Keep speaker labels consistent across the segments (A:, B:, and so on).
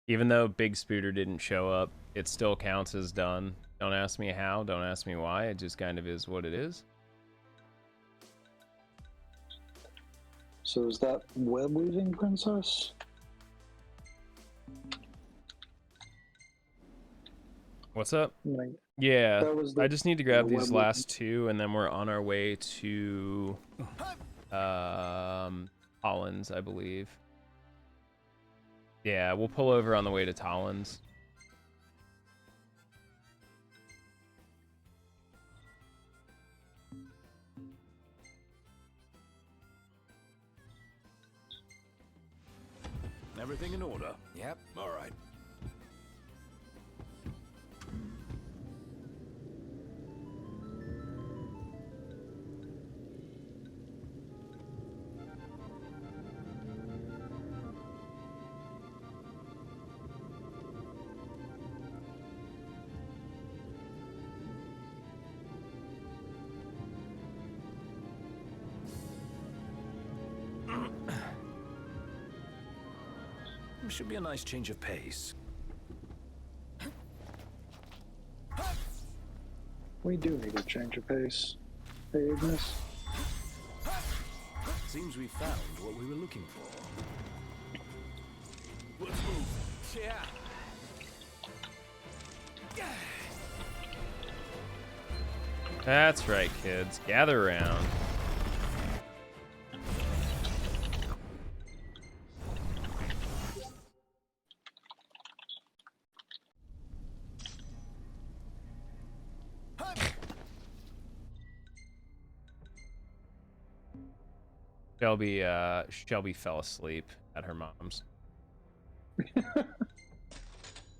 A: Even though Big Spooter didn't show up, it still counts as done. Don't ask me how, don't ask me why, it just kind of is what it is.
B: So is that web weaving princess?
A: What's up?
B: Like,
A: Yeah,
B: that was
A: I just need to grab
B: the
A: these
B: web
A: last two, and then we're on our way to Hollins, I believe. Yeah, we'll pull over on the way to Tollins.
C: Everything in order?
D: Yep.
C: All right. Should be a nice change of pace.
B: We do need a change of pace. Hey, Ignis.
C: Seems we found what we were looking for. Let's move. Yeah.
A: That's right, kids. Gather around. Shelby fell asleep at her mom's.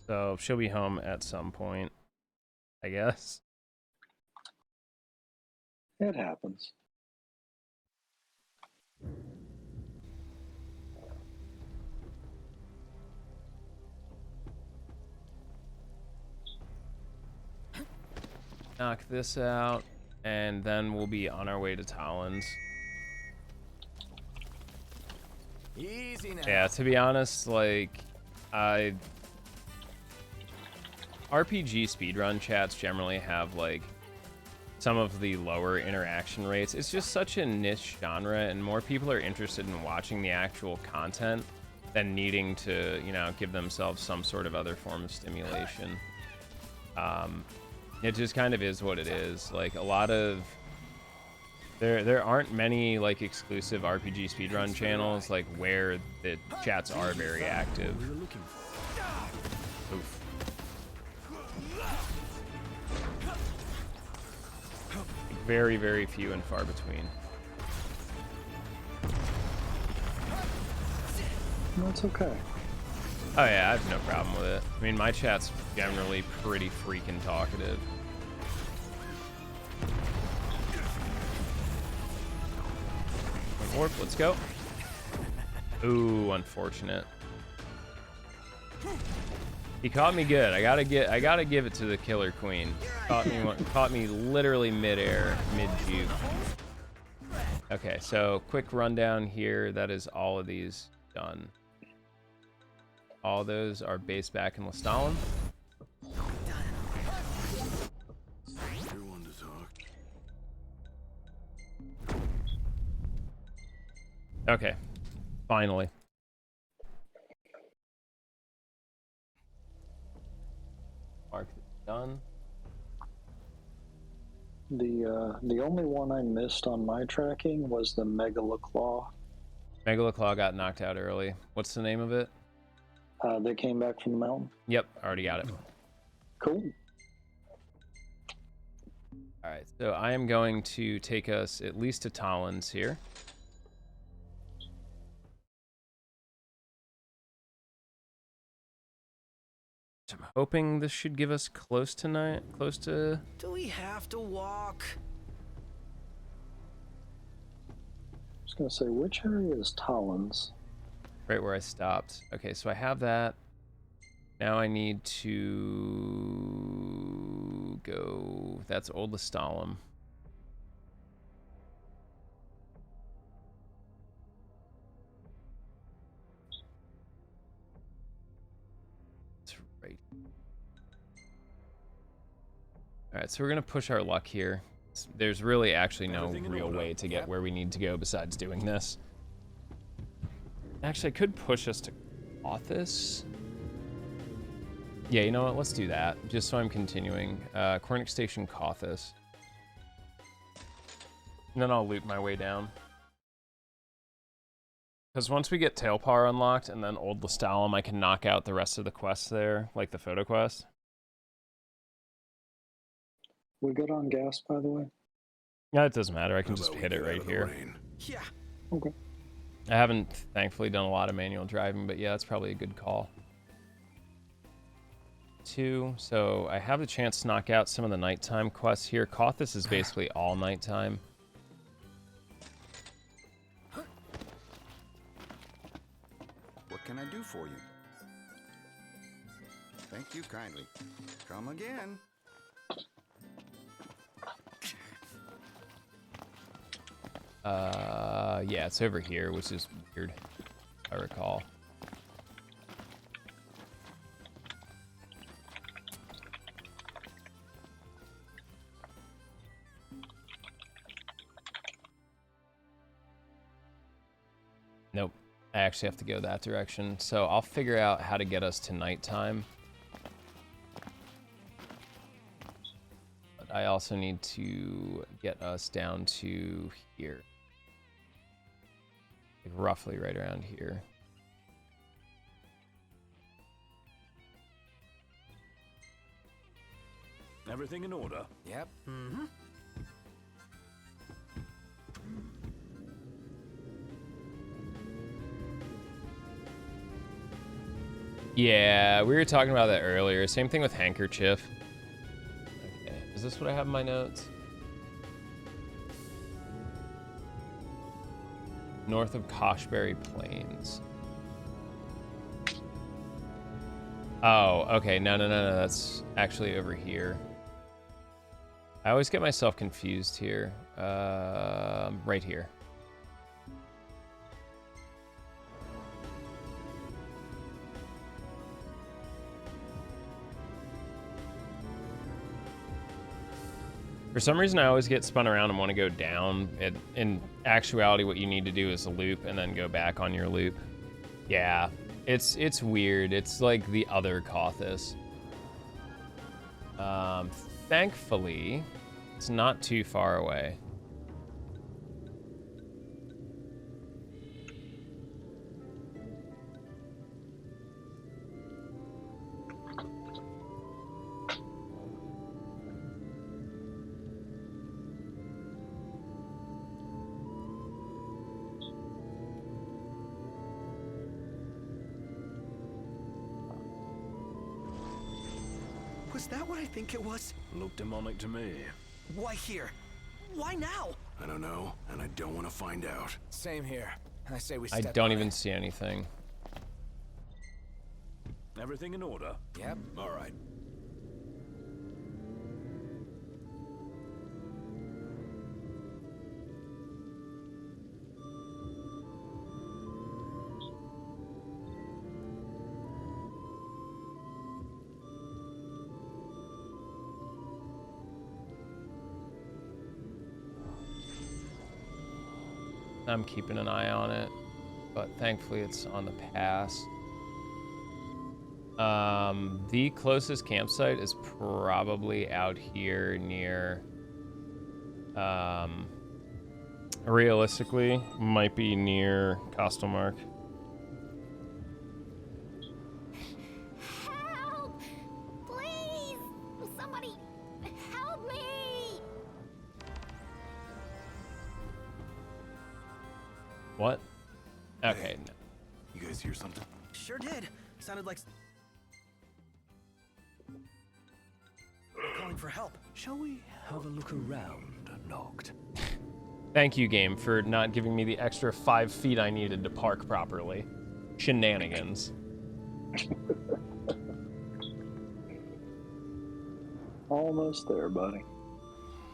A: So she'll be home at some point, I guess.
B: It happens.
A: Knock this out, and then we'll be on our way to Tollins.
D: Easy now.
A: Yeah, to be honest, like, RPG speedrun chats generally have, like, some of the lower interaction rates. It's just such a niche genre, and more people are interested in watching the actual content than needing to, you know, give themselves some sort of other form of stimulation. It just kind of is what it is. Like, a lot of... There aren't many, like, exclusive RPG speedrun channels, like, where the chats are very active.
C: We were looking for.
A: Oof. Very, very few and far between.
B: That's okay.
A: Oh yeah, I have no problem with it. I mean, my chat's generally pretty freaking talkative. Warp, let's go. Ooh, unfortunate. He caught me good. I gotta give it to the Killer Queen. Caught me literally mid-air, mid-juke. Okay, so quick rundown here. That is all of these done. All those are based back in Lestalin.
C: You're one to talk.
A: Okay, finally. Mark done.
B: The only one I missed on my tracking was the Megaloclaw.
A: Megaloclaw got knocked out early. What's the name of it?
B: They came back from the mountain.
A: Yep, already got it.
B: Cool.
A: All right, so I am going to take us at least to Tollins here. I'm hoping this should give us close to...
D: Do we have to walk?
B: I was gonna say, which area is Tollins?
A: Right where I stopped. Okay, so I have that. Now I need to go... That's Old Lestalin. right. All right, so we're gonna push our luck here. There's really actually no real way to get where we need to go besides doing this. Actually, I could push us to office. Yeah, you know what? Let's do that. Just so I'm continuing. Cornick Station, Cauthus. And then I'll loop my way down. Because once we get Tailpar unlocked and then Old Lestalem, I can knock out the rest of the quests there, like the photo quest.
B: We good on gas, by the way?
A: Yeah, it doesn't matter. I can
C: How
A: just
C: about we
A: hit it
C: get out
A: right
C: of the
A: here.
C: rain?
D: Yeah.
B: Okay.
A: I haven't, thankfully, done a lot of manual driving, but yeah, that's probably a good call. 2, so I have the chance to knock out some of the nighttime quests here. Cauthus is basically all nighttime.
E: What can I do for you? Thank you kindly. Come again.
A: Yeah, it's over here, which is weird, if I recall. Nope, I actually have to go that direction. So I'll figure out how to get us to nighttime. But I also need to get us down to here. Like roughly right around here.
C: Everything in order?
D: Yep. Mm-hmm.
A: Yeah, we were talking about that earlier. Same thing with handkerchief. Okay, is this what I have in my notes? North of Koshberry Plains. Oh, okay. No, that's actually over here. I always get myself confused here. Right here. For some reason, I always get spun around and want to go down. In actuality, what you need to do is loop and then go back on your loop. Yeah, it's weird. It's like the other Cauthus. Thankfully, it's not too far away.
D: Was that what I think it was?
C: Looked demonic to me.
D: Why here? Why now?
C: I don't know, and I don't want to find out.
D: Same here. I say we
A: I
D: step
A: don't
D: on
A: even
D: it.
A: see anything.
C: Everything in order?
D: Yep.
C: All right.
A: I'm keeping an eye on it, but thankfully it's on the pass. The closest campsite is probably out here near, realistically, might be near Costelmark.
F: Help! Please! Somebody help me!
A: What? Okay, no.
C: You guys hear something?
D: Sure did. Sounded like... calling for help.
C: Shall we have a look around, Noct?
A: Thank you, game, for not giving me the extra 5 feet I needed to park properly. Shenanigans.
B: Almost there, buddy.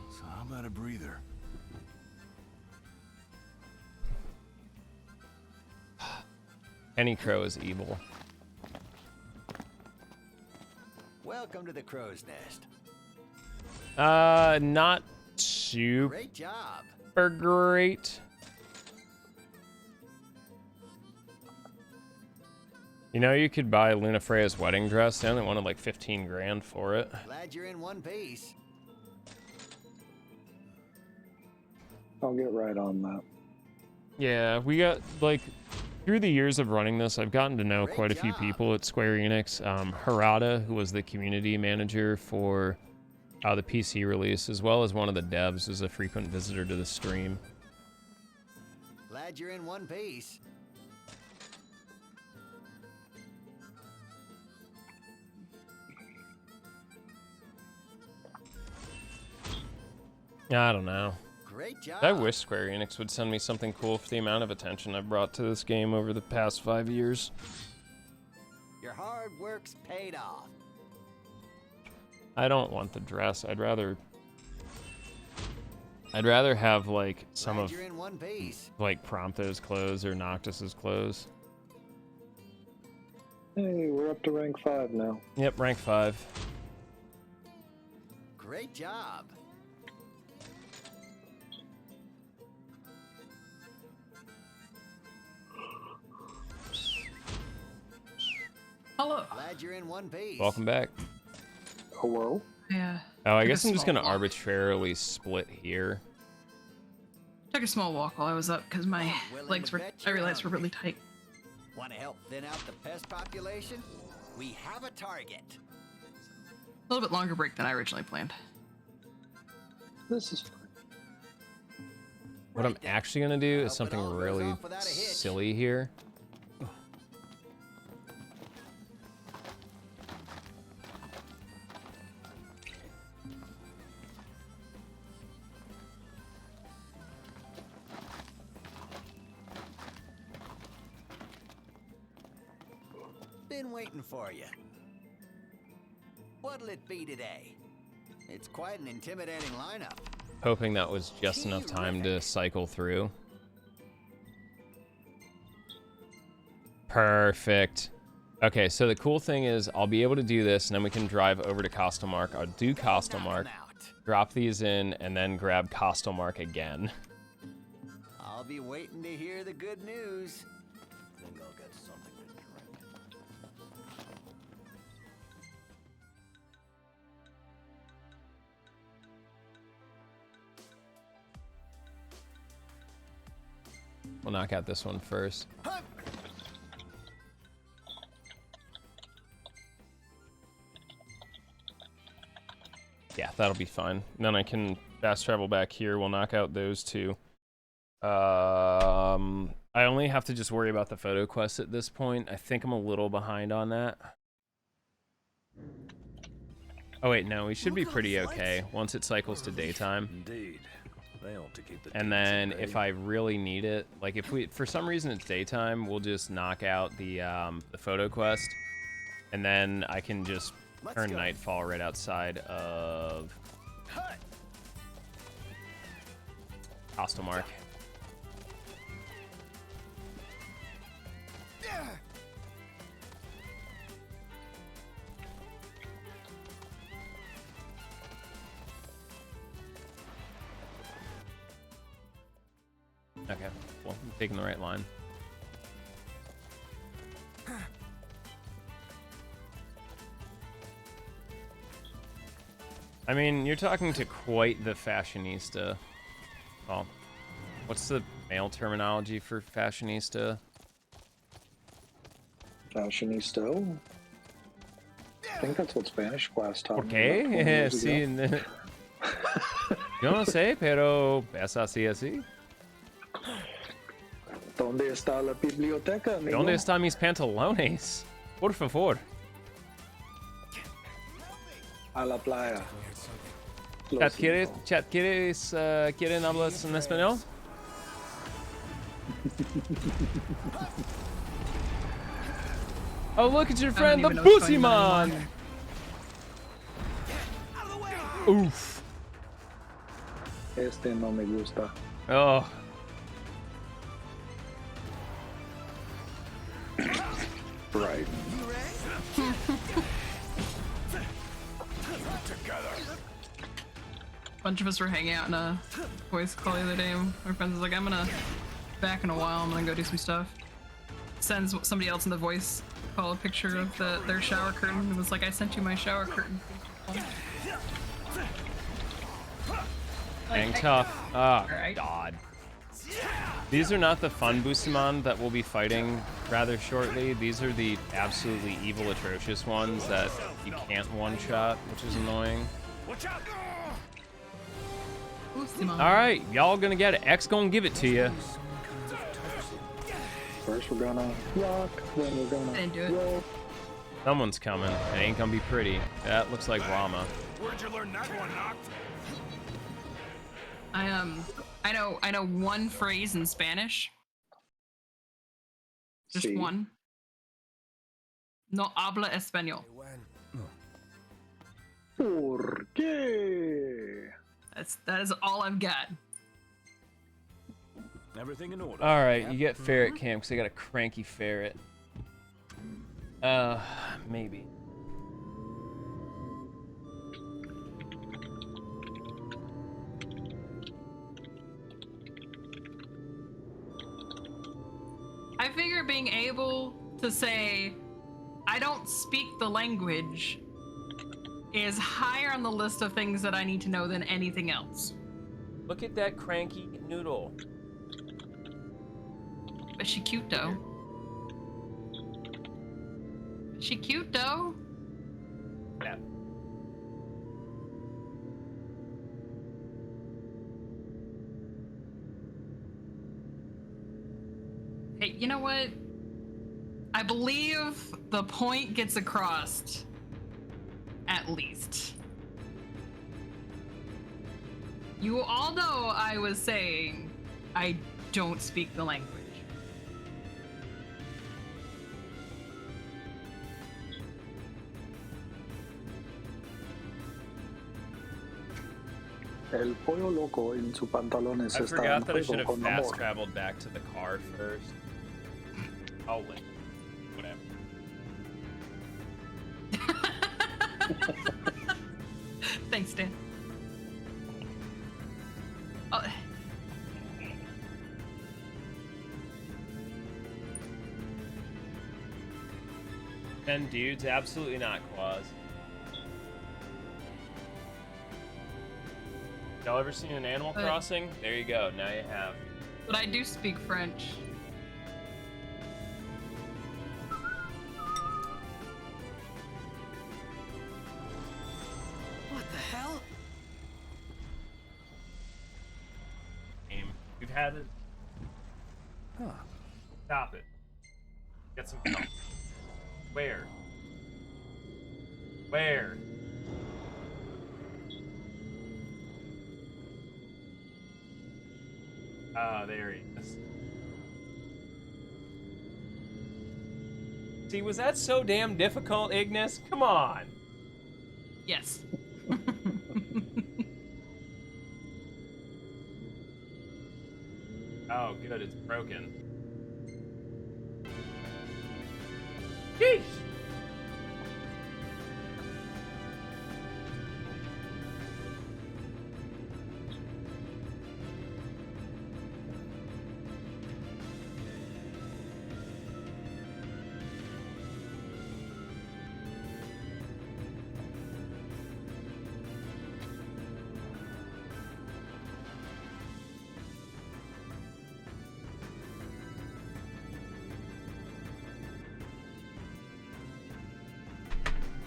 C: So how about a breather?
A: Any crow is evil.
G: Welcome to the crow's nest.
A: Not super
G: Great job.
A: great. You know, you could buy Luna Freya's wedding dress. They only wanted like 15 grand for it.
G: Glad you're in one piece.
B: I'll get right on that.
A: Yeah, we got like through the years of running this, I've gotten to know quite a few people at Square Enix. Harada, who was the community manager for the PC release, as well as one of the devs, is a frequent visitor to the stream.
G: Glad you're in one piece.
A: I don't know.
G: Great job.
A: I wish Square Enix would send me something cool for the amount of attention I've brought to this game over the past 5 years.
G: Your hard work's paid off.
A: I don't want the dress. I'd rather have like some
G: Glad
A: of
G: you're in one piece.
A: like Prompto's clothes or Noctis's clothes.
B: Hey, we're up to rank 5 now.
A: Yep, rank 5.
G: Great job.
H: Hello.
G: Glad you're in one piece.
A: Welcome back.
B: Hello?
H: Yeah.
A: Oh, I
H: Took a
A: guess I'm just
H: small
A: gonna
H: walk.
A: arbitrarily split here.
H: Took a small walk while I was up because my
G: Willing
H: legs
G: to
H: were,
G: bet
H: I
G: you're
H: realized, were
G: hungry.
H: really tight.
G: Want to help thin out the pest population? We have a target.
H: A little bit longer break than I originally planned.
B: This is fine.
A: What I'm
G: Right then.
A: actually gonna do
G: Hope
A: is
G: it
A: something
G: all goes
A: really
G: off without a hitch.
A: silly here.
G: Been waiting for you. What'll it be today? It's quite an intimidating lineup.
A: Hoping that was just enough time to cycle through. Perfect. Okay, so the cool thing is I'll be able to do this, and then we can drive over to Costomark. I'll do Costomark,
G: Knock 'em out.
A: drop these in, and then grab Costomark again.
G: I'll be waiting to hear the good news. Think I'll get something to drink.
A: We'll knock out this one first. Yeah, that'll be fine. Then I can fast travel back here. We'll knock out those two. I only have to just worry about the photo quest at this point. I think I'm a little behind on that. Oh wait, no, we should be pretty okay once it cycles to daytime.
C: Indeed. They ought to keep the
A: And
C: deeds
A: then
C: at bay.
A: if I really need it, like if we, for some reason it's daytime, we'll just knock out the photo quest, and then I can just
G: Let's
A: turn
G: go.
A: nightfall right outside of Costomark. Okay, well, I'm taking the right line. I mean, you're talking to quite the fashionista. Well, what's the male terminology for fashionista?
B: Fashionista. I think that's what Spanish class taught me about 20
A: Okay,
B: years
A: sí.
B: ago.
A: Yo no sé, pero es así así.
B: ¿Dónde está la biblioteca, amigo?
A: ¿Dónde están mis pantalones? Por favor.
B: A la playa. Lo
A: Chat,
B: siento.
A: ¿quieren hablar en español? Oh, look at your friend, the
H: even know what's
A: Pussy
H: going on
A: Man!
H: anymore.
A: Oof.
B: Este no me gusta.
A: Oh.
B: Right.
H: bunch of us were hanging out in a voice call the other day. My friend was like, I'm gonna back in a while. I'm gonna go do some stuff. Sends somebody else in the voice call a picture of their shower curtain. It was like, I sent you my shower curtain.
A: Hang tough. Oh, God. These are not the fun Busamon that we'll be fighting rather shortly. These are the absolutely evil, atrocious ones that you can't one-shot, which is annoying. Alright, y'all gonna get it. X gonna give it to you.
B: First we're gonna rock, then we're gonna roll.
A: Someone's coming. It ain't gonna be pretty. That looks like Rama.
C: Where'd you learn that one, Noct?
H: I know one phrase in Spanish. Just
B: Sí.
H: one. No habla español.
B: ¿Por qué?
H: That is all I've got.
C: Everything in order.
A: Alright, you get ferret cam because I got a cranky ferret. Maybe.
H: I figure being able to say, I don't speak the language, is higher on the list of things that I need to know than anything else.
A: Look at that cranky noodle.
H: But she cute though. She cute though.
A: Yeah.
H: Hey, you know what? I believe the point gets across. At least. You all know I was saying I don't speak the language.
B: El pollo loco en sus pantalones
A: I
B: está
A: forgot
B: en
A: that I
B: juego
A: should have
B: con
A: fast
B: amor.
A: traveled back to the car first. Oh, wait. Whatever.
H: Thanks, Dan. Oh.
A: And dudes, absolutely not, Quaz. Y'all ever seen an Animal Crossing? There you go. Now you have.
H: But I do speak French.
D: What the hell?
A: Game. We've had it. Stop it. Get some help. Where? Where? Ah, there he is. See, was that so damn difficult, Ignis? Come on.
H: Yes.
A: Oh, good, it's broken. Yeesh!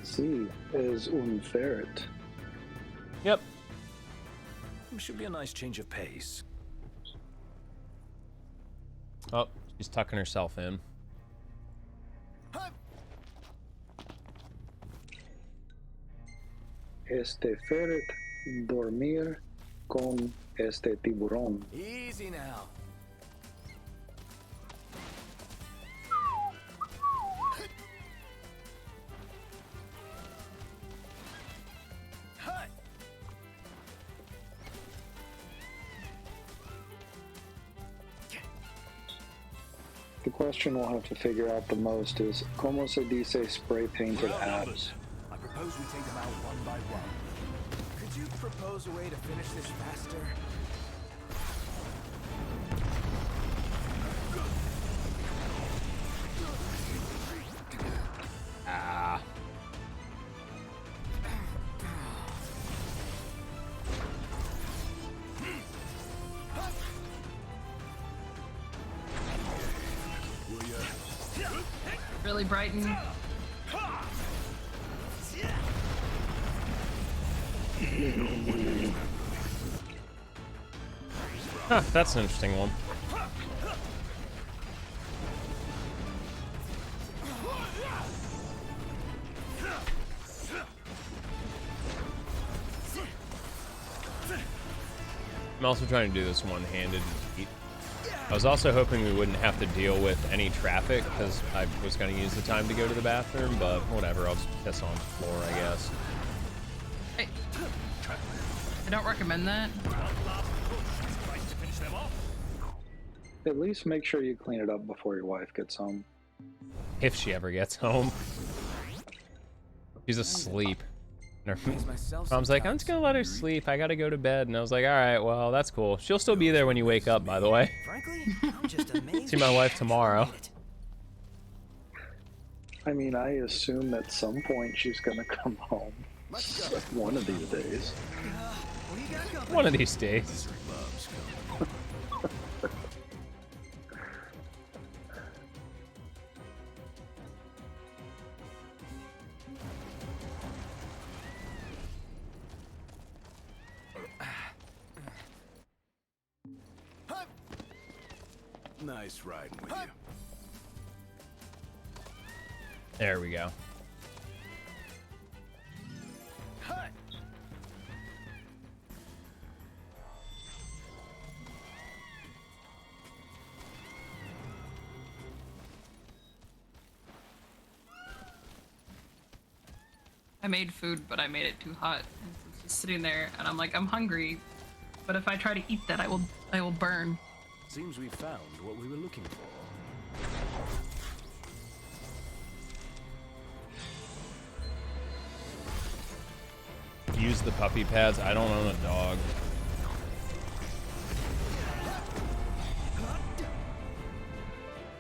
B: Sí, es un ferret.
A: Yep.
C: Should be a nice change of pace.
A: Oh, she's tucking herself in.
B: Este ferret dormir con este tiburón.
G: Easy now.
B: The question we'll have to figure out the most is, ¿Cómo se dice spray painted abs?
C: I propose we take them out one by one.
D: Could you propose a way to finish this faster?
A: Ah.
H: Really Brighton.
A: Huh, that's an interesting one. I'm also trying to do this one-handed. I was also hoping we wouldn't have to deal with any traffic because I was going to use the time to go to the bathroom, but whatever, I'll just piss on the floor, I guess.
H: I don't recommend that.
B: At least make sure you clean it up before your wife gets home.
A: If she ever gets home. She's asleep. And her mom's like, I'm just gonna let her sleep. I gotta go to bed. And I was like, all right, well, that's cool. She'll still be there when you wake up, by the way.
D: Frankly, I'm just amazed.
A: See my wife tomorrow.
B: I mean, I assume at some point she's gonna come home. One of these days.
D: What do you got going?
A: One of these days.
C: Nice riding with you.
A: There we go.
H: I made food, but I made it too hot. And it's just sitting there, and I'm like, I'm hungry. But if I try to eat that, I will burn.
C: Seems we found what we were looking for.
A: Use the puppy pads. I don't own a dog.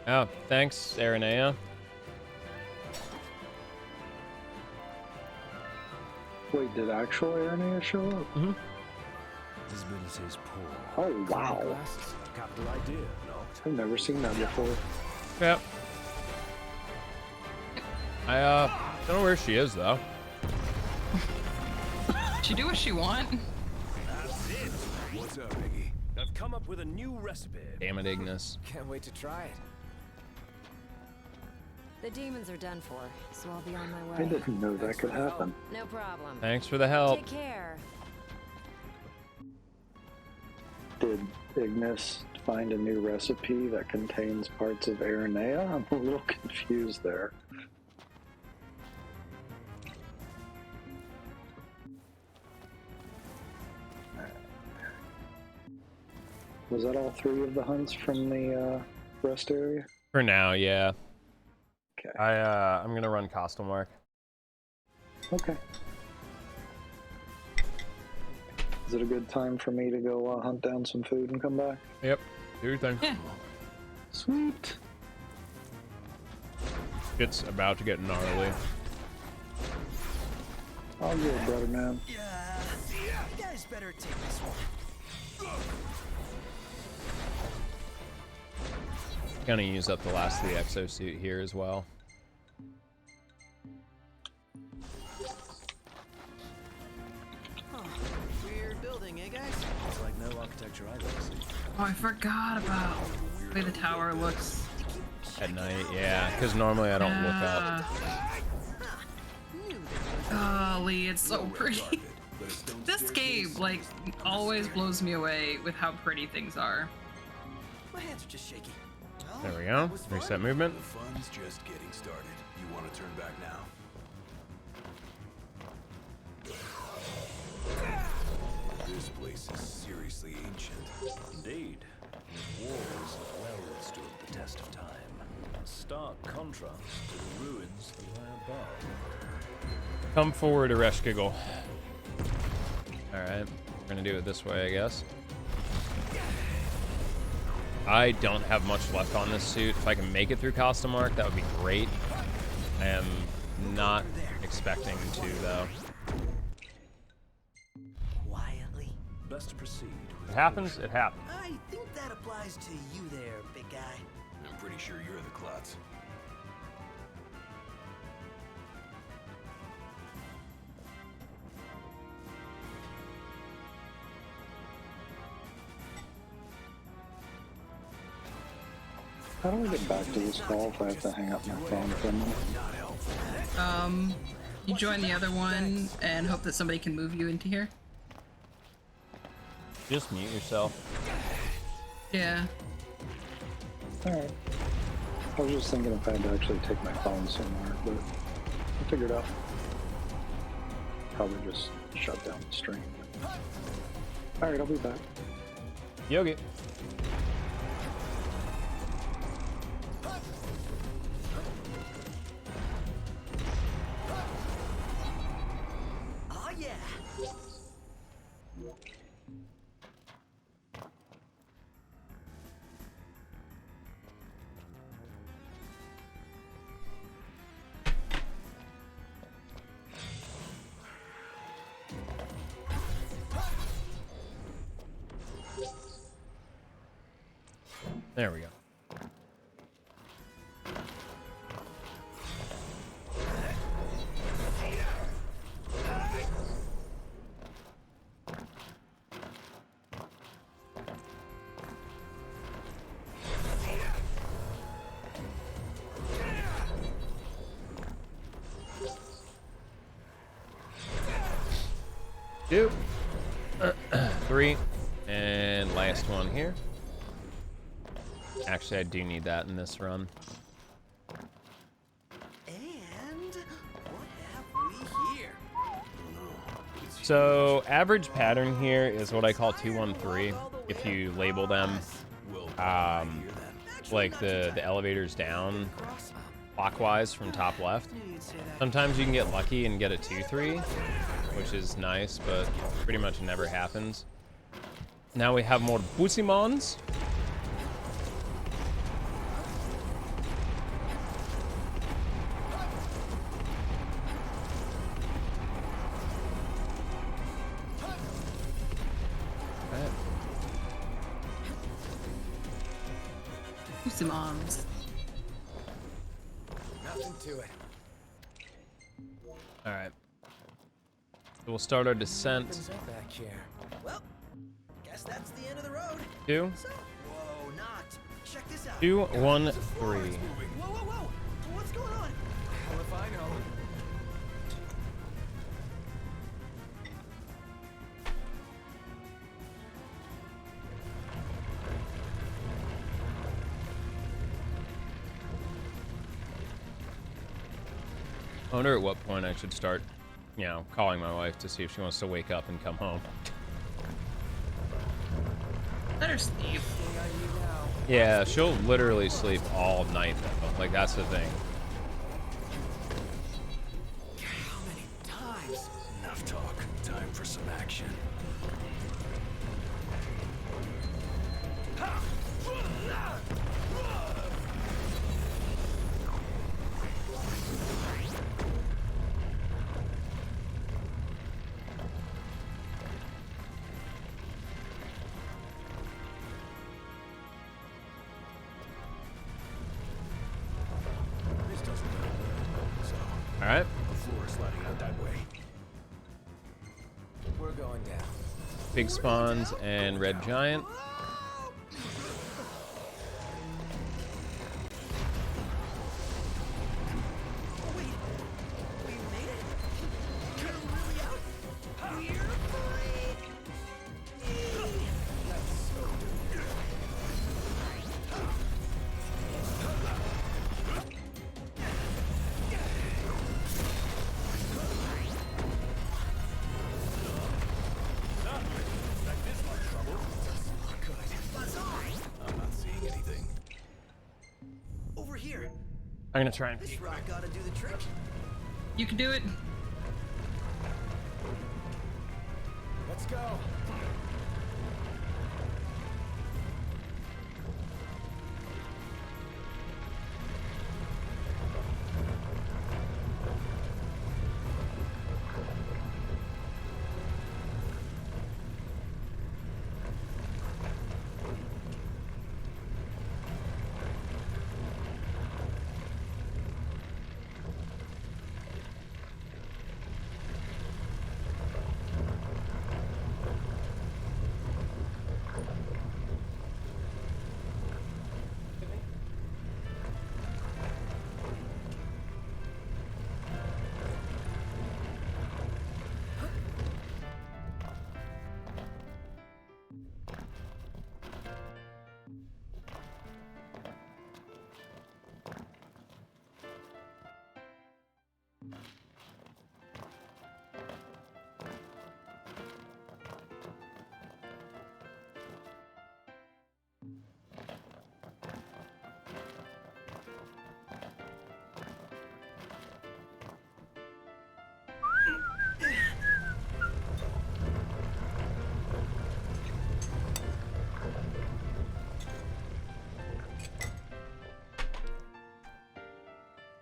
A: Oh, thanks, Aranea.
B: Wait, did actual Aranea show up?
A: Mm-hmm.
C: Visibility is poor.
B: Oh, wow.
C: Glasses. Capital idea. Locked.
B: I've never seen that before.
A: Yep. I don't know where she is though.
H: She do what she want.
C: That's it. What's up, Iggy? I've come up with a new recipe.
A: Damn it, Ignis.
D: Can't wait to try it.
F: The demons are done for, so I'll be on my
B: I
F: way.
B: didn't know that could happen.
F: No problem.
A: Thanks for the help.
F: Take care.
B: Did Ignis find a new recipe that contains parts of Aranea? I'm a little confused there. Was that all three of the hunts from the rest area?
A: For now, yeah.
B: Okay.
A: I'm gonna run costume work.
B: Okay. Is it a good time for me to go hunt down some food and come back?
A: Yep. Do your thing.
H: Yeah.
B: Sweet.
A: It's about to get gnarly.
B: I'll go, brother man.
D: Yeah. You guys better take this one.
A: Gonna use up the last of the exosuit here as well.
D: Huh. Weird building, eh, guys?
C: It's like no architecture I've ever seen.
H: Oh, I forgot about the way the tower looks.
A: At night, yeah. Because normally I don't look up.
H: Golly, it's so pretty. This game, like, always blows me away with how pretty things are.
D: My hands are just shaky. Well,
A: There we go.
D: that was fun.
A: Reset movement.
C: The fun's just getting started. You want to turn back now? This place is seriously ancient. Indeed. The walls have well stood the test of time. A stark contrast to the ruins that lie above.
A: Come forward, Ereshkigal. Alright, we're gonna do it this way, I guess. I don't have much left on this suit. If I can make it through Costume Arc, that would be great. I am not expecting to, though.
D: Quietly.
C: Best to proceed.
A: It happens, it happens.
D: I think that applies to you there, big guy.
C: I'm pretty sure you're the klutz.
B: How do I get back to this call if I have to hang up my phone for a minute?
H: You join the other one and hope that somebody can move you into here.
A: Just mute yourself.
H: Yeah.
B: Alright. I was just thinking if I had to actually take my phone somewhere, but I figured out. Probably just shut down the stream. Alright, I'll be back.
A: Yogi.
D: Oh yeah.
A: There we go. Two, 3, and last one here. Actually, I do need that in this run.
D: And what have we here?
A: So, average pattern here is what I call 213. If you label them, like the elevators down clockwise from top left. Sometimes you can get lucky and get a 2-3, which is nice, but pretty much never happens. Now we have more Busimons.
H: Simons.
D: Nothing to it.
A: All right. So we'll start our descent.
D: Back here. Well, guess that's the end of the road.
A: 2,
D: So, whoa, not. Check this out.
A: 2, 1, 3.
D: Whoa, whoa, whoa. What's going on? Hell if I know.
A: I wonder at what point I should start, you know, calling my wife to see if she wants to wake up and come home.
H: Let her sleep.
A: Yeah, she'll literally sleep all night though. Like, that's the thing.
D: How many times?
C: Enough talk. Time for some action. This doesn't look good. So,
A: All right.
C: the floor is sliding out that way.
D: We're going down.
A: Big spawns and red giant.
D: Wait, we made it? You're really out? We're free! That's so
C: I'm not seeing anything.
D: over here.
A: I'm gonna try and
D: This
A: peek.
D: rock ought to do the trick.
H: You can do it.
D: Let's go.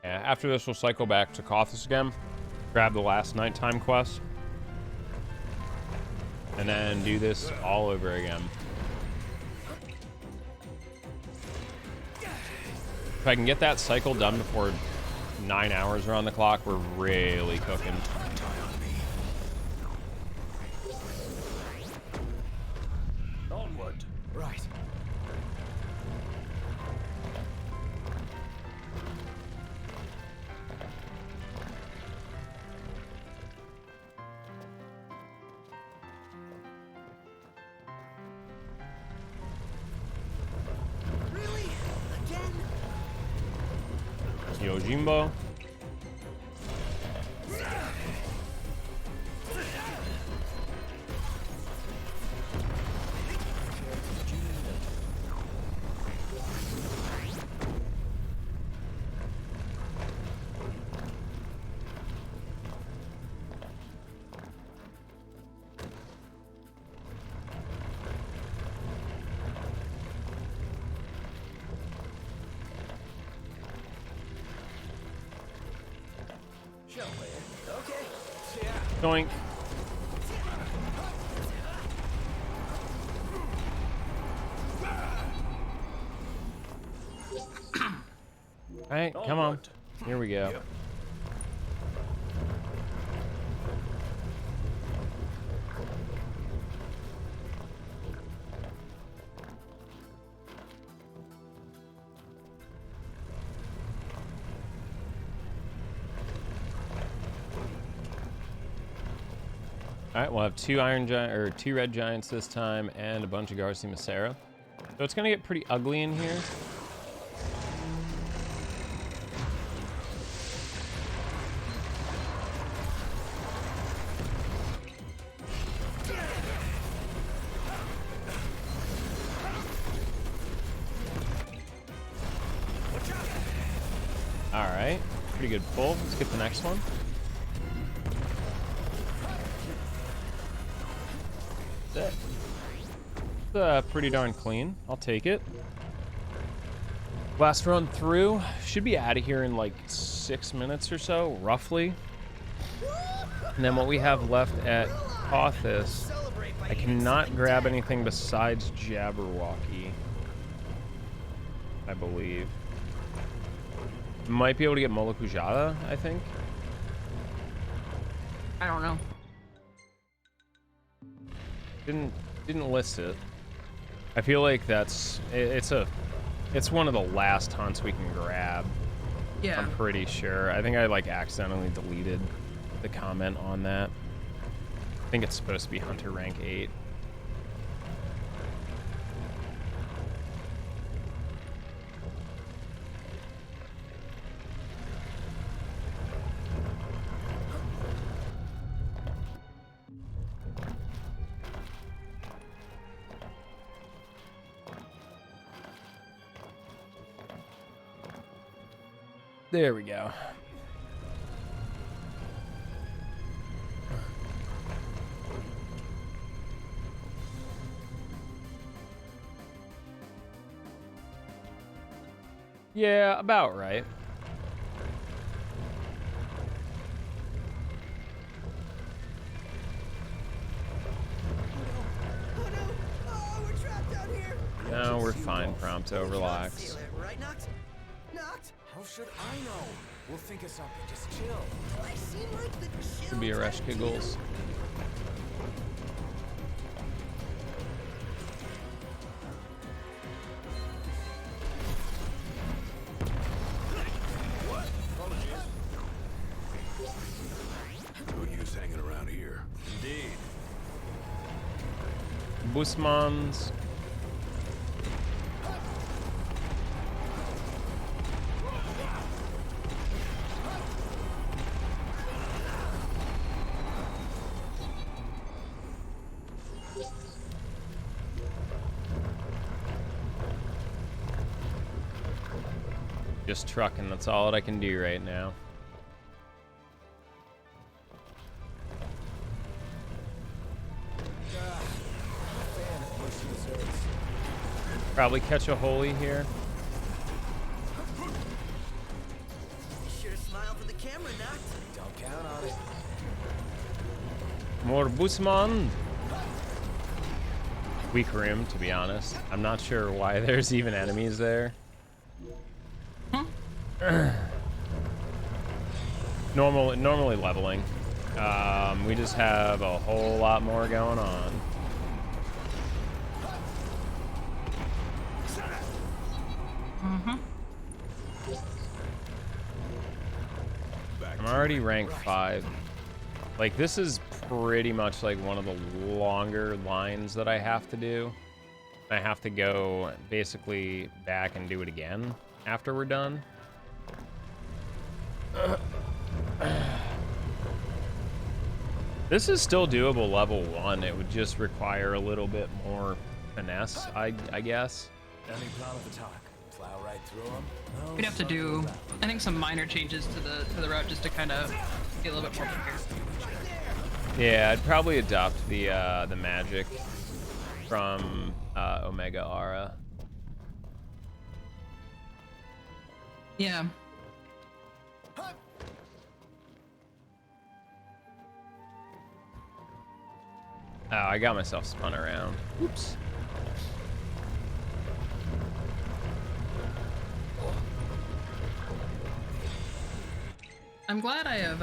A: Yeah, after this, we'll cycle back to Kothis again, grab the last nighttime quest, and then do this all over again. If I can get that cycle done before 9 hours are on the clock, we're really cooking.
C: Onward.
D: Right. Really? Again?
A: Yojimbo.
D: Shall we? Okay. Yeah.
A: Doink. All right, come on. Here we go. All right, we'll have two red giants this time, and a bunch of Garcia Macera. So it's gonna get pretty ugly in here. All right, pretty good pull. Let's get the next one. That's pretty darn clean. I'll take it. Last run through. Should be out of here in like 6 minutes or so, roughly. And then what we have left at Kothis, I cannot grab anything besides Jabberwocky, I believe. Might be able to get Molokujada, I think.
H: I don't know.
A: Didn't list it. I feel like it's one of the last hunts we can grab.
H: Yeah.
A: I'm pretty sure. I think I like accidentally deleted the comment on that. I think it's supposed to be Hunter rank 8. There we go. Yeah, about right.
D: Oh no! Oh, we're trapped down here.
A: No, we're fine, Prompto. Relax.
D: Feel it, right, Noct? Noct?
C: How should I know? We'll think of something. Just chill.
D: I seem like the chill
A: Could be a rush
D: type to
A: giggles.
C: No use hanging around here. Indeed.
A: Busmans. Just trucking, that's all that I can do right now. Probably catch a holy here.
D: Be sure to smile for the camera, Noct.
C: Don't count on it.
A: More Busman. Weak room, to be honest. I'm not sure why there's even enemies there. Normally leveling. We just have a whole lot more going on. I'm already rank 5. Like, this is pretty much like one of the longer lines that I have to do. I have to go basically back and do it again after we're done. This is still doable level 1. It would just require a little bit more finesse, I guess.
C: Any plan of attack? Plow right through them? No,
H: We'd have to do, I think, some minor changes to the route just to kind of get a little bit more prepared.
A: Yeah, I'd probably adopt the magic from Omega Aura.
H: Yeah.
A: Oh, I got myself spun around. Oops.
H: I'm glad I have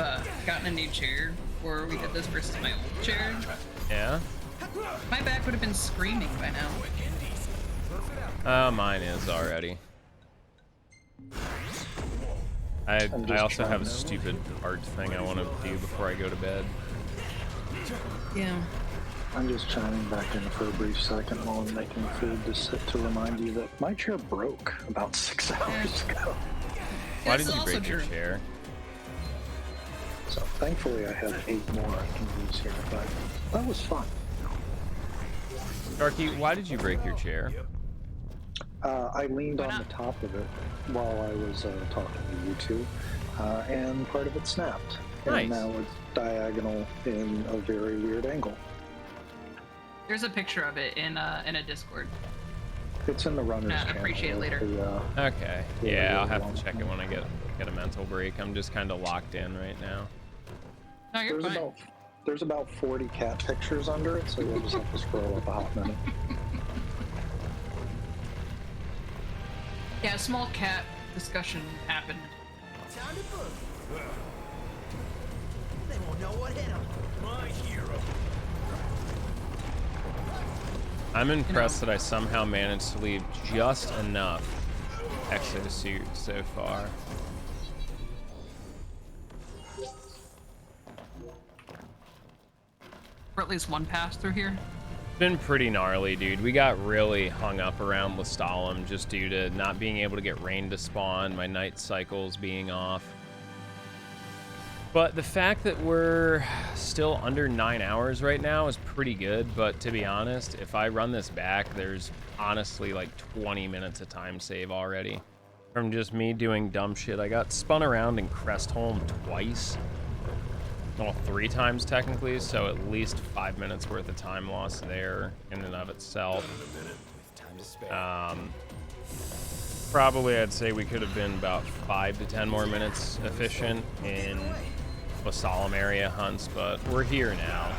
H: gotten a new chair before we did this versus my old chair.
A: Yeah?
H: My back would have been screaming by now.
A: Oh, mine is already. I also have a stupid art thing I want to do before I go to bed.
H: Yeah.
B: I'm just chiming back in for a brief second while I'm making food to remind you that my chair broke about 6 hours ago.
A: Why
H: That's
A: did you
H: also
A: break your
H: true.
A: chair?
B: So thankfully I have 8 more I can use here, but that was fun.
A: Darky, why did you break your chair?
B: I leaned on the top of it while I was talking to you two, and part of it snapped.
A: Nice.
B: And now it's diagonal in a very weird angle.
H: There's a picture of it in a Discord.
B: It's in the runner's channel.
H: Appreciate it later.
A: Okay. Yeah, I'll have to check it when I get a mental break. I'm just kind of locked in right now.
H: No, you're fine.
B: There's about 40 cat pictures under it, so you'll just have to scroll up a hot minute.
H: Yeah, a small cat discussion happened.
D: Time to book. They won't know what hit them.
C: My hero.
A: I'm impressed that I somehow managed to leave just enough exosuit so far.
H: Or at least one pass through here.
A: Been pretty gnarly, dude. We got really hung up around Lestalem just due to not being able to get rain to spawn, my night cycles being off. But the fact that we're still under 9 hours right now is pretty good, but to be honest, if I run this back, there's honestly like 20 minutes of time save already. From just me doing dumb shit. I got spun around in Crestholm twice. Well, 3 times technically, so at least 5 minutes worth of time lost there in and of itself.
C: Time to spare.
A: Probably, I'd say we could have been about 5 to 10 more minutes efficient in the solemn area hunts, but we're here now.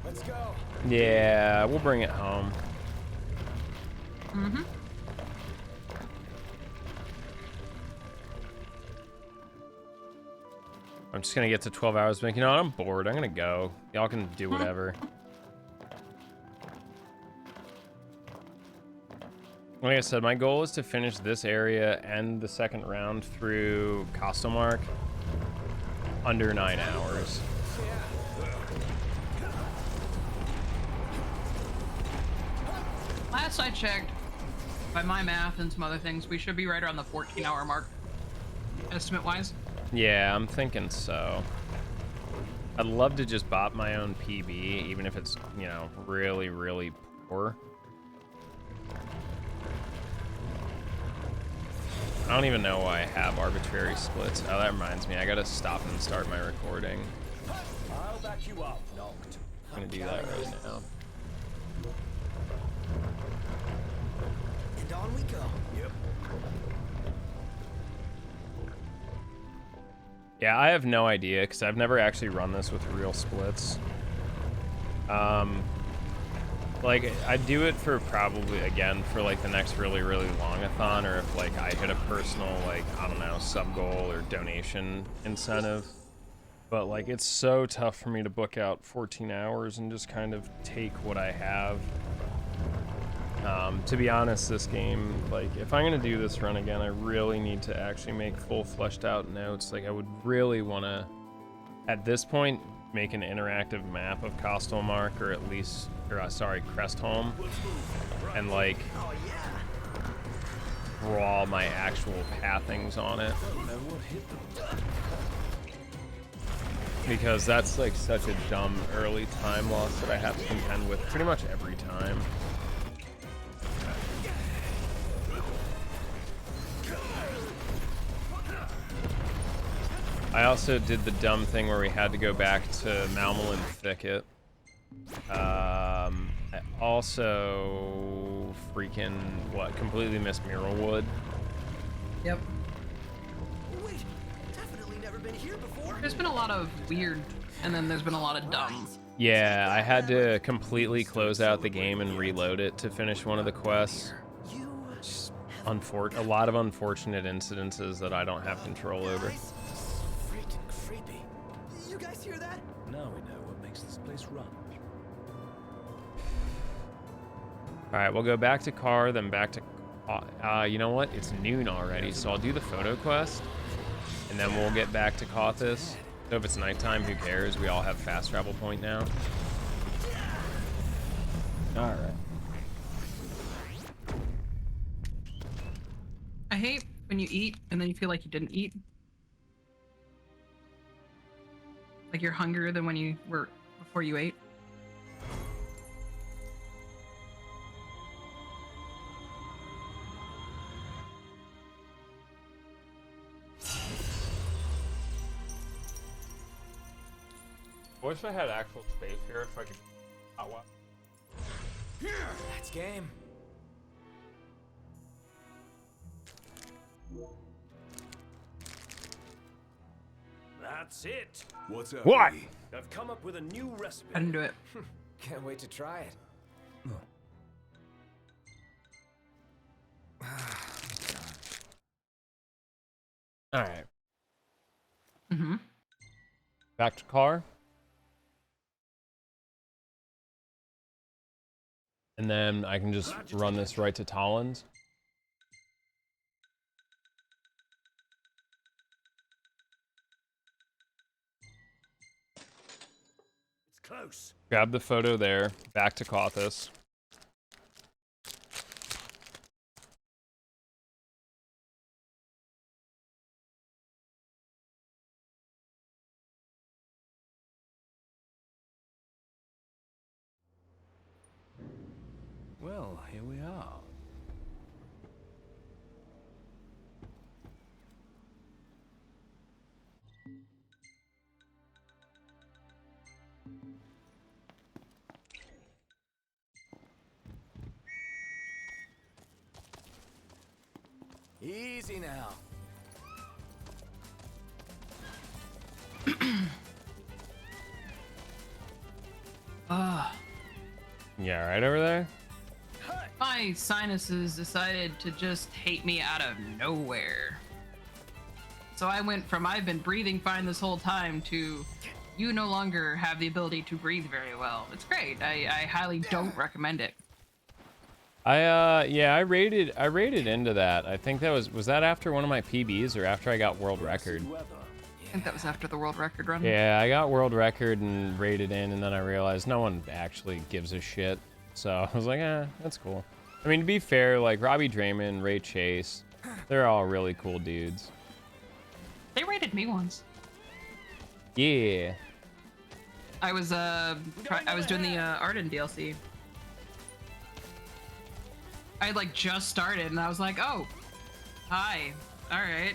C: Let's go.
A: Yeah, we'll bring it home.
H: Mm-hmm.
A: I'm just gonna get to 12 hours, but you know what? I'm bored. I'm gonna go. Y'all can do whatever. Like I said, my goal is to finish this area and the second round through Kyoslilmonster under 9 hours.
H: Last I checked, by my math and some other things, we should be right around the 14-hour mark, estimate-wise.
A: Yeah, I'm thinking so. I'd love to just bop my own PB, even if it's, you know, really, really poor. I don't even know why I have arbitrary splits. Oh, that reminds me. I gotta stop and start my recording.
C: I'll back you up, knocked.
A: I'm gonna do that right now.
D: And on we go.
C: Yep.
A: Yeah, I have no idea, because I've never actually run this with real splits. Like, I'd do it for probably, again, for like the next really, really long-a-thon, or if like I hit a personal, like, I don't know, sub-goal or donation incentive. But like, it's so tough for me to book out 14 hours and just kind of take what I have. To be honest, this game, like, if I'm gonna do this run again, I really need to actually make full fleshed out notes. Like, I would really want to, at this point, make an interactive map of Kyoslilmonster, or at least, or sorry, Crestholm, and like draw my actual pathings on it. Because that's like such a dumb early time loss that I have to contend with pretty much every time. I also did the dumb thing where we had to go back to Malmalin Thicket. I also freaking, completely missed Muralwood.
H: Yep.
D: Wait, definitely never been here before.
H: There's been a lot of weird, and then there's been a lot of dumb.
A: Yeah, I had to completely close out the game and reload it to finish one of the quests. A lot of unfortunate incidences that I don't have control over.
D: Freaking creepy. You guys hear that?
C: Now we know what makes this place run.
A: All right, we'll go back to Car, then back to... you know what? It's noon already, so I'll do the photo quest, and then we'll get back to Kothis. So if it's nighttime, who cares? We all have fast travel point now. All right.
H: I hate when you eat and then you feel like you didn't eat. Like you're hungrier than when you were before you ate.
A: I wish I had actual space here so I could...
D: That's game.
C: That's it.
E: What's up?
A: What?
E: Lee?
C: I've come up with a new recipe.
H: I didn't do it.
D: Can't wait to try it.
A: All right.
H: Mm-hmm.
A: Back to Car. And then I can just run this right to Tollins.
C: It's close.
A: Grab the photo there. Back to Kothis.
C: Well, here we are.
D: Easy now.
A: Yeah, right over there.
H: My sinuses decided to just hate me out of nowhere. So I went from I've been breathing fine this whole time to you no longer have the ability to breathe very well. It's great. I highly don't recommend it.
A: I rated into that. I think that was that after one of my PBs or after I got world record?
H: I think that was after the world record run.
A: Yeah, I got world record and rated in, and then I realized no one actually gives a shit. So I was like, that's cool. I mean, to be fair, like Robbie Draymond, Ray Chase, they're all really cool dudes.
H: They rated me once.
A: Yeah.
H: I was doing the Arden DLC. I had like just started and I was like, oh, hi, all right.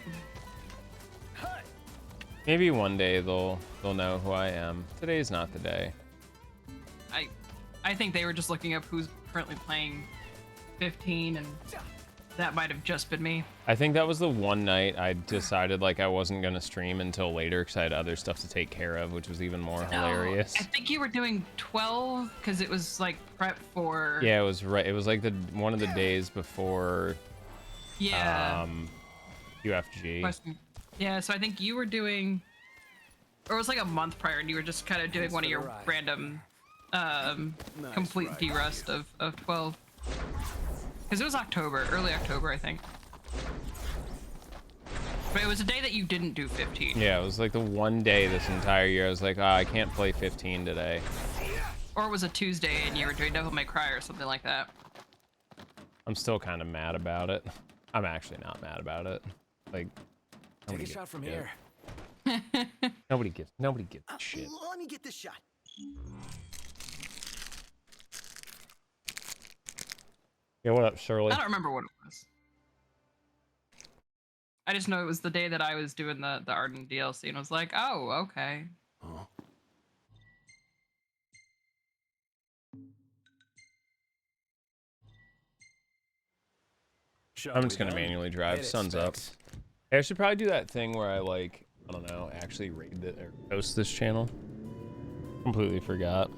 A: Maybe one day they'll know who I am. Today's not the day.
H: I think they were just looking up who's currently playing 15, and that might have just been me.
A: I think that was the one night I decided like I wasn't gonna stream until later because I had other stuff to take care of, which was even more hilarious.
H: I think you were doing 12 because it was like prep for.
A: Yeah, it was right. It was like one of the days before.
H: Yeah.
A: UFG.
H: Yeah, so I think you were doing, or it was like a month prior, and you were just kind of doing one of your random, complete derust of 12. Because it was October, early October, I think. But it was a day that you didn't do 15.
A: Yeah, it was like the one day this entire year I was like, I can't play 15 today.
H: Or it was a Tuesday and you were doing Devil May Cry or something like that.
A: I'm still kind of mad about it. I'm actually not mad about it. Like,
D: Take a shot from here.
A: Nobody gives a shit.
D: Let me get this shot.
A: Yeah, what up, Shirley?
H: I don't remember what it was. I just know it was the day that I was doing the Arden DLC and I was like, oh, okay.
D: Huh?
A: I'm just gonna manually drive. Sun's up. Hey, I should probably do that thing where I like, I don't know, actually raid it or post this channel. Completely forgot.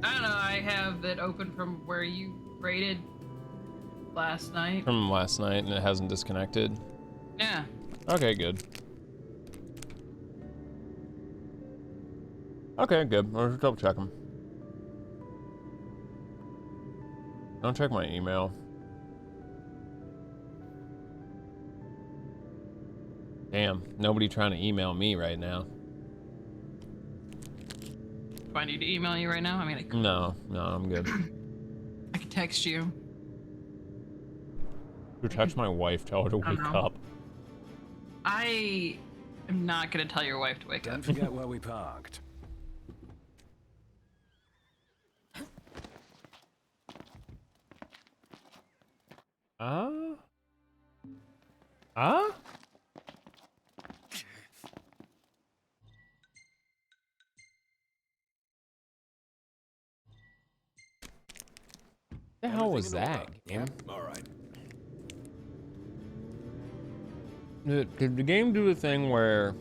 H: I don't know, I have it open from where you rated last night.
A: From last night, and it hasn't disconnected.
H: Yeah.
A: Okay, good. Okay, good. I'll just double check them. Don't check my email. Damn, nobody trying to email me right now.
H: Do I need to email you right now? I mean, I could.
A: No, I'm good.
H: I could text you.
A: You text my wife, tell her to wake up.
H: I am not gonna tell your wife to wake up.
C: Don't forget where we parked.
A: The hell was that game?
C: All right.
A: Did the game do a thing where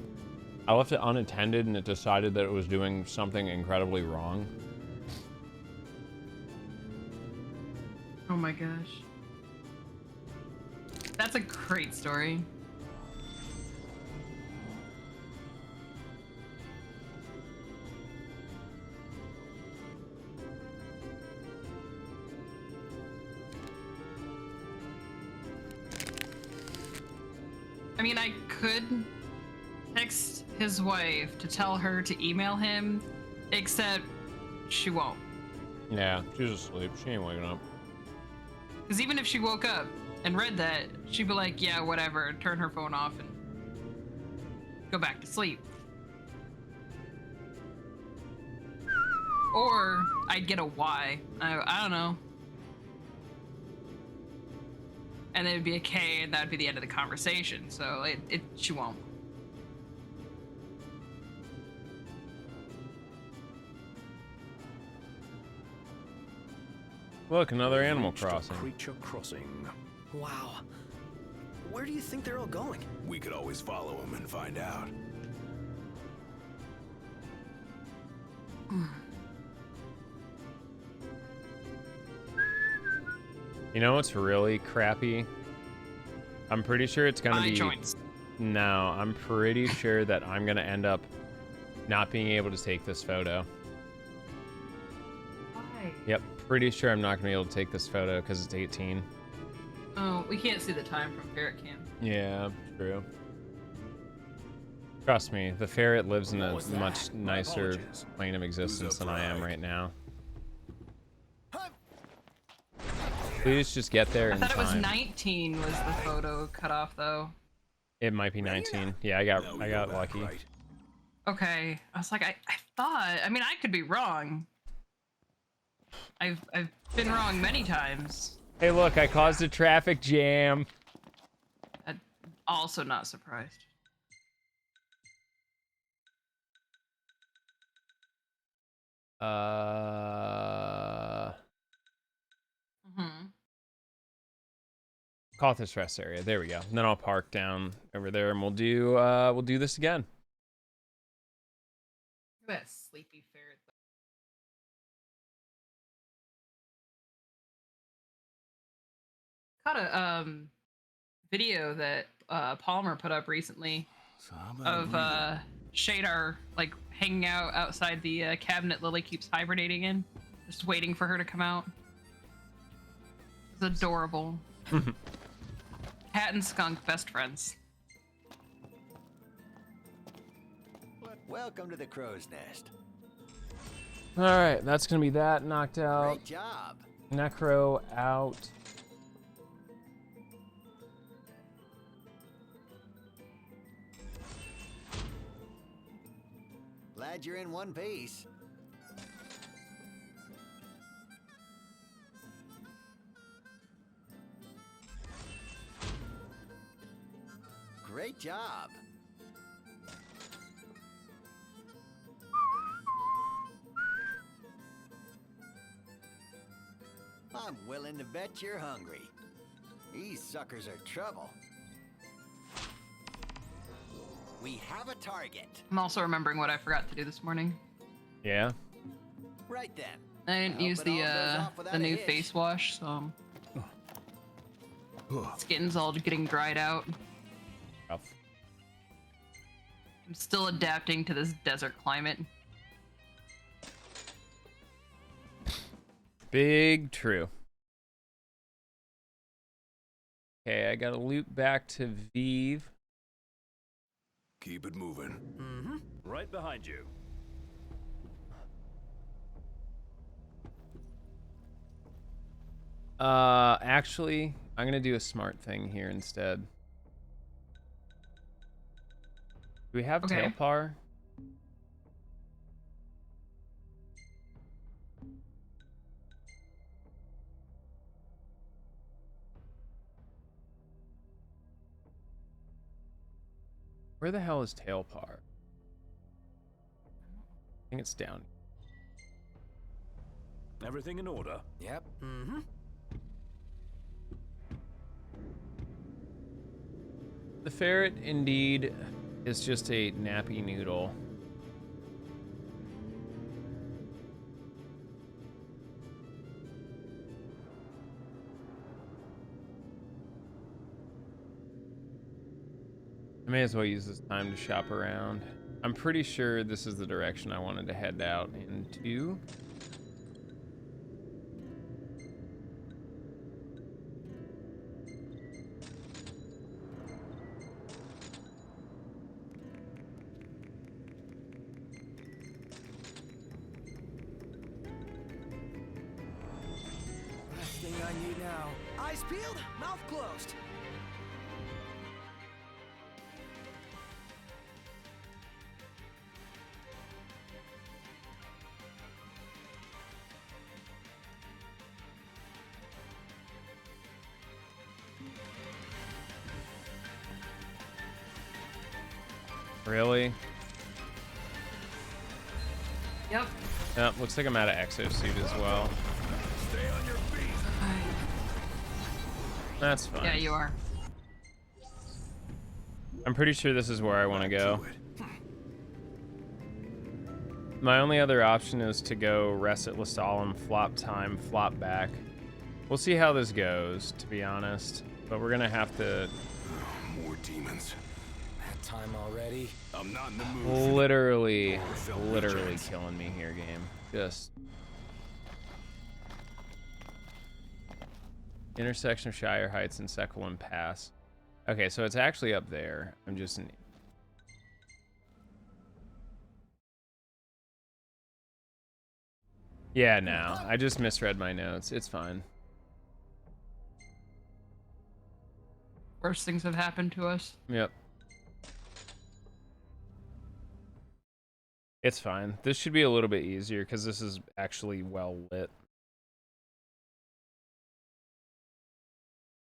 A: I left it unattended and it decided that it was doing something incredibly wrong?
H: Oh my gosh. That's a great story. I mean, I could text his wife to tell her to email him, except she won't.
A: Yeah, she's asleep. She ain't waking up.
H: Because even if she woke up and read that, she'd be like, yeah, whatever, turn her phone off and go back to sleep. Or I'd get a why. I don't know. And then it'd be a K, and that'd be the end of the conversation. So she won't.
A: Look, another Animal
C: Reached a
A: Crossing.
C: Creature crossing.
D: Wow, Where do you think they're all going?
C: We could always follow him and find out.
A: You know what's really crappy? I'm pretty sure it's gonna
H: My
A: be.
H: joints.
A: No, I'm pretty sure that I'm gonna end up not being able to take this photo.
H: Why?
A: Yep, pretty sure I'm not gonna be able to take this photo because it's 18.
H: Oh, we can't see the time from Ferret Cam.
A: Yeah, true. Trust me, the ferret lives in a
C: What was that?
A: much
C: My
A: nicer
C: apologies.
A: plane of existence than I am right now. Please just get there
H: I
A: in
H: thought it was
A: time.
H: 19 was the photo cutoff though.
A: It might be 19. Yeah, I got lucky.
C: Right.
H: Okay, I was like, I thought. I mean, I could be wrong. I've been wrong many times.
A: Hey, look, I caused a traffic jam.
H: I'm also not surprised.
A: Call it this rest area. There we go. And then I'll park down over there, and we'll do this again.
H: Look at that sleepy ferret. Caught a video that Palmer put up recently of Shadar like hanging out outside the cabinet Lily keeps hibernating in, just waiting for her to come out. It's adorable. Cat and skunk, best friends.
G: Welcome to the crow's nest.
A: All right, that's gonna be that knocked out.
G: Great job.
A: Necro out.
G: Glad you're in one piece. Great job. I'm willing to bet you're hungry. These suckers are trouble. We have a target.
H: I'm also remembering what I forgot to do this morning.
A: Yeah.
G: Right then.
H: I didn't use
G: Hope it all goes
H: the
G: off without a
H: new
G: hitch.
H: face wash, so skin's all getting dried out.
A: Rough.
H: I'm still adapting to this desert climate.
A: Big true. Okay, I gotta loop back to Vive.
C: Keep it moving.
D: Mm-hmm.
C: Right behind you.
A: Actually, I'm gonna do a smart thing here instead. Do we have
H: Okay.
A: tailpar? Where the hell is tailpar? I think it's down.
C: Everything in order?
D: Yep. Mm-hmm.
A: The ferret, indeed, is just a nappy noodle. I may as well use this time to shop around. I'm pretty sure this is the direction I wanted to head out into.
D: Last thing I need now. Eyes peeled, mouth closed.
A: Really?
H: Yep.
A: Yep, looks like I'm out of exosuit as well.
C: Stay on your feet.
A: That's fine.
H: Yeah, you are.
A: I'm pretty sure this is where I want to go.
C: To it.
A: My only other option is to go rest at Lastalum, flop time, flop back. We'll see how this goes, to be honest. But we're gonna have to...
C: More demons.
D: That time already?
C: I'm not in the mood. For
A: literally
C: rejects.
A: killing me here, game. Just... Intersection of Shire Heights and Sequelin Pass. Okay, so it's actually up there. I'm just... Yeah, no. I just misread my notes. It's fine.
H: Worse things have happened to us.
A: Yep. It's fine. This should be a little bit easier because this is actually well lit.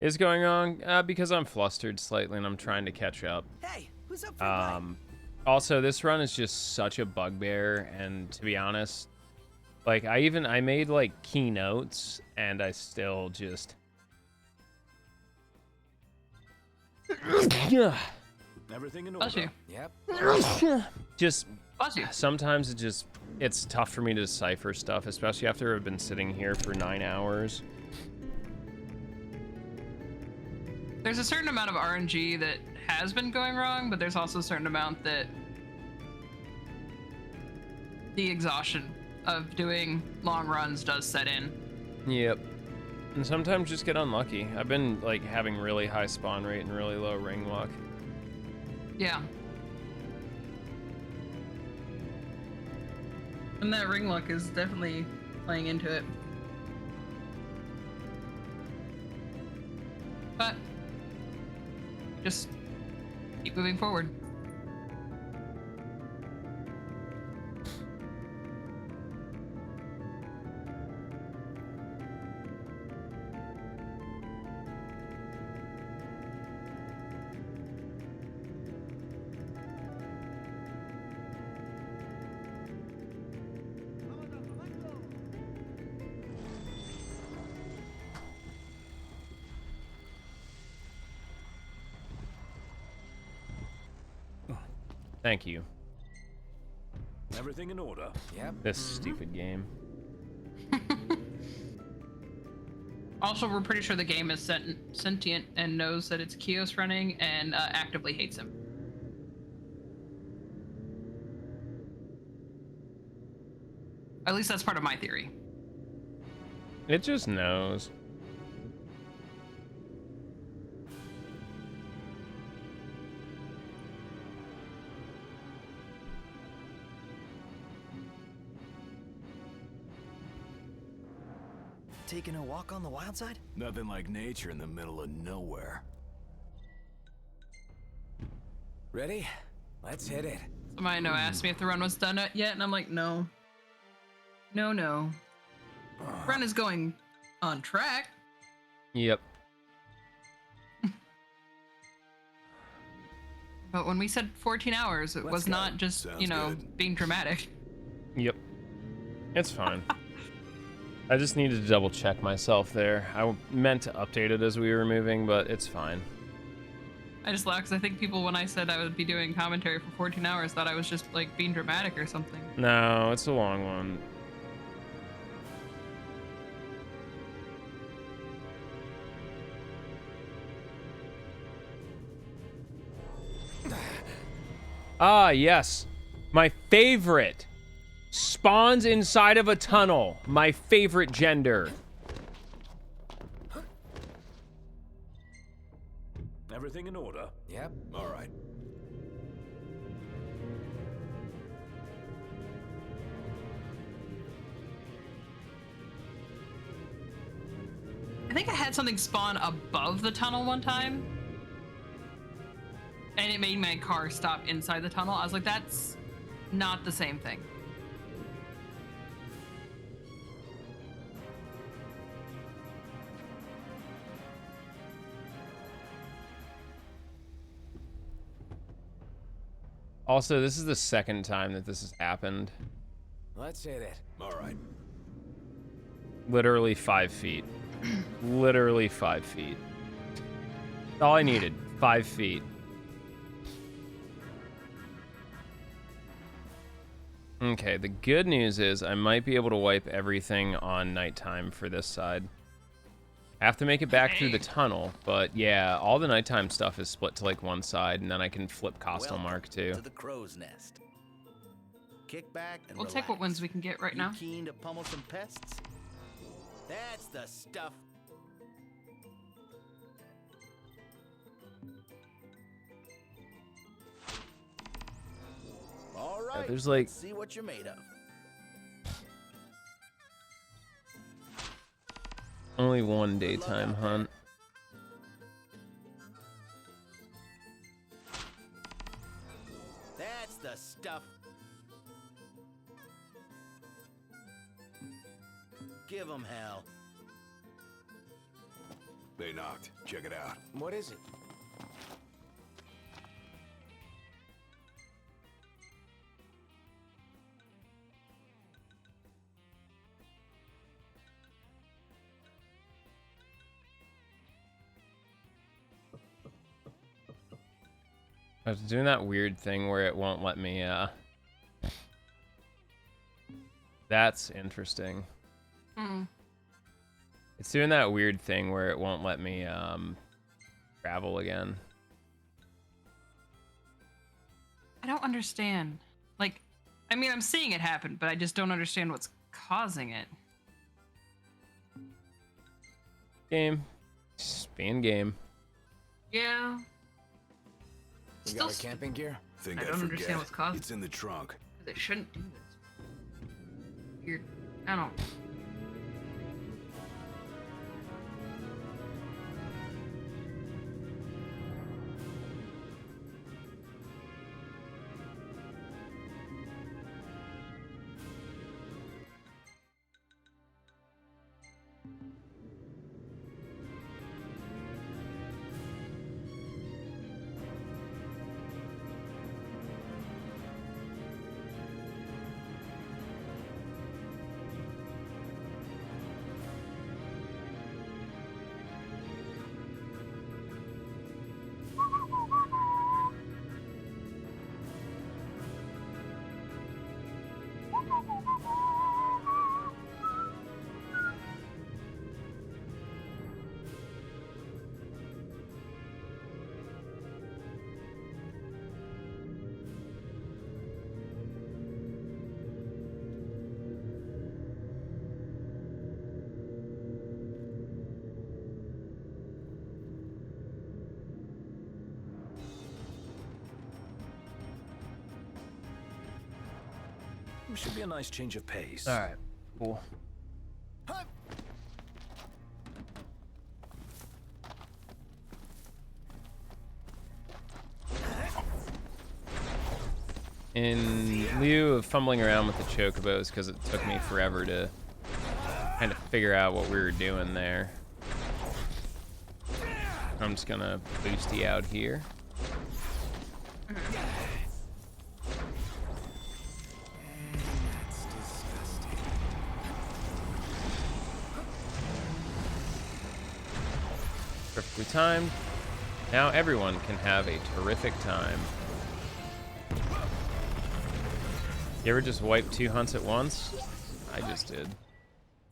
A: Is going on? Because I'm flustered slightly and I'm trying to catch up.
D: Hey, who's up for a bite?
A: Also, this run is just such a bugbear, and to be honest, like I made like keynotes, and I still just
C: Everything in
H: Bless
C: order.
H: you.
D: Yep.
A: just
H: Bless you.
A: sometimes it's tough for me to decipher stuff, especially after I've been sitting here for 9 hours.
H: There's a certain amount of RNG that has been going wrong, but there's also a certain amount that the exhaustion of doing long runs does set in.
A: Yep. And sometimes just get unlucky. I've been like having really high spawn rate and really low ring luck.
H: Yeah. And that ring luck is definitely playing into it. But just keep moving forward.
A: Thank you.
C: Everything in order.
D: Yep.
A: This stupid game.
H: Also, we're pretty sure the game is sentient and knows that it's Kios running and actively hates him. At least that's part of my theory.
A: It just knows.
D: Taking a walk on the wild side?
C: Nothing like nature in the middle of nowhere.
D: Ready? Let's hit it.
H: Somebody I know asked me if the run was done yet, and I'm like, no. No. Run is going on track.
A: Yep.
H: But when we said 14 hours, it
D: Let's
H: was
D: go.
H: not just,
C: Sounds good.
H: being dramatic.
A: Yep. It's fine. I just needed to double check myself there. I meant to update it as we were moving, but it's fine.
H: I just laughed because I think people, when I said I would be doing commentary for 14 hours, thought I was just, like, being dramatic or something.
A: No, it's a long one. Ah, yes. My favorite. Spawns inside of a tunnel. My favorite gender.
C: Everything in order.
D: Yep.
C: All right.
H: I think I had something spawn above the tunnel one time. And it made my car stop inside the tunnel. I was like, that's not the same thing.
A: Also, this is the second time that this has happened.
D: Let's hit it.
C: All right.
A: Literally 5 feet. Literally 5 feet. All I needed, 5 feet. Okay, the good news is I might be able to wipe everything on nighttime for this side. I have to make it back through the tunnel, but yeah, all the nighttime stuff is split to like one side, and then I can flip Kyoslilmonster too.
G: To the crow's nest. Kick back and
H: We'll take what
G: relax.
H: ones we can get right
G: You
H: now.
G: keen to pummel some pests? That's the stuff. All right.
A: There's like
G: let's see what you're made of.
A: only one daytime hunt.
G: That's the stuff. Give 'em hell.
C: They knocked. Check it out.
G: What is it?
A: I was doing that weird thing where it won't let me, That's interesting. It's doing that weird thing where it won't let me, travel again.
H: I don't understand. Like, I mean, I'm seeing it happen, but I just don't understand what's causing it.
A: Game. Just being game.
H: Yeah.
D: We
H: Still
D: got our camping gear?
C: Think
H: I
C: I'd
H: don't
C: forget.
H: understand what's causing
C: It's in the trunk.
H: They shouldn't do this. You're, I don't.
C: Should be a nice change of pace.
A: All right, cool. In lieu of fumbling around with the chocobos, because it took me forever to kind of figure out what we were doing there, I'm just gonna boost you out here. Perfectly timed. Now everyone can have a terrific time. You ever just wipe 2 hunts at once? I just did.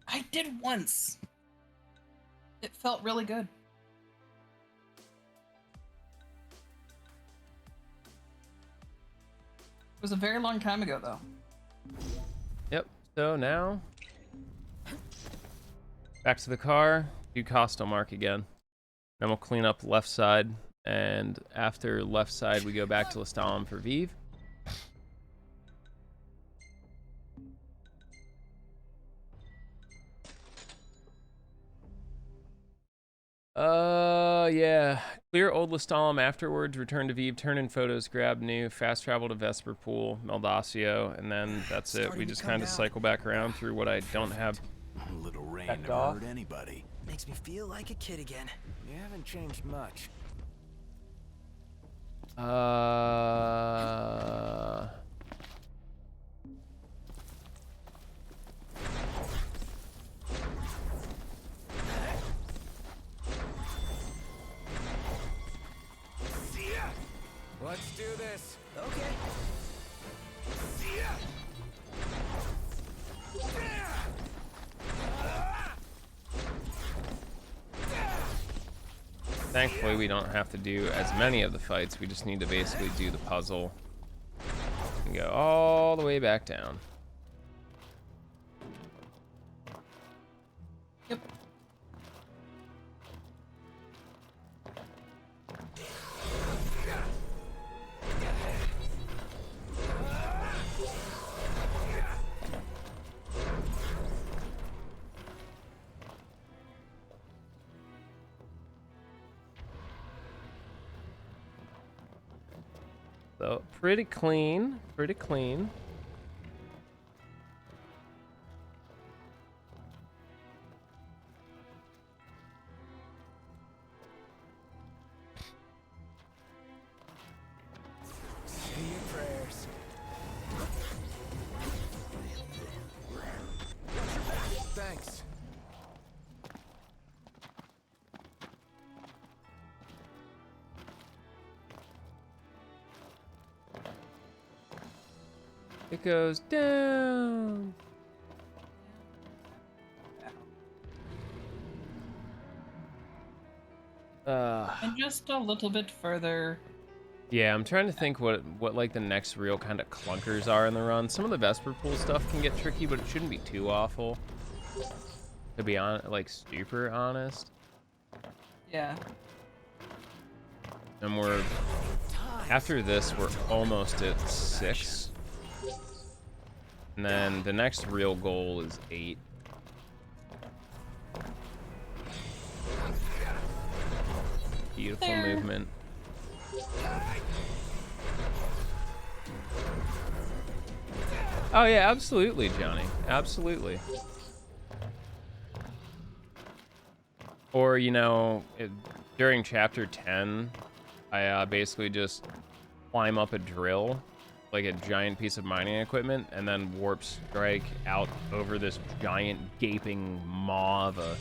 H: I did once. It felt really good. It was a very long time ago, though.
A: Yep, so now back to the car, do Kyoslilmonster again. Then we'll clean up left side, and after left side we go back to Lestalem for Vive. Yeah. Clear old Lestalem afterwards, return to Vive, turn in photos, grab new, fast travel to Vesper Pool, Meldacio, and then that's it. We just kind of cycle back around through what I don't have.
C: A little rain
A: Backed
C: never
A: off.
C: hurt anybody.
D: Makes me feel like a kid again.
G: You haven't changed much.
D: Let's do this. Okay.
A: Thankfully, we don't have to do as many of the fights. We just need to basically do the puzzle and go all the way back down.
H: Yep.
A: So pretty clean, pretty clean.
D: Say your prayers. Thanks.
A: It goes down.
H: And just a little bit further.
A: Yeah, I'm trying to think what like the next real kind of clunkers are in the run. Some of the Vesper Pool stuff can get tricky, but it shouldn't be too awful. To be like super honest.
H: Yeah.
A: And we're after this, we're almost at 6. And then the next real goal is 8. Beautiful movement. Oh yeah, absolutely, Johnny. Absolutely. Or, you know, during chapter 10, I basically just climb up a drill, like a giant piece of mining equipment, and then warp strike out over this giant gaping maw of a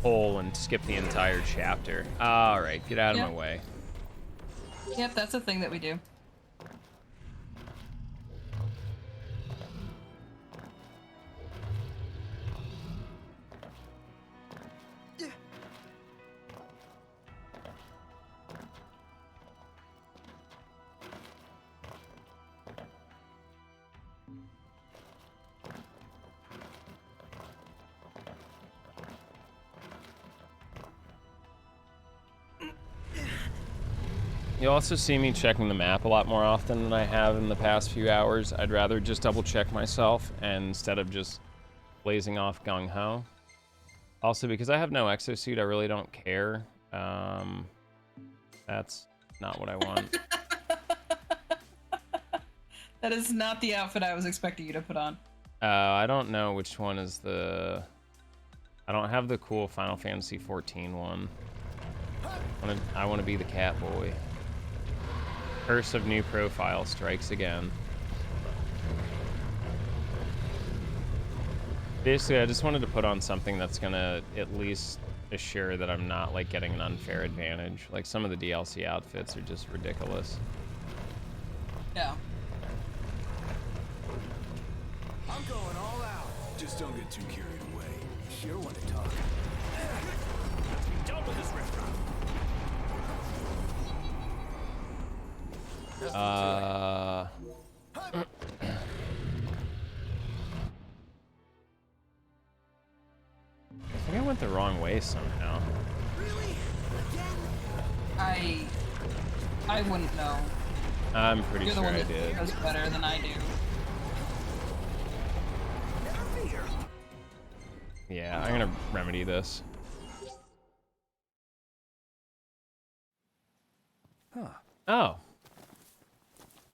A: hole and skip the entire chapter. All right, get out of my way.
H: Yep, that's a thing that we do.
A: You'll also see me checking the map a lot more often than I have in the past few hours. I'd rather just double check myself and instead of just blazing off gung-ho. Also, because I have no exosuit, I really don't care. That's not what I want.
H: That is not the outfit I was expecting you to put on.
A: I don't know which one is the... I don't have the cool Final Fantasy XIV one. I want to be the cat boy. Curse of new profile strikes again. Basically, I just wanted to put on something that's gonna at least assure that I'm not like getting an unfair advantage. Like some of the DLC outfits are just ridiculous.
H: Yeah.
D: I'm going all out.
C: Just don't get too carried away.
D: Sure want to talk.
C: Done with this riffraff.
A: I think I went the wrong way somehow.
D: Really? Again?
H: I wouldn't know.
A: I'm pretty
H: You're the
A: sure
H: one
A: I
H: that
A: did.
H: knows better than I do.
D: Never fear.
A: Yeah, I'm gonna remedy this.
D: Huh.
A: Oh.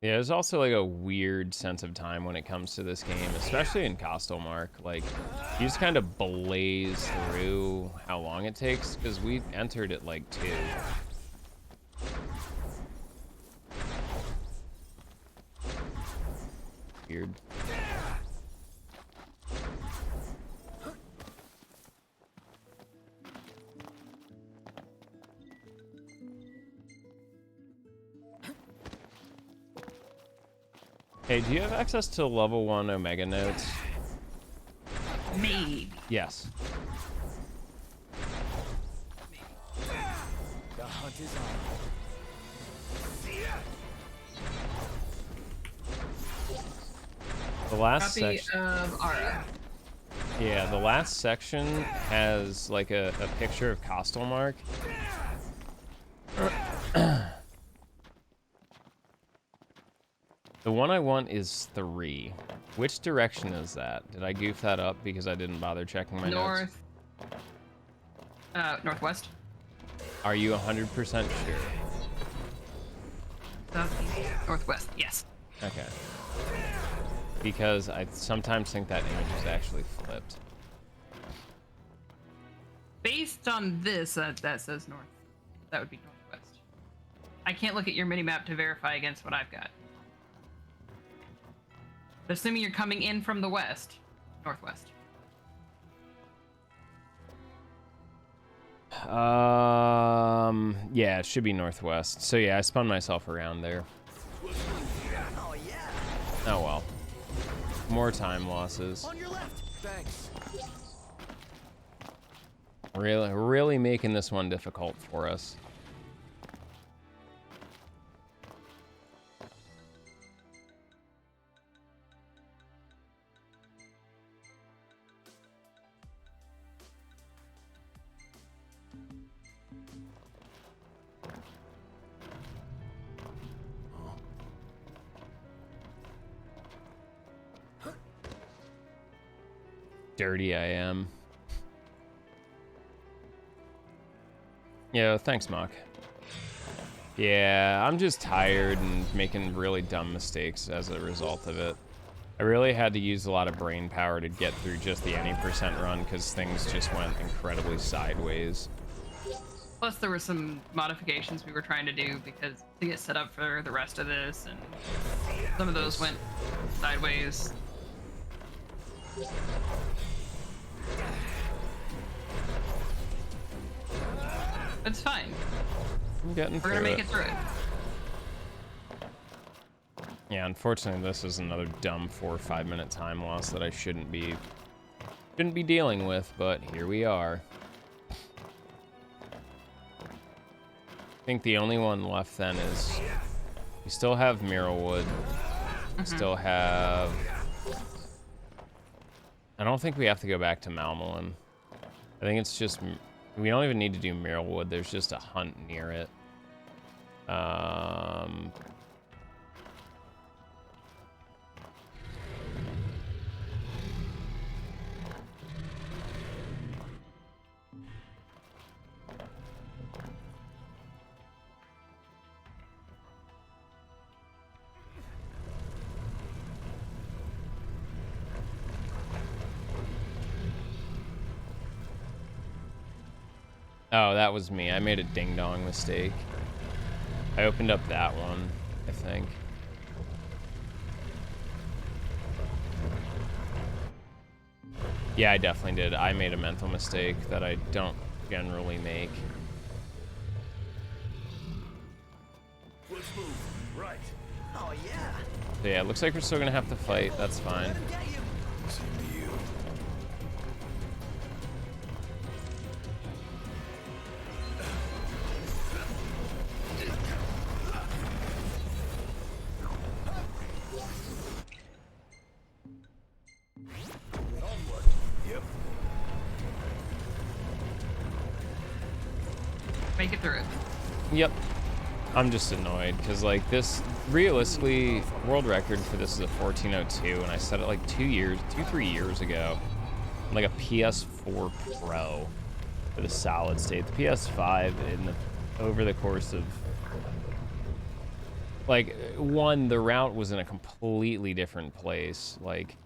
A: Yeah, there's also like a weird sense of time when it comes to this game, especially in Kyoslilmonster. Like, you just kind of blaze through how long it takes, because we entered at like 2. Weird. Hey, do you have access to level 1 Omega notes?
H: Maybe.
A: Yes.
D: hunt is on.
A: The last
H: Copy
A: section.
H: of Ara.
A: Yeah, the last section has like a picture of Kostelmark. The one I want is 3. Which direction is that? Did I goof that up because I didn't bother checking my notes?
H: Northwest.
A: Are you 100% sure?
H: Southeast. Northwest, yes.
A: Okay. Because I sometimes think that image is actually flipped.
H: Based on this, that says north. That would be northwest. I can't look at your minimap to verify against what I've got. But assuming you're coming in from the west, northwest.
A: Yeah, it should be northwest. So yeah, I spun myself around there.
D: Oh yeah.
A: Oh well. More time losses.
D: On your left. Thanks.
A: Really making this one difficult for us. Dirty I am. Yeah, thanks, Mock. Yeah, I'm just tired and making really dumb mistakes as a result of it. I really had to use a lot of brain power to get through just the any percent run because things just went incredibly sideways.
H: Plus, there were some modifications we were trying to do because to get set up for the rest of this, and some of those went sideways. It's fine.
A: I'm getting
H: We're
A: through
H: gonna make it through it.
A: Yeah, unfortunately, this is another dumb 4 or 5 minute time loss that I shouldn't be dealing with, but here we are. I think the only one left then is we still have Mirrorwood. We still have. I don't think we have to go back to Malmolin. I think it's just we don't even need to do Mirrorwood. There's just a hunt near it. Oh, that was me. I made a ding-dong mistake. I opened up that one, I think. Yeah, I definitely did. I made a mental mistake that I don't generally make.
C: Let's move. Right.
D: Oh yeah.
A: So yeah, it looks like we're still gonna have to fight. That's fine.
D: Let him get you.
C: Same to you. Onward. Yep.
H: Make it through it.
A: Yep. I'm just annoyed because like this, realistically, world record for this is a 14:02, and I set it like 3 years ago, like a PS4 Pro for the solid state. The PS5 over the course of like the route was in a completely different place. Like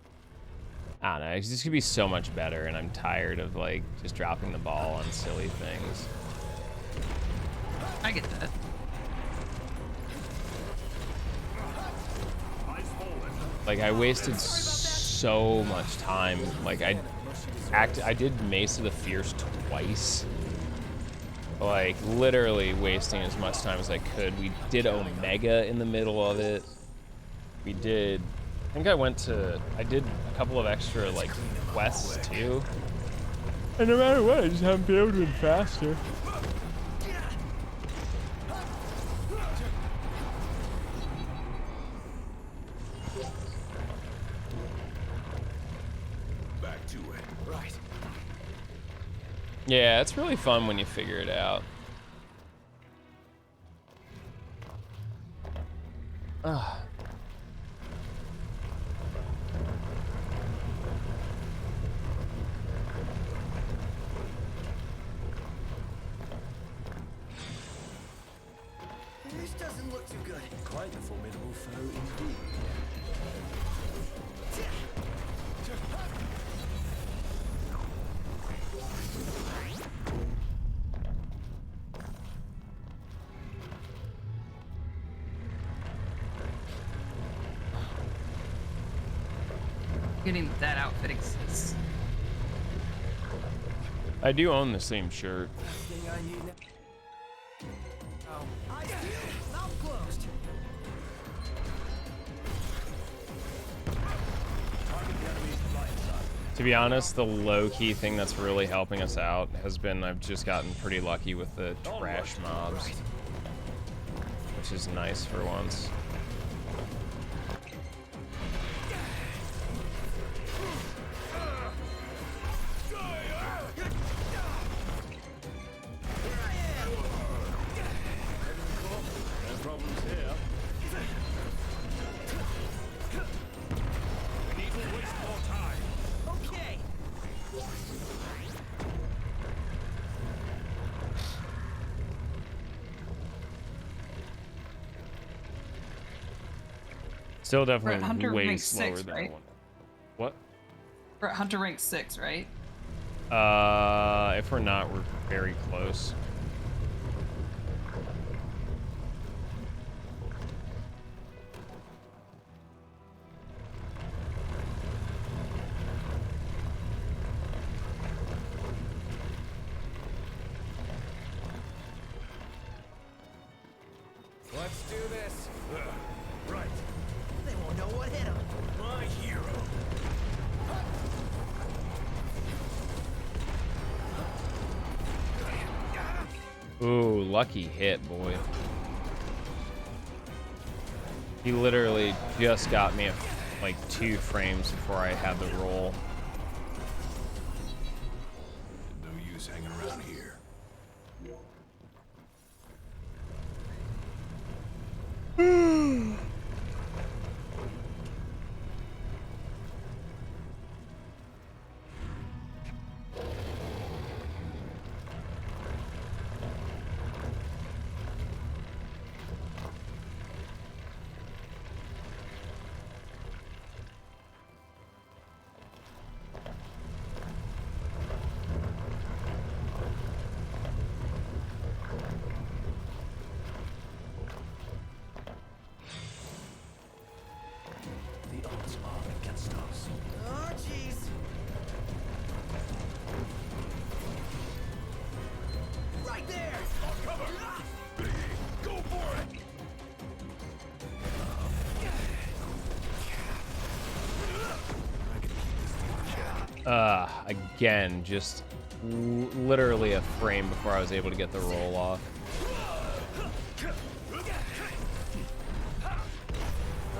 A: I don't know, it's just gonna be so much better, and I'm tired of like just dropping the ball on silly things.
H: I get that.
A: Like I wasted so much time. Like I did Mace of the Fierce twice. Like literally wasting as much time as I could. We did Omega in the middle of it. We did. I think I did a couple of extra like quests too. And no matter what, I just haven't been able to win faster.
D: right.
A: Yeah, it's really fun when you figure it out. Ugh.
D: This doesn't look too good.
C: Quite the formidable foe indeed.
H: Getting that outfit exists.
A: I do own the same shirt.
D: Thing I need now. Oh, eyes peeled, mouth closed.
A: To be honest, the low-key thing that's really helping us out has been I've just gotten pretty lucky with the trash mobs, which is nice for once.
C: No problems here. We need to waste more time.
D: Okay.
A: Still
H: We're at
A: definitely
H: Hunter
A: way
H: rank
A: slower
H: 6,
A: than
H: right?
A: I want. What?
H: We're at Hunter rank 6, right?
A: If we're not, we're very close.
D: Let's do this.
C: Right.
D: They won't know what hit them.
C: My hero.
A: Ooh, lucky hit, boy. He literally just got me at like 2 frames before I had the roll.
C: No use hanging around here. The odds are against us.
D: Oh, jeez. Right there.
C: Cover! Go for it!
A: Again, just literally a frame before I was able to get the roll off.
C: How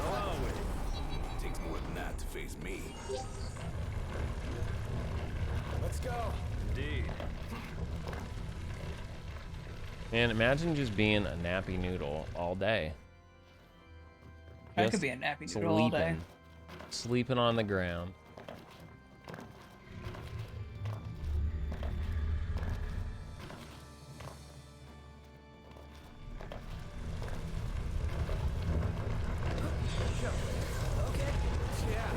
C: are we? Takes more than that to face me.
D: Let's go.
C: Indeed.
A: Man, imagine just being a nappy noodle all day.
H: I
A: Just
H: could be a nappy noodle all day.
A: Sleeping on the ground.
D: Okay. Yeah.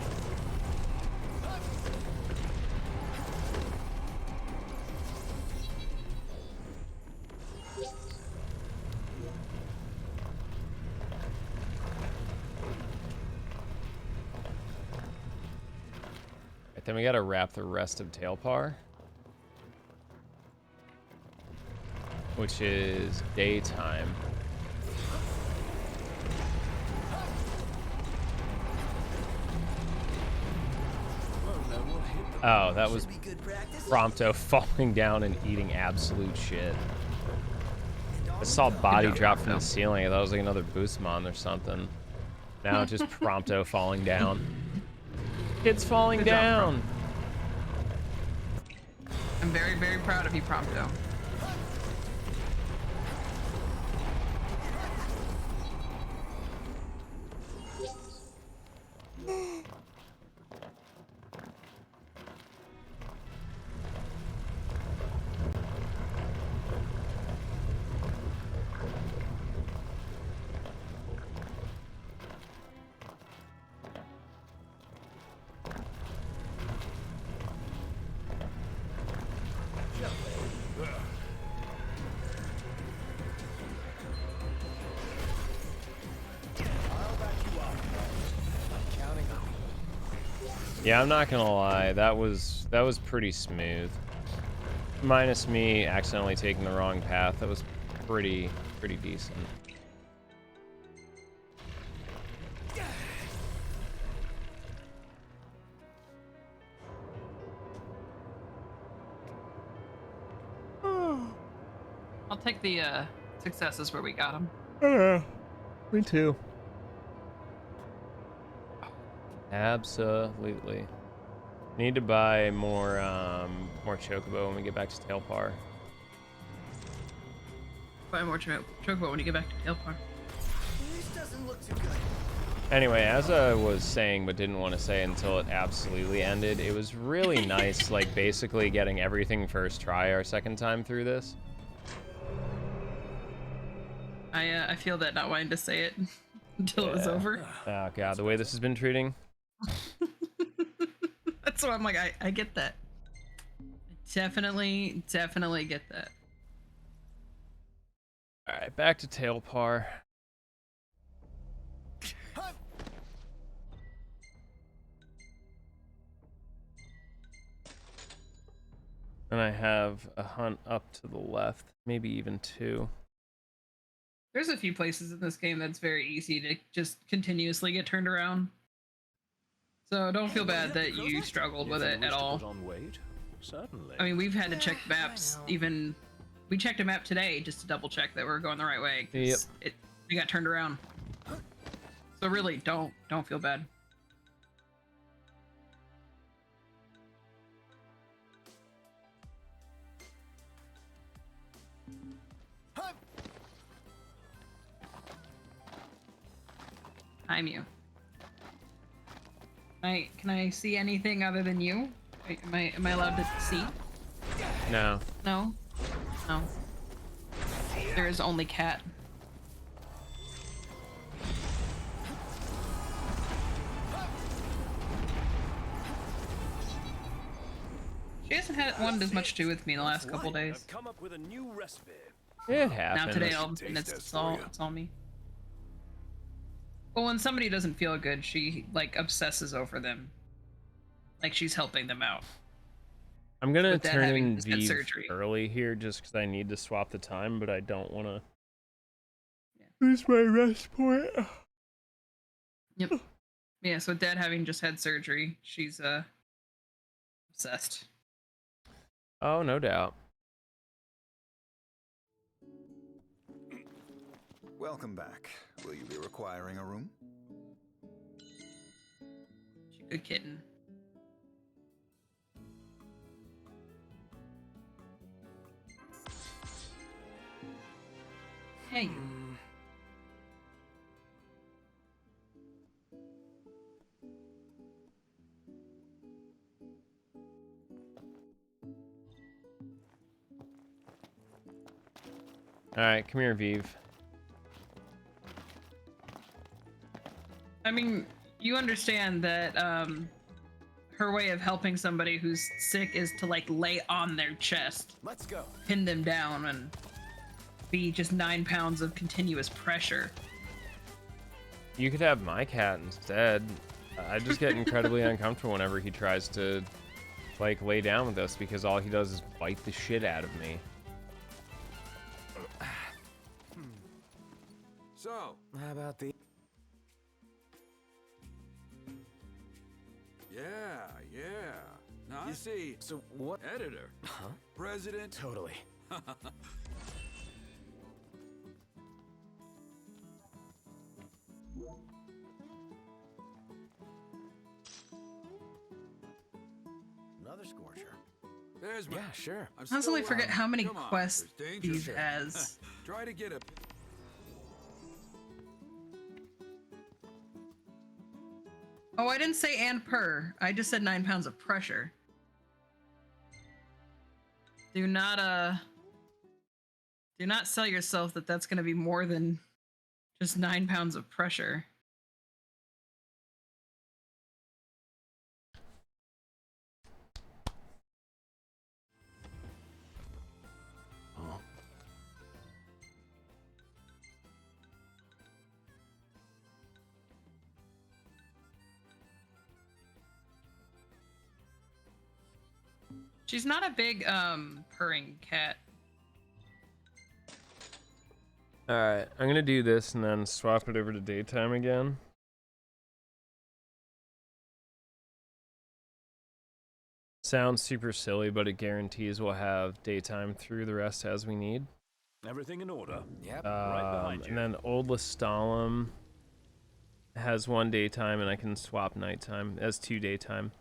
A: Right, then we gotta wrap the rest of Tailpar, which is daytime. Oh, that was
D: Be good practice.
A: Prompto falling down and eating absolute shit.
D: And
A: I
D: on
A: saw
D: we go.
A: body
H: job,
A: drop from
H: Prompto.
A: the ceiling. I thought it was like another Boostmon or something. Now just Prompto falling down. It's falling
H: Good job,
A: down.
H: I'm very, very proud of you, Prompto.
A: Yeah, I'm not gonna lie, that was pretty smooth. Minus me accidentally taking the wrong path, that was pretty decent.
H: I'll take the successes where we got them.
A: Yeah, me too. Absolutely. Need to buy more chocobo when we get back to Tailpar.
H: Buy more chocobo when you get back to Tailpar.
D: This doesn't look too good.
A: Anyway, as I was saying but didn't want to say until it absolutely ended, it was really nice, like, basically getting everything first try our second time through this.
H: I feel that not wanting to say it until it was over.
A: Oh god, the way this has been treating.
H: That's why I'm like, I get that. Definitely get that.
A: Alright, back to Tailpar. And I have a hunt up to the left, maybe even two.
H: There's a few places in this game that's very easy to just continuously get turned around. So don't feel bad that you struggled with it at all.
C: Certainly.
H: I mean, we've had to check maps, even... We checked a map today just to double check that we're going the right way. 'Cause we got turned around. So really, don't feel bad. I'm you. Can I see anything other than you? Am I allowed to see?
A: No.
H: No? No. There is only cat. She hasn't wanted as much to do with me in the last couple days.
C: I've come up with a new recipe.
A: It happens.
H: Now today, it's all me. Well, when somebody doesn't feel good, she like obsesses over them, like she's helping them out.
A: I'm gonna
H: With that
A: turn
H: having
A: in
H: just had
A: Vive
H: surgery.
A: early here just because I need to swap the time, but I don't want to lose my rest point.
H: Yep. Yeah, so with Dad having just had surgery, she's obsessed.
A: Oh, no doubt.
E: Welcome back. Will you be requiring a room?
H: She's a good kitten. Hey.
A: Alright, come here, Vive.
H: I mean, you understand that her way of helping somebody who's sick is to like lay on their chest,
D: Let's go.
H: pin them down, and be just 9 pounds of continuous pressure.
A: You could have my cat instead. I just get incredibly uncomfortable whenever he tries to, like, lay down with us because all he does is bite the shit out of me.
I: So,
D: How about the...
I: yeah. Now, you see,
D: So what?
I: editor,
D: Huh?
I: president,
D: Totally.
G: Another scorcher.
I: There's my.
C: Yeah, sure.
I: I'm
H: I constantly
I: still
H: forget
I: around.
H: how many
I: Come on,
H: quests
I: there's danger.
H: Eve has.
I: Try to get a.
H: Oh, I didn't say and per. I just said 9 pounds of pressure. Do not sell yourself that that's going to be more than just 9 pounds of pressure. She's not a big purring cat.
A: Alright, I'm gonna do this and then swap it over to daytime again. Sounds super silly, but it guarantees we'll have daytime through the rest as we need.
C: Everything in order? Yep, right behind you.
A: And then Old Lestalem has 1 daytime, and I can swap nighttime. It has 2 daytime.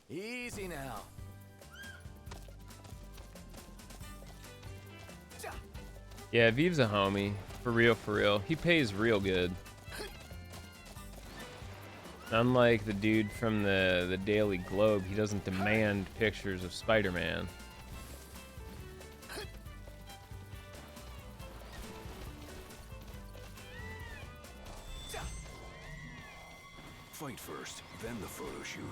C: Easy now.
A: Yeah, Viv's a homie. For real, for real. He pays real good. Unlike the dude from the Daily Globe, he doesn't demand pictures of Spider-Man.
C: Fight first, then the photo shoot.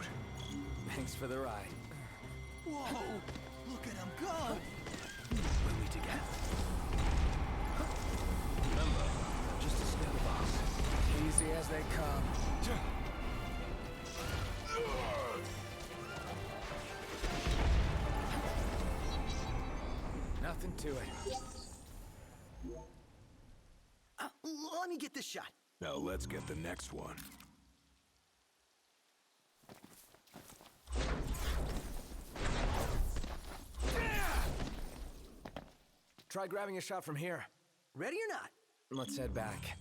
G: Thanks for the ride.
D: Whoa! Look at him go!
C: We'll be together. Remember, just a step off.
G: Easy as they come. Nothing to it.
D: Let me get this shot.
C: Now let's get the next one.
G: Try grabbing a shot from here.
D: Ready or not?
G: Let's head back.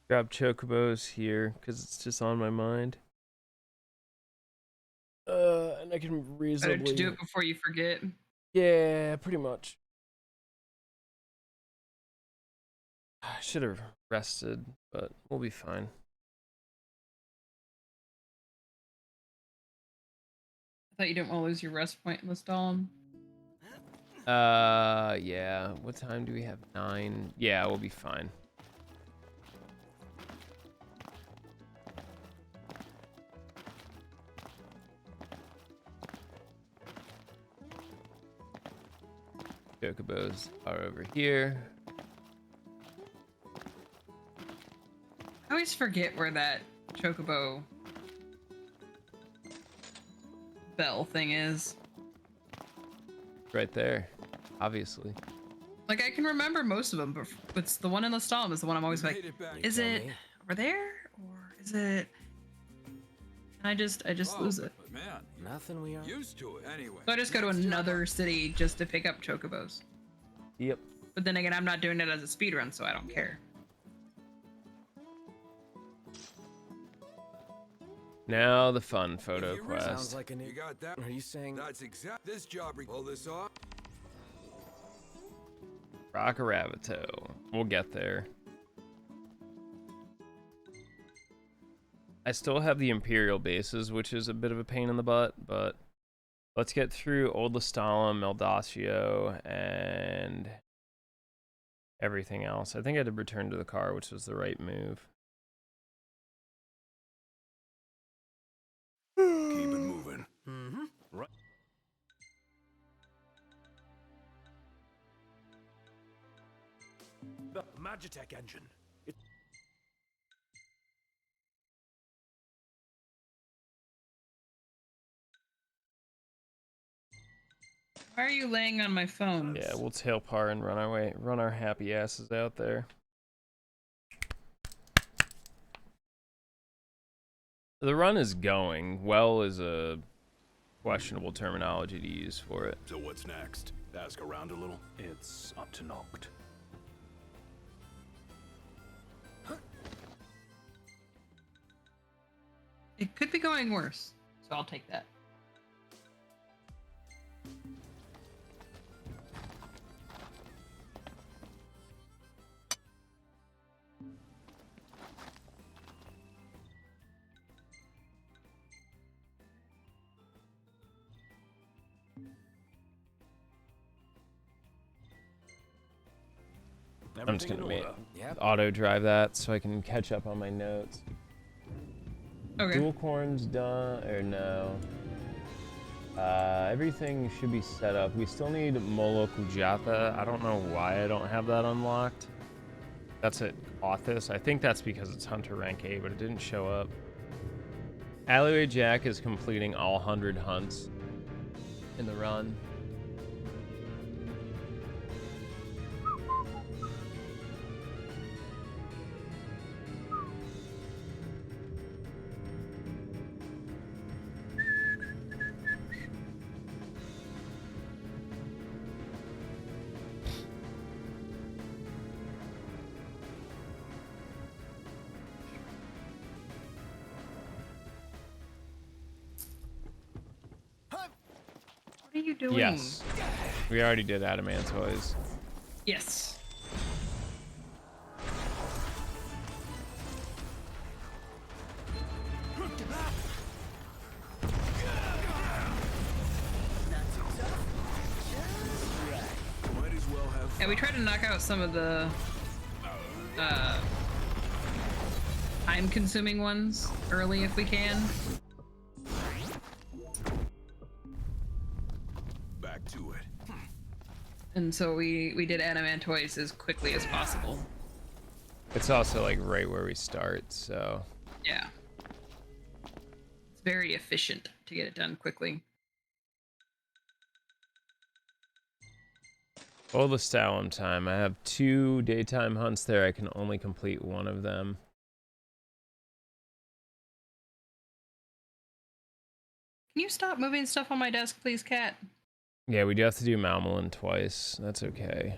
A: Grab chocobos here, because it's just on my mind. And I can
H: Better
A: reasonably...
H: to do it before you forget.
A: Yeah, pretty much. I should have rested, but we'll be fine.
H: I thought you didn't want to lose your rest point in the Stalin.
A: Yeah. What time do we have? 9. Yeah, we'll be fine. Chocobos are over here.
H: I always forget where that chocobo bell thing is.
A: Right there, obviously.
H: Like, I can remember most of them, but it's the one in the Stalin is the one I'm always like, is it over there? Or is it... And I just lose it.
I: But man,
G: Nothing we are
I: used to it anyway.
H: So I just go to another city just to pick up chocobos.
A: Yep.
H: But then again, I'm not doing it as a speedrun, so I don't care.
A: Now the fun photo
I: If you really-
A: quest.
G: Sounds like a new...
I: You got that?
G: Are you saying...
I: That's exact. This job. Pull this off.
A: Rock-a-Rabbito. We'll get there. I still have the Imperial bases, which is a bit of a pain in the butt, but let's get through Old Lestalem, Meldacio, and everything else. I think I had to return to the car, which was the right move.
C: Keep it moving.
G: Mm-hmm.
C: Right. The Magitech engine.
H: Why are you laying on my phone?
A: Yeah, we'll tail par and run our happy asses out there. The run is going. Well is a questionable terminology to use for it.
C: So what's next? Ask around a little? It's up to Noct.
H: It could be going worse, so I'll take that.
A: I'm just gonna
C: Everything in order?
A: auto drive that so I can catch up on my notes.
H: Okay.
A: Dual corns done or no? Everything should be set up. We still need Molo Kujata. I don't know why I don't have that unlocked. That's at Authis. I think that's because it's Hunter rank A, but it didn't show up. Alleyway Jack is completing all 100 hunts in the run.
H: What are you doing?
A: Yes. We already did Adamantoys.
H: Yes.
C: Might as well have
H: Yeah, we tried to knock out some of the time-consuming ones early if we can.
C: back to it.
H: And so we did Adamantoys as quickly as possible.
A: It's also like right where we start, so.
H: Yeah. It's very efficient to get it done quickly.
A: Olastalum time. I have 2 daytime hunts there. I can only complete one of them.
H: Can you stop moving stuff on my desk, please, Cat?
A: Yeah, we do have to do Malmalin twice. That's okay.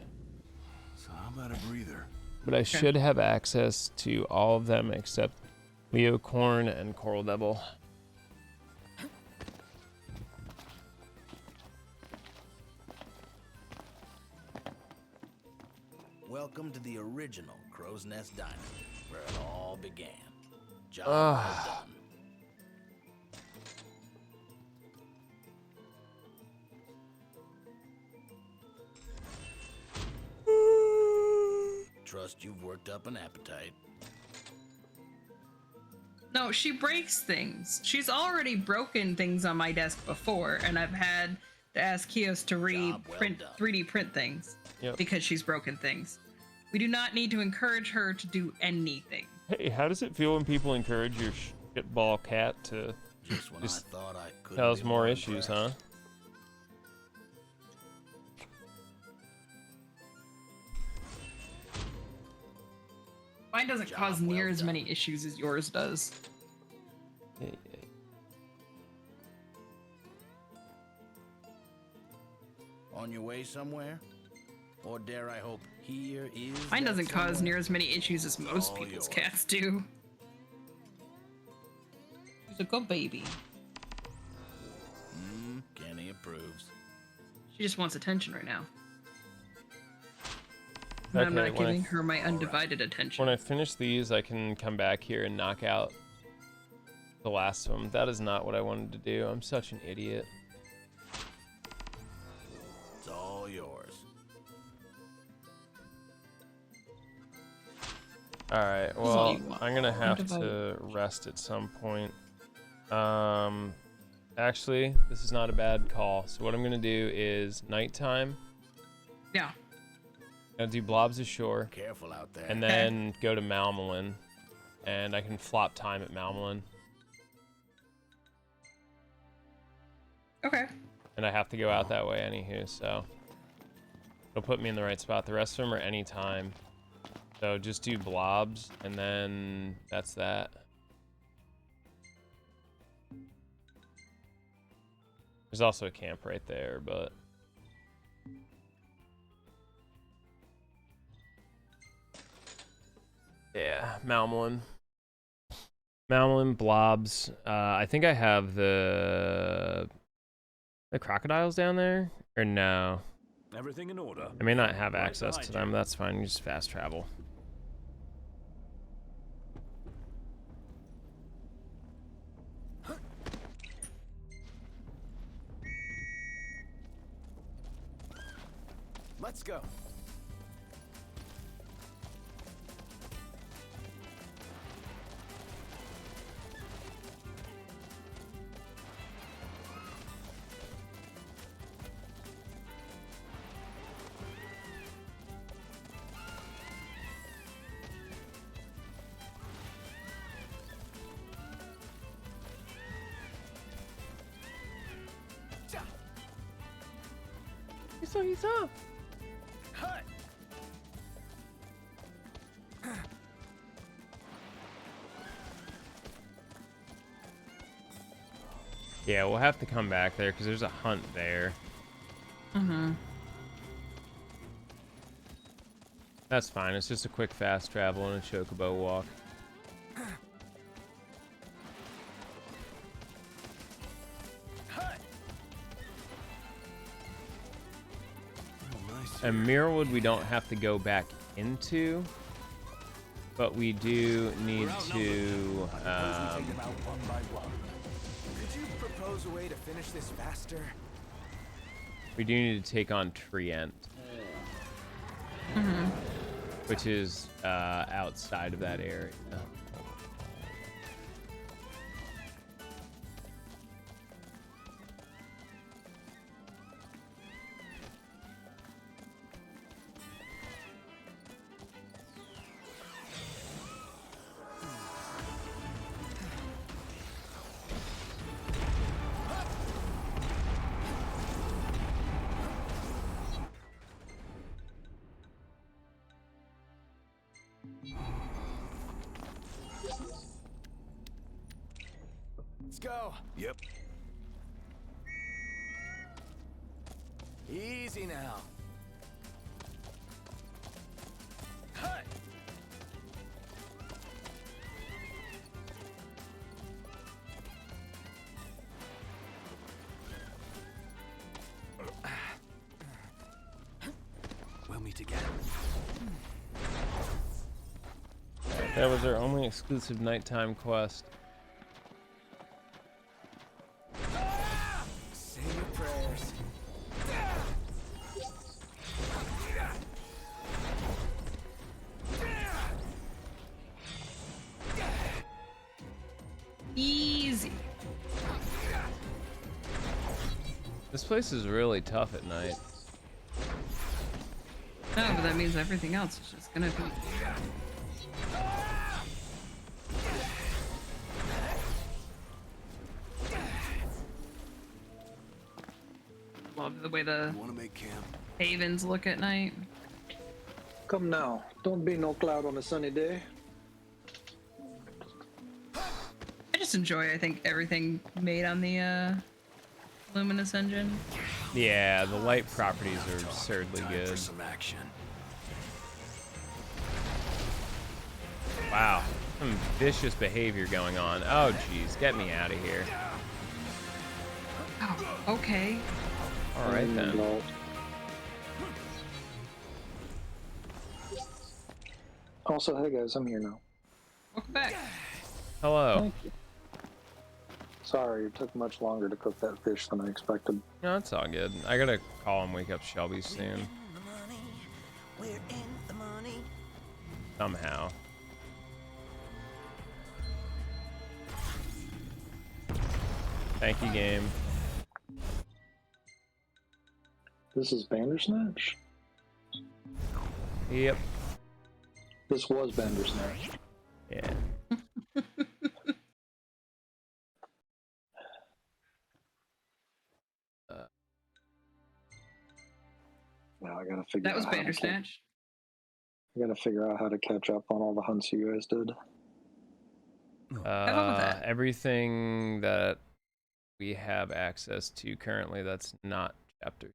C: So how about a breather?
A: But I should have access to all of them except Leo Corn and Coral Devil.
G: Welcome to the original Crow's Nest Diner, where it all began. Job well done. Trust you've worked up an appetite.
H: No, she breaks things. She's already broken things on my desk before, and I've had to ask Kios to reprint, 3D print things because she's broken things. We do not need to encourage her to do anything.
A: Hey, how does it feel when people encourage your shitball cat to
G: Just when I thought I couldn't
A: cause
G: be
A: more issues, huh?
G: impressed.
H: Mine doesn't
G: Job
H: cause
G: well
H: near as
G: done.
H: many issues as yours does.
G: On your way somewhere? Or dare I hope here is
H: Mine
G: that
H: doesn't cause
G: somewhere?
H: near as many issues as most
G: all
H: people's
G: yours.
H: cats do. She's a good baby.
G: Kenny approves.
H: She just wants attention right now. And I'm
A: Okay,
H: not
A: when I-
H: giving her my undivided attention.
A: When I finish these, I can come back here and knock out the last of them. That is not what I wanted to do. I'm such an idiot.
G: It's all yours.
A: Alright,
H: all
A: well,
H: you want.
A: I'm gonna have to
H: Undivided.
A: rest at some point. Actually, this is not a bad call. So what I'm gonna do is nighttime.
H: Yeah.
A: I'm gonna do Blobs Ashore,
G: Careful out there.
A: and then go to Malmalin, and I can flop time at Malmalin.
H: Okay.
A: And I have to go out that way anywho, so it'll put me in the right spot. The rest of them are anytime. So just do blobs, and then that's that. There's also a camp right there, but... yeah, Malmolin. Malmolin, blobs. I think I have the crocodiles down there? Or no?
C: Everything in order.
A: I may not have
C: Right
A: access to
C: behind
A: them. That's fine. You just fast travel.
D: Let's go.
A: He's up.
D: Hut.
A: Yeah, we'll have to come back there because there's a hunt there.
H: Mm-hmm.
A: That's fine. It's just a quick fast travel and a chocobo walk. And Mirrorwood we don't have to go back into, but we do need to.
D: Could you propose a way to finish this faster?
A: We do need to take on Trient, which is outside of that area.
D: Let's go.
C: Yep.
D: Easy now. Hut.
C: We'll meet again.
A: That was our only exclusive nighttime quest.
D: Say your prayers.
H: Easy.
A: This place is really tough at night.
H: No, but that means everything else is just gonna be. Love the way the
I: Want to make camp?
H: havens look at night.
B: Come now. Don't be no cloud on a sunny day.
H: I just enjoy, I think, everything made on the Luminous engine.
A: Yeah, the light properties are absurdly
C: Time
A: good.
C: for some action.
A: Wow, some vicious behavior going on. Oh, jeez, get me out of here.
H: Oh, okay.
A: All right then.
B: No. Also, hey guys, I'm here now.
H: Welcome back.
A: Hello.
B: Thank you. Sorry, it took much longer to cook that fish than I expected.
A: No, it's all good. I gotta call and wake up Shelby soon.
D: We're in the money.
A: Somehow. Thank you, game.
B: This is Bandersnatch?
A: Yep.
B: This was Bandersnatch.
A: Yeah.
B: I gotta figure
H: That was
B: out how to
H: Bandersnatch.
B: I gotta figure out how to catch up on all the hunts you guys did.
H: Have fun with that.
A: Everything that we have access to currently that's not chapter.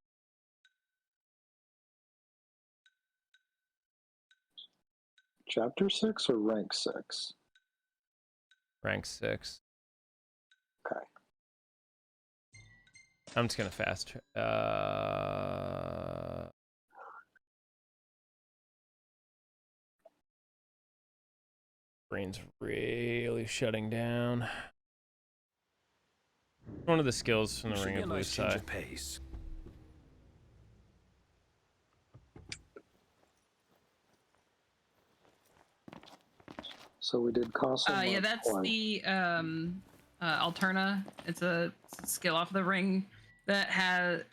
B: Chapter 6 or rank 6?
A: Rank 6.
B: Okay.
A: I'm just gonna fast. Brain's really shutting down. One of the skills from the
C: Should
A: Ring
C: be
A: of
C: a
A: Blue
C: nice change
A: side.
C: of pace.
B: So we did Castle.
H: Yeah, that's the Alterna. It's a skill off the ring that has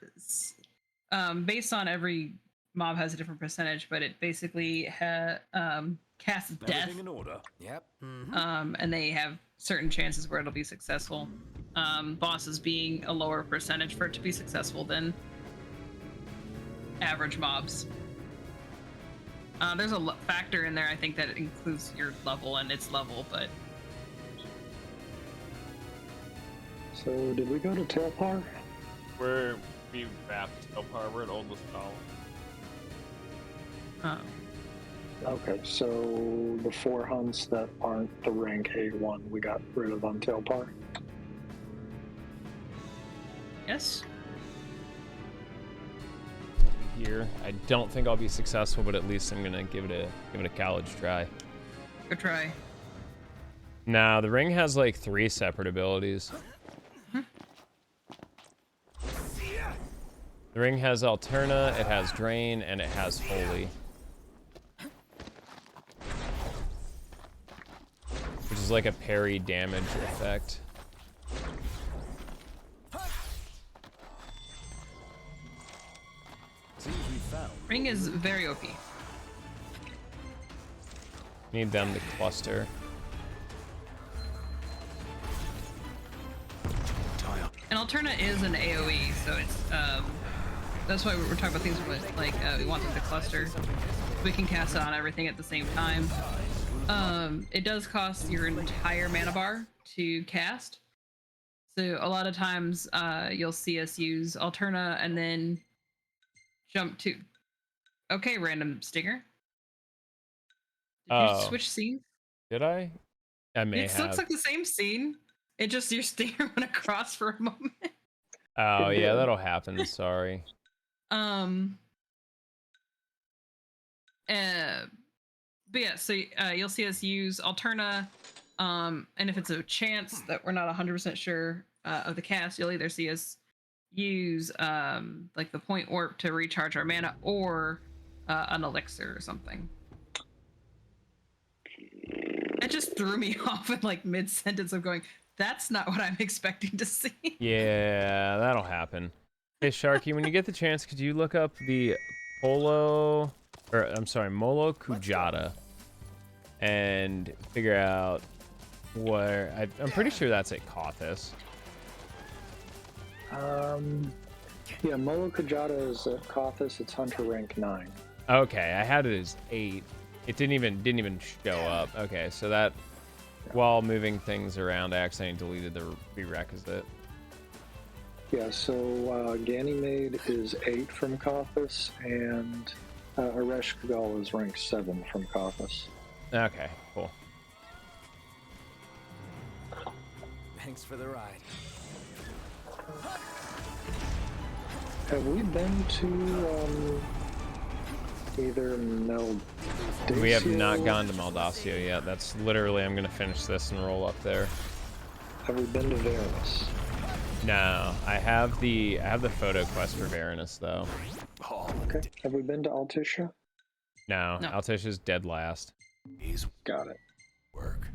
H: based on every mob has a different percentage, but it basically casts death.
C: Everything in order.
G: Yep.
H: And they have certain chances where it'll be successful. Bosses being a lower percentage for it to be successful than average mobs. There's a factor in there, I think, that includes your level and its level, but...
B: So, did we go to Tailpar?
J: We wrapped Tailpar. We're at Old Lithal.
B: Okay, so the 4 hunts that aren't the rank A1 we got rid of on Tailpar?
H: Yes.
A: Here, I don't think I'll be successful, but at least I'm gonna give it a college try.
H: Good try.
A: Now the ring has like 3 separate abilities. The ring has Alterna, it has Drain, and it has Holy. Which is like a parry damage effect.
H: Ring is very OP.
A: Need them to cluster.
H: And Alterna is an AoE, so it's that's why we're talking about things like we want them to cluster. We can cast it on everything at the same time. It does cost your entire mana bar to cast. So a lot of times you'll see us use Alterna and then jump to... Okay, random stinger. Did you switch scenes?
A: Did I? I may
H: It
A: have.
H: looks like the same scene. It just your stinger went across for a moment.
A: Oh yeah, that'll happen. Sorry.
H: But yeah, so you'll see us use Alterna, and if it's a chance that we're not 100% sure of the cast, you'll either see us use like the point warp to recharge our mana, or an elixir or something. That just threw me off in like mid-sentence of going, that's not what I'm expecting to see.
A: Yeah, that'll happen. Hey Sharky, when you get the chance, could you look up the Molo Kujata and figure out where... I'm pretty sure that's at Kothis.
B: Yeah, Molo Kujata is at Kothis. It's Hunter rank 9.
A: Okay, I had it as 8. It didn't even show up. Okay, so that while moving things around, I accidentally deleted the prerequisite.
B: Yeah, so Ganymede is 8 from Kothis, and Aresh Kagal is rank 7 from Kothis.
A: Okay, cool.
G: Thanks for the ride.
B: Have we been to either Meldacio?
A: We have not gone to Maldacio yet. That's literally, I'm gonna finish this and roll up there.
B: Have we been to Varanus?
A: No, I have the photo quest for Varanus though.
B: Okay. Have we been to Altissia?
A: No, Alticia's dead last.
C: He's
B: got it.
C: Work.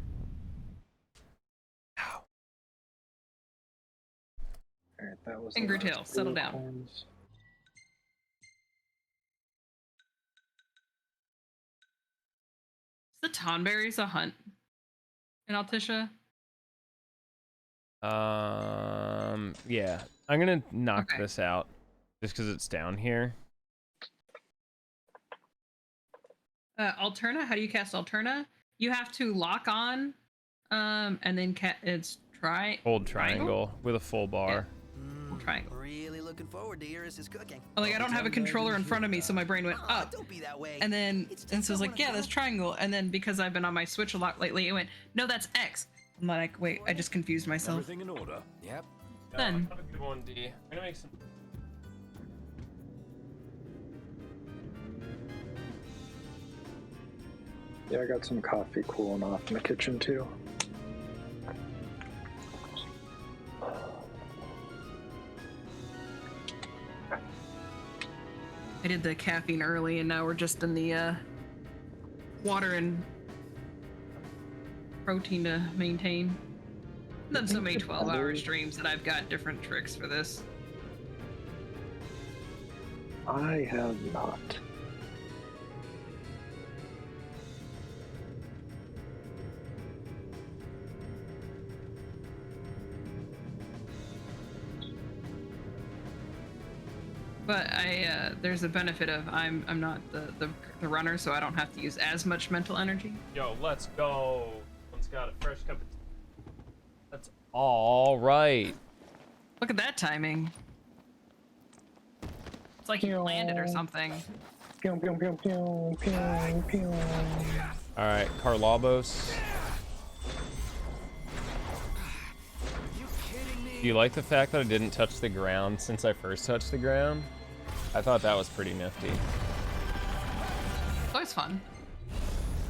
B: Alright, that was
H: Fingertail, settle down. Is the Tonberries a hunt in Altissia?
A: Yeah. I'm gonna knock this out just because it's down here.
H: Alterna, how do you cast Alterna? You have to lock on, and then it's
A: Hold triangle with a full bar.
H: Triangle.
D: Really looking forward to Iris's cooking.
H: Like I don't have a controller in front of me, so my brain went up.
D: Don't be that way.
H: And then and so it's like, yeah, that's triangle. And then because I've been on my Switch a lot lately, it went, no, that's X. I'm like, wait, I just confused myself.
C: Everything in order.
D: Yep.
H: Then
A: Have a good one, D. I'm gonna make some.
B: Yeah, I got some coffee cooling off in the kitchen too.
H: I did the caffeine early, and now we're just in the water and protein to maintain. I've done so many 12-hour streams that I've got different tricks for this.
B: I have not.
H: But there's a benefit of I'm not the runner, so I don't have to use as much mental energy.
A: Yo, let's go. Someone's got a fresh cup of tea. That's all right.
H: Look at that timing. It's like you landed or something.
B: Pew, pew, pew, pew, pew, pew.
A: All right, Carlabos. Do you like the fact that I didn't touch the ground since I first touched the ground? I thought that was pretty nifty.
H: It's always fun.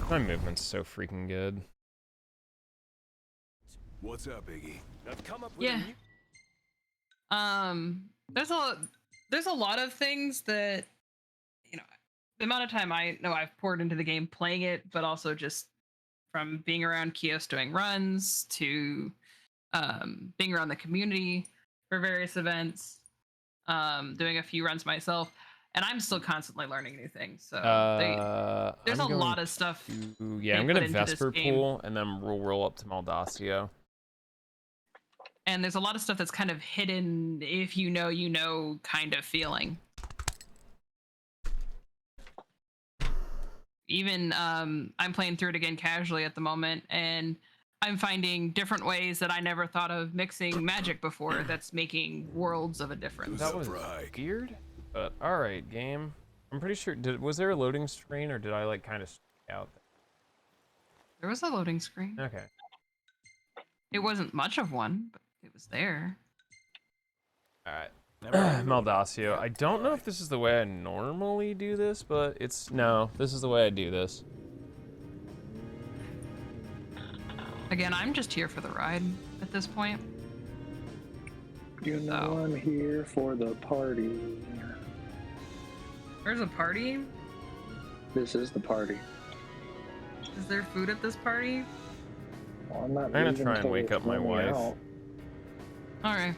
A: My movement's so freaking good.
E: What's up, Iggy?
C: I've come up with
H: Yeah. There's a lot of things that, you know, the amount of time I know I've poured into the game playing it, but also just from being around Kios doing runs to being around the community for various events, doing a few runs myself, and I'm still constantly learning new things. So there's a lot of stuff.
A: Yeah, I'm gonna Vesper pool and then we'll roll up to Maldacio.
H: And there's a lot of stuff that's kind of hidden, if you know kind of feeling. Even I'm playing through it again casually at the moment, and I'm finding different ways that I never thought of mixing magic before that's making worlds of a difference.
A: That was weird, but all right, game. I'm pretty sure. Was there a loading screen, or did I like kind of out?
H: There was a loading screen.
A: Okay.
H: It wasn't much of one, but it was there.
A: All right. Maldacio. I don't know if this is the way I normally do this, but this is the way I do this.
H: Again, I'm just here for the ride at this point.
B: You know I'm here for the party.
H: There's a party?
B: This is the party.
H: Is there food at this party?
B: Well, I'm not
A: I'm gonna
B: leaving
A: try and
B: till
A: wake
B: it's
A: up my
B: running
A: wife.
B: out.
H: Alright.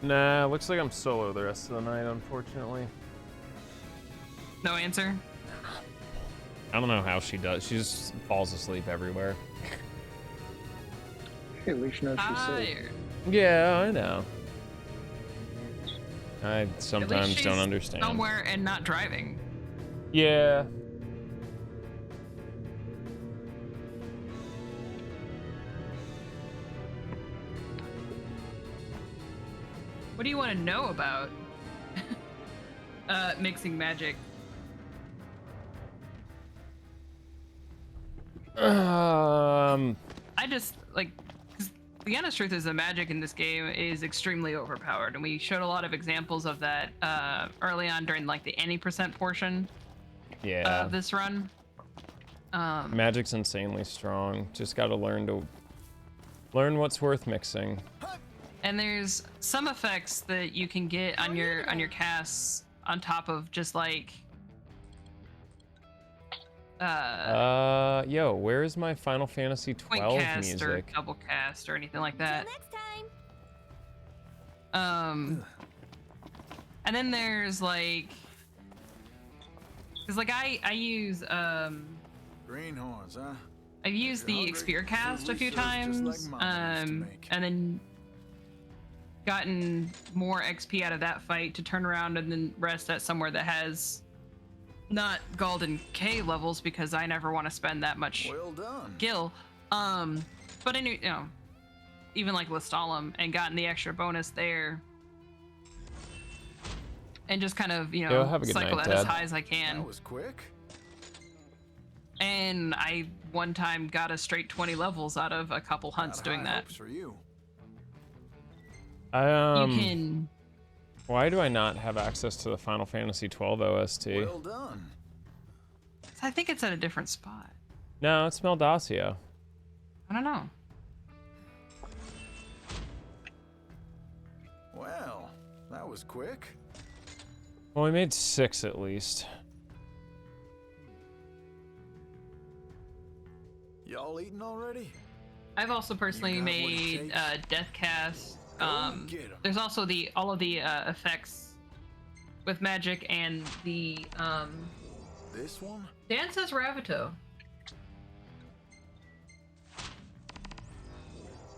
A: Nah, looks like I'm solo the rest of the night, unfortunately.
H: No answer?
A: I don't know how she does. She just falls asleep everywhere.
B: Hey, at least you know she's safe.
H: Tired.
A: Yeah, I know. I
H: At least
A: sometimes
H: she's
A: don't understand.
H: somewhere and not driving.
A: Yeah.
H: What do you want to know about mixing magic?
A: Um.
H: I just like, 'cause the honest truth is the magic in this game is extremely overpowered, and we showed a lot of examples of that early on during like the any % portion
A: Yeah.
H: of this run.
A: Magic's insanely strong. Just gotta learn what's worth mixing.
H: And there's some effects that you can get on your casts on top of just like
A: yo, where's my Final Fantasy 12
H: point cast
A: music?
H: or double cast or anything like that.
F: Next time.
H: And then there's like, cause like I use
E: Greenhorns, huh?
H: I've used the Experimenter cast a few times, and then gotten more XP out of that fight to turn around and then rest at somewhere that has not Golden K levels because I never want to spend that much
E: Well done.
H: gil. But I knew, you know, even like Listalum and gotten the extra bonus there. And just kind of, you know,
A: have a good
H: cycle
A: night,
H: that as
A: Dad.
H: high as I can.
E: That was quick.
H: And I one time got a straight 20 levels out of a couple hunts
E: Got
H: doing
E: high
H: that.
E: hopes for you.
H: You can.
A: Why do I not have access to the Final Fantasy 12 OST?
E: Well done.
H: I think it's at a different spot.
A: No, it's Meldacio.
H: I don't know.
E: Well, that was quick.
A: Well, we made 6 at least.
E: Y'all eating already?
H: I've also personally
E: You got what it
H: made
E: takes?
H: Deathcast.
E: Go get 'em.
H: There's also all of the effects with magic and the
E: This one?
H: Dan says Ravito.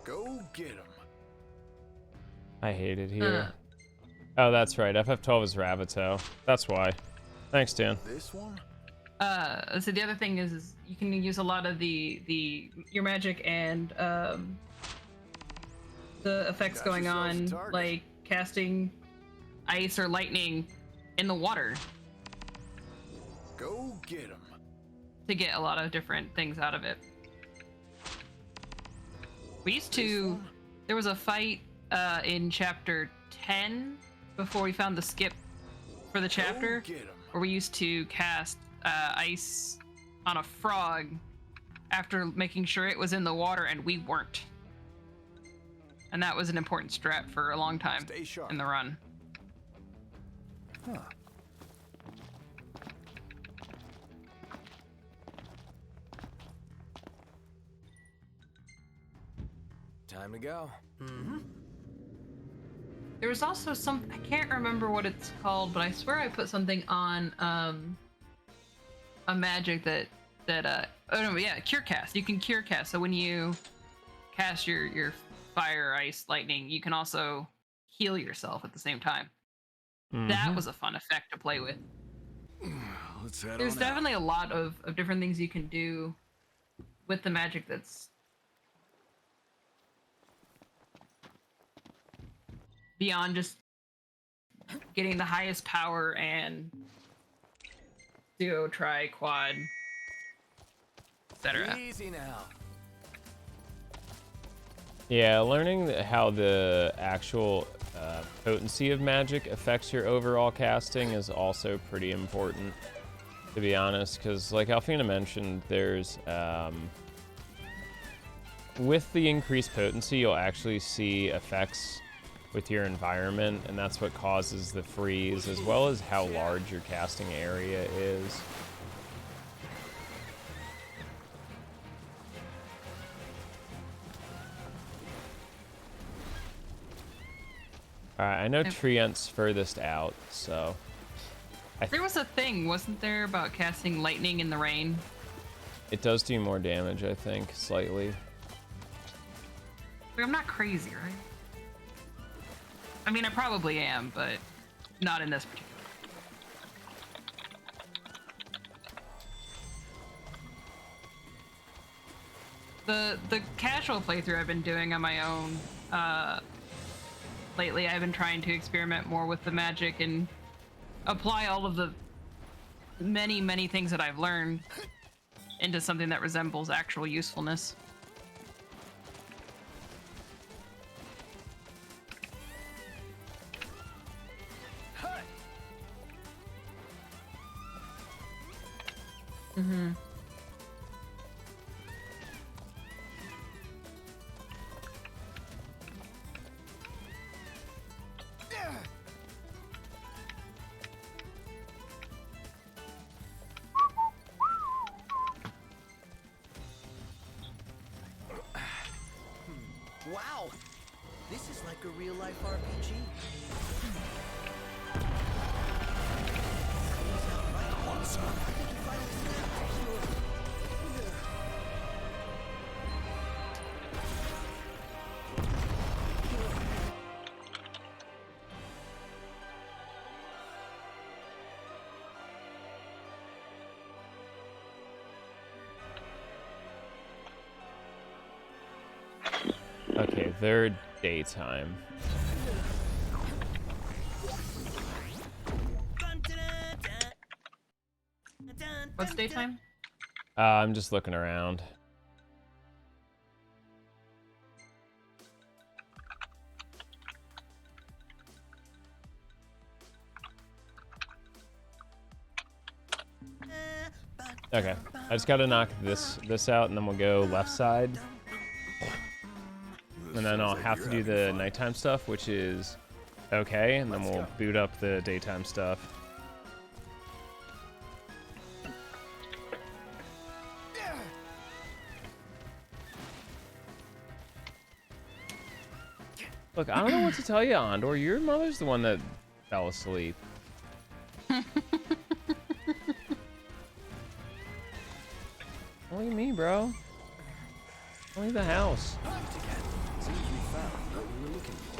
E: Go get 'em.
A: I hate it here. Oh, that's right. FF12 is Ravito. That's why. Thanks, Dan.
E: This one?
H: So the other thing is you can use a lot of your magic and the effects
E: Got
H: going
E: yourself a
H: on,
E: target.
H: like casting ice or lightning in the water
E: Go get 'em.
H: to get a lot of different things out of it. We used to. There was a fight in chapter 10 before we found the skip for the chapter,
E: Go get 'em.
H: where we used to cast ice on a frog after making sure it was in the water and we weren't. And that was an important strat for a long time
E: Stay sharp.
H: in the run.
E: Huh.
D: Time to go.
H: There was also some, I can't remember what it's called, but I swear I put something on a magic that oh no, yeah, cure cast. You can cure cast. So when you cast your fire, ice, lightning, you can also heal yourself at the same time. That was a fun effect to play with.
E: Let's head
H: There's
E: on
H: definitely a lot of different things you can do with the magic that's beyond just getting the highest power and duo, tri, quad, etc.
D: Easy now.
A: Yeah, learning how the actual potency of magic affects your overall casting is also pretty important, to be honest, because like Alfina mentioned, there's with the increased potency, you'll actually see effects with your environment, and that's what causes the freeze, as well as how large your casting area is. Alright, I know Treant's furthest out, so...
H: There was a thing, wasn't there, about casting lightning in the rain?
A: It does do more damage, I think, slightly.
H: I'm not crazy, right? I mean, I probably am, but not in this particular. The casual playthrough I've been doing on my own, lately I've been trying to experiment more with the magic and apply all of the many things that I've learned into something that resembles actual usefulness.
D: Wow, this is like a real-life RPG.
A: Okay, they're daytime.
H: What's daytime?
A: I'm just looking around. Okay, I just gotta knock this out, and then we'll go left side. And then I'll have to do the nighttime stuff, which is okay, and then we'll boot up the daytime stuff. Look, I don't know what to tell you, Andor. Your mother's the one that fell asleep. Only me, bro. Only the house.
C: Seems we found what we were looking for.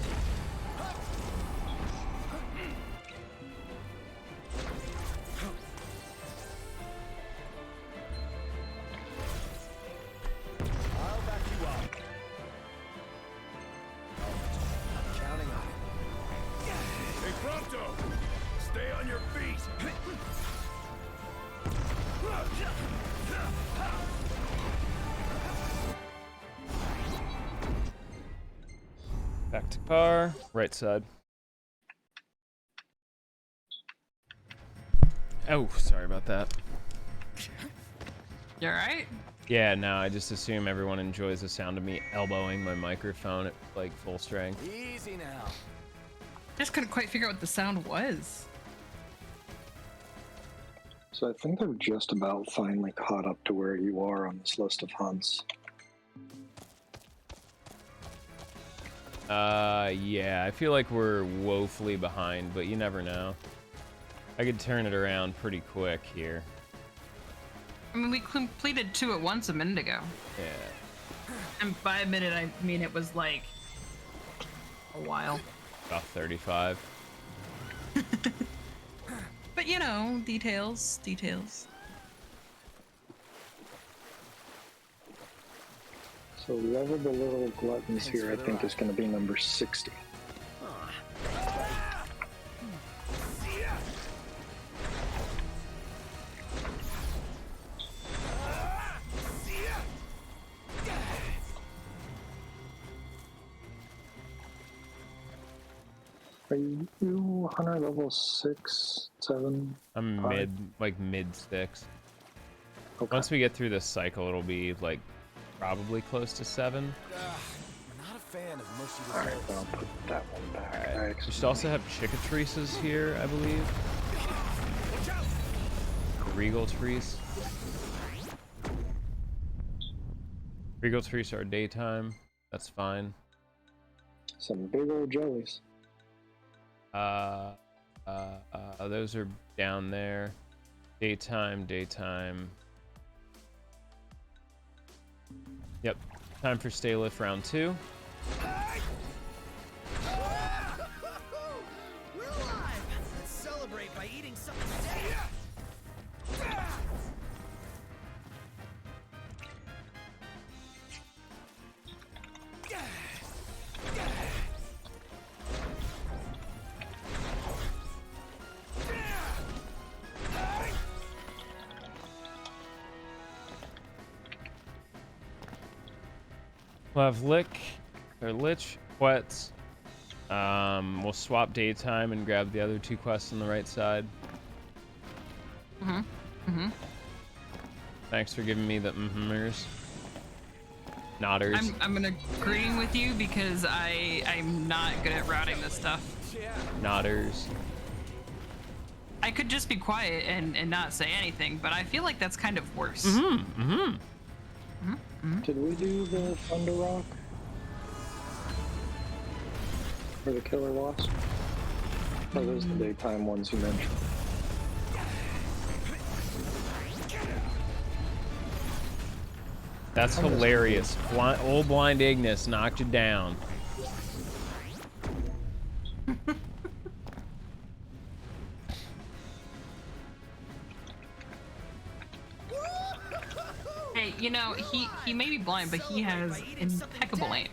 C: I'll back you up. I'm counting on it. Hey, Prompto! Stay on your feet!
A: Back to car, right side. Oh, sorry about that.
H: You alright?
A: Yeah, no, I just assume everyone enjoys the sound of me elbowing my microphone at like full strength.
D: Easy now.
H: Just couldn't quite figure out what the sound was.
B: So I think they're just about finally caught up to where you are on this list of hunts.
A: Yeah, I feel like we're woefully behind, but you never know. I could turn it around pretty quick here.
H: I mean, we completed 2 at once a minute ago.
A: Yeah.
H: And by a minute, I mean it was like a while.
A: About 35.
H: But you know, details.
B: So Lovable Little Gluttons here, I think, is going to be number 60. Are you hunter level 6, 7?
A: I'm
B: 5?
A: mid 6.
B: Okay.
A: Once we get through this cycle, it'll be like probably close to 7.
D: I'm not a fan of mushy
B: Alright, I'll put that one back.
A: Alright. We should also have Chickatrices here, I believe. Regal trees. Regal trees are daytime. That's fine.
B: Some big old jellies.
A: Those are down there. Daytime. Yep. Time for stay lift round 2.
D: We're alive! Let's celebrate by eating something safe!
A: We'll have Lich, Quetz. We'll swap daytime and grab the other 2 quests on the right side. Thanks for giving me the mm-hmers. Nodders.
H: I'm agreeing with you because I'm not good at routing this stuff.
A: Nodders.
H: I could just be quiet and not say anything, but I feel like that's kind of worse.
B: Did we do the Thunder Rock? For the killer wasp? Or are those the daytime ones you mentioned?
A: That's hilarious. Old blind Ignis knocked you down.
H: Hey, you know, he may be blind, but he has impeccable aim.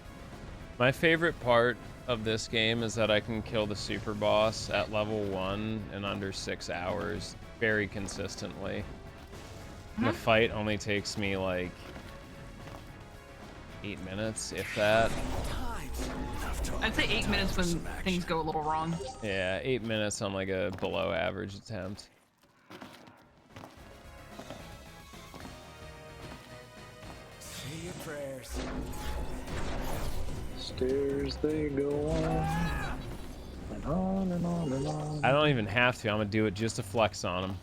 A: My favorite part of this game is that I can kill the super boss at level 1 in under 6 hours very consistently. And the fight only takes me like 8 minutes, if that.
H: I'd say 8 minutes when things go a little wrong.
A: Yeah, 8 minutes on like a below average attempt.
D: Say your prayers.
B: Stairs they go on. And on and on and on.
A: I don't even have to. I'm gonna do it just to flex on him.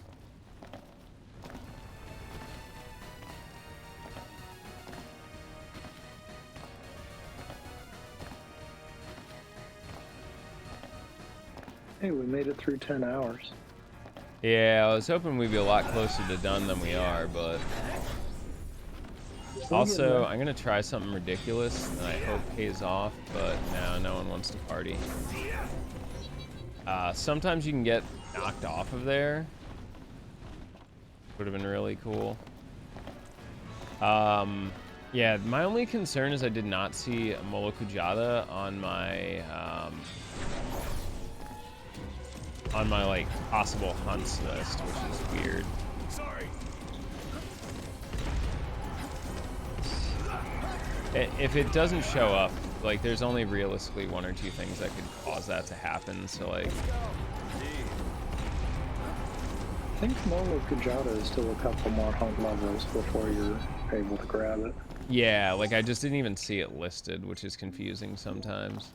B: Hey, we made it through 10 hours.
A: Yeah, I was hoping we'd be a lot closer to done than we are, but... Also, I'm gonna try something ridiculous that I hope pays off, but no one wants to party. Sometimes you can get knocked off of there. Would have been really cool. Yeah, my only concern is I did not see a Molokujada on my like possible hunts list, which is weird.
C: Sorry.
A: If it doesn't show up, like there's only realistically 1 or 2 things that could cause that to happen. So like,
B: I think Molokujada is still a couple more hunt levels before you're able to grab it.
A: yeah, like I just didn't even see it listed, which is confusing sometimes.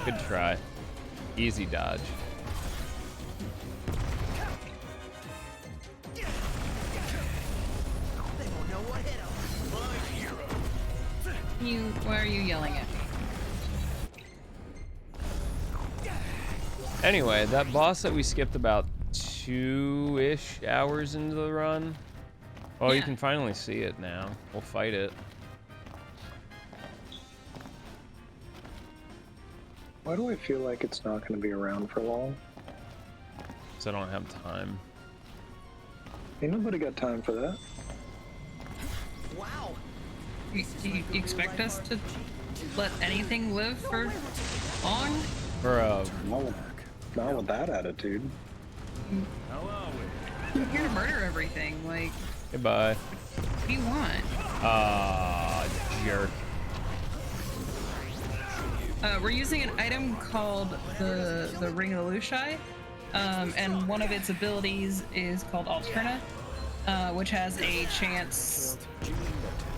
A: Good try. Easy dodge.
H: Why are you yelling at me?
A: Anyway, that boss that we skipped about 2-ish hours into the run. Oh, you
H: Yeah.
A: can finally see it now. We'll fight it.
B: Why do I feel like it's not going to be around for long?
A: So I don't have time.
B: Ain't nobody got time for that.
D: Wow.
H: You expect us to let anything live for long?
A: For
B: Not with that attitude.
C: How are we?
H: You're here to murder everything. Like,
A: goodbye.
H: what do you want?
A: Jerk.
H: We're using an item called the Ring of Lushai, and one of its abilities is called Alterna, which has a chance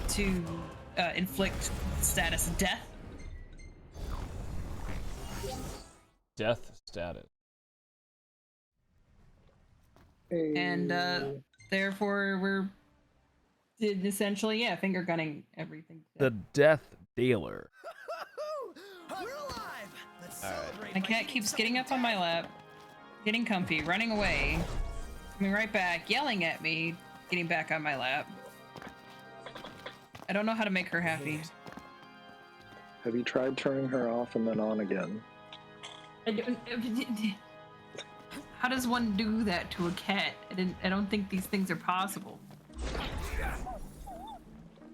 H: to inflict status death.
A: Death status.
H: And therefore we're essentially, yeah, finger gunning everything.
A: The death dealer.
D: We're alive. Let's celebrate.
H: My cat keeps getting up on my lap, getting comfy, running away, coming right back, yelling at me, getting back on my lap. I don't know how to make her happy.
B: Have you tried turning her off and then on again?
H: How does one do that to a cat? I don't think these things are possible.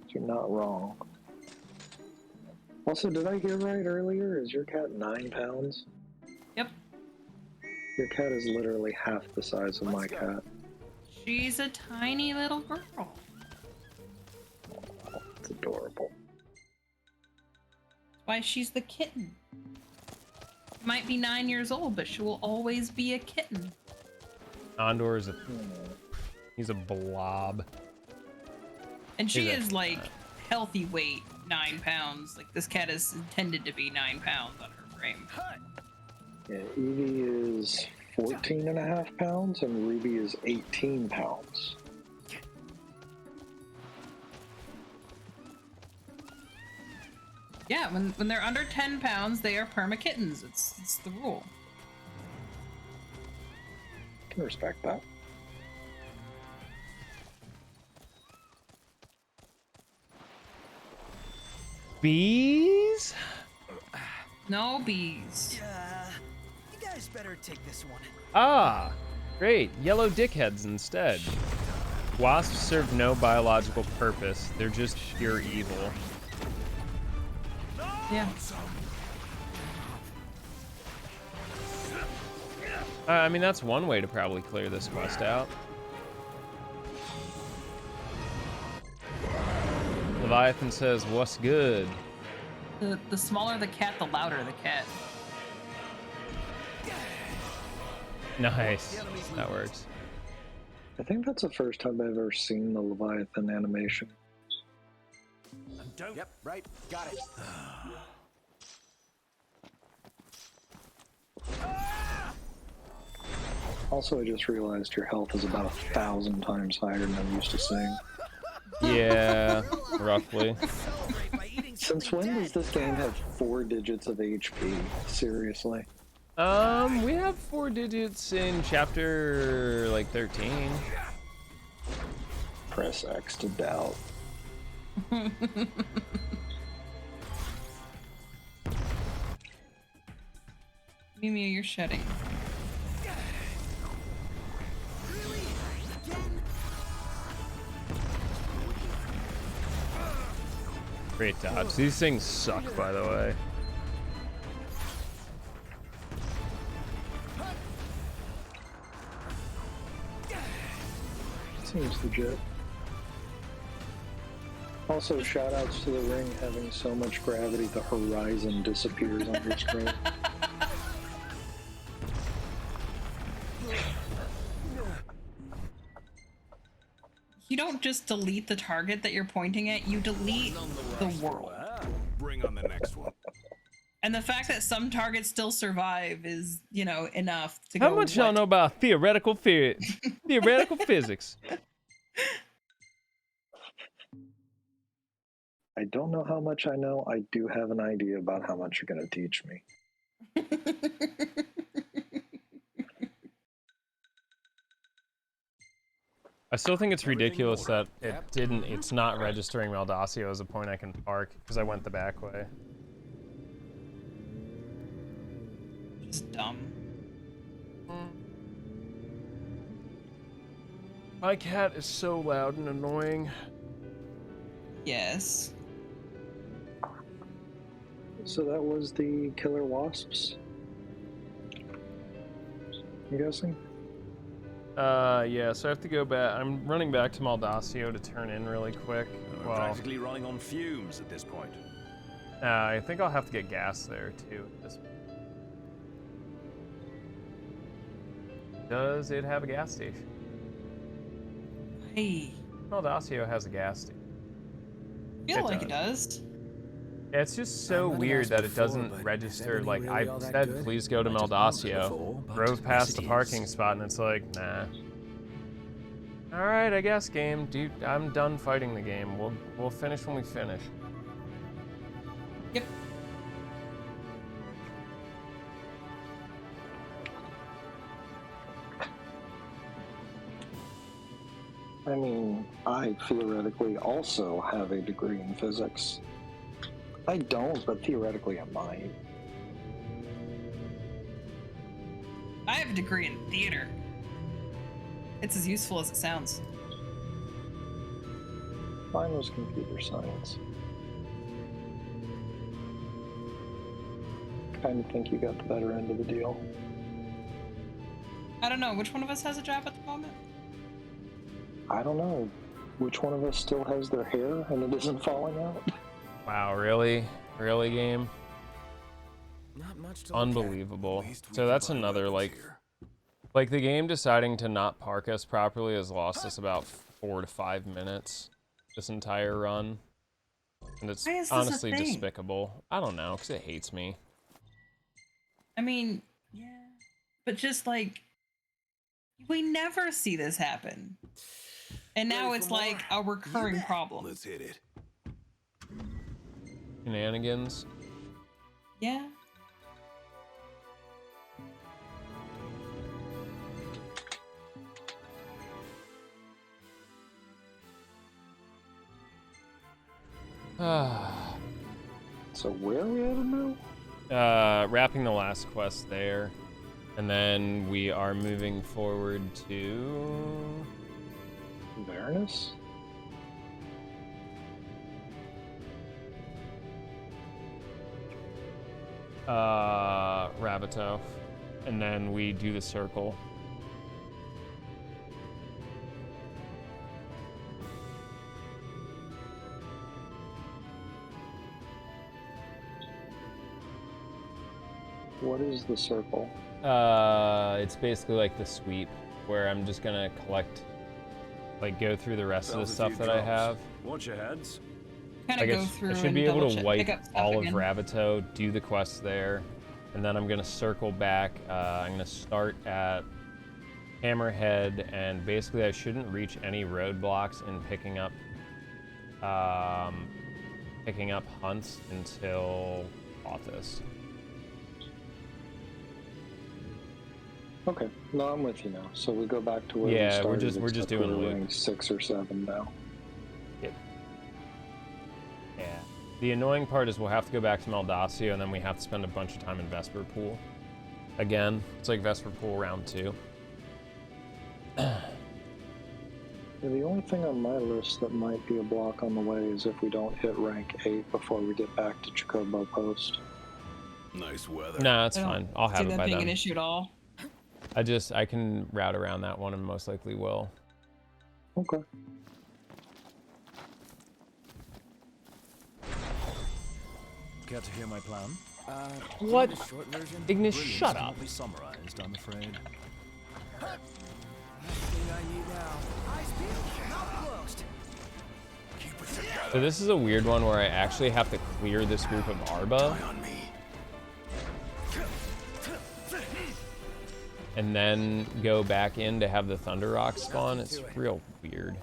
B: You're not wrong. Also, did I hear right earlier? Is your cat 9 pounds?
H: Yep.
B: Your cat is literally half the size of my cat.
H: She's a tiny little girl.
B: It's adorable.
H: That's why she's the kitten. She might be 9 years old, but she will always be a kitten.
A: Condor is he's a blob.
H: And she is like healthy weight, 9 pounds. Like this cat is intended to be 9 pounds on her frame.
B: Yeah, Eevee is 14.5 pounds and Ruby is 18 pounds.
H: Yeah, when they're under 10 pounds, they are perma kittens. It's the rule.
B: Can respect that.
A: Bees?
H: No bees.
D: You guys better take this one.
A: Ah, great. Yellow dickheads instead. Wasps serve no biological purpose. They're just pure evil.
H: Yeah.
A: I mean, that's one way to probably clear this quest out. Leviathan says, "What's good?"
H: The smaller the cat, the louder the cat.
A: Nice. That works.
B: I think that's the first time I've ever seen the Leviathan animation.
G: Yep, right. Got it.
B: Also, I just realized your health is about 1,000 times higher than I'm used to seeing.
A: Yeah, roughly.
B: Since when does this game have 4 digits of HP? Seriously.
A: We have 4 digits in chapter, like, 13.
B: Press X to doubt.
H: Mimi, you're shedding.
A: Great dodge. These things suck, by the way.
B: Seems legit. Also, shoutouts to the ring having so much gravity the horizon disappears on your screen.
H: You don't just delete the target that you're pointing at, you delete the world.
E: Bring on the next one.
H: And the fact that some targets still survive is, you know, enough to
A: How
H: go,
A: much y'all know about theoretical theoretical physics?
B: I don't know how much I know. I do have an idea about how much you're going to teach me.
A: I still think it's ridiculous that it's not registering Maldaccio as a point I can park, because I went the back way.
H: Just dumb.
A: My cat is so loud and annoying.
H: Yes.
B: So that was the killer wasps? I'm guessing?
A: Yeah, so I have to go back. I'm running back to Maldaccio to turn in really quick.
C: We're practically running on fumes at this point.
A: I think I'll have to get gas there, too. Does it have a gas station?
H: Hey.
A: Maldaccio has a gas station.
H: I feel like it does.
A: Yeah, it's just so weird that it doesn't register. Like, I said, please go to Maldaccio. Drove past the parking spot, and it's like, nah. Alright, I guess, game. Dude, I'm done fighting the game. We'll finish when we finish.
H: Yep.
B: I mean, I theoretically also have a degree in physics. I don't, but theoretically I might.
H: I have a degree in theater. It's as useful as it sounds.
B: Mine was computer science. Kind of think you got the better end of the deal.
H: I don't know, which one of us has a job at the moment?
B: I don't know. Which one of us still has their hair and it isn't falling out?
A: Wow, really? Really, game?
G: Not much to
A: Unbelievable. So that's another, like the game deciding to not park us properly has lost us about 4 to 5 minutes this entire run. And it's honestly despicable. I don't know, because it hates me.
H: I mean, Yeah. But just like, we never see this happen. And now
I: Ready
H: it's
I: for
H: like
I: more?
H: a recurring problem.
I: Let's hit it.
A: Shenanigans.
H: Yeah.
B: So where are we headed now?
A: Wrapping the last quest there. And then we are moving forward to...
B: Varanus?
A: Rabbito. And then we do the circle.
B: What is the circle?
A: It's basically like the sweep, where I'm just gonna collect, like, go through the rest of the stuff that I have.
C: Watch your heads.
H: Kind
A: Like
H: of
A: I,
H: go
A: sh-
H: through
A: I should
H: and
A: be able to
H: pick
A: wipe
H: up stuff
A: all
H: again.
A: of Rabbito, do the quests there, and then I'm gonna circle back. I'm gonna start at Hammerhead, and basically I shouldn't reach any roadblocks in picking up hunts until Authus.
B: Okay, no, I'm with you now. So we go back to where we
A: Yeah,
B: started.
A: we're just
B: except
A: doing
B: we're
A: loot.
B: rank 6 or 7 now.
A: Yep. Yeah. The annoying part is we'll have to go back to Maldacio, and then we have to spend a bunch of time in Vesper Pool. Again, it's like Vesper Pool round 2.
B: Yeah, the only thing on my list that might be a block on the way is if we don't hit rank 8 before we get back to Chocobo Post.
C: Nice weather.
A: Nah, that's
H: I don't
A: fine. I'll have
H: see
A: it
H: that
A: by
H: being
A: then.
H: an issue at all.
A: I can route around that one and most likely will.
B: Okay.
C: Care to hear my plan?
A: What?
C: The short version?
A: Ignis,
C: Brilliance
A: shut
C: cannot
A: up.
C: be summarized, I'm afraid.
D: Thing I need now. Eyes peeled, mouth closed.
C: Keep it together.
A: So this is a weird one where I actually have to clear this group of Arba,
C: Eye on me.
A: and then go back in to have the Thunder Rock spawn. It's real weird.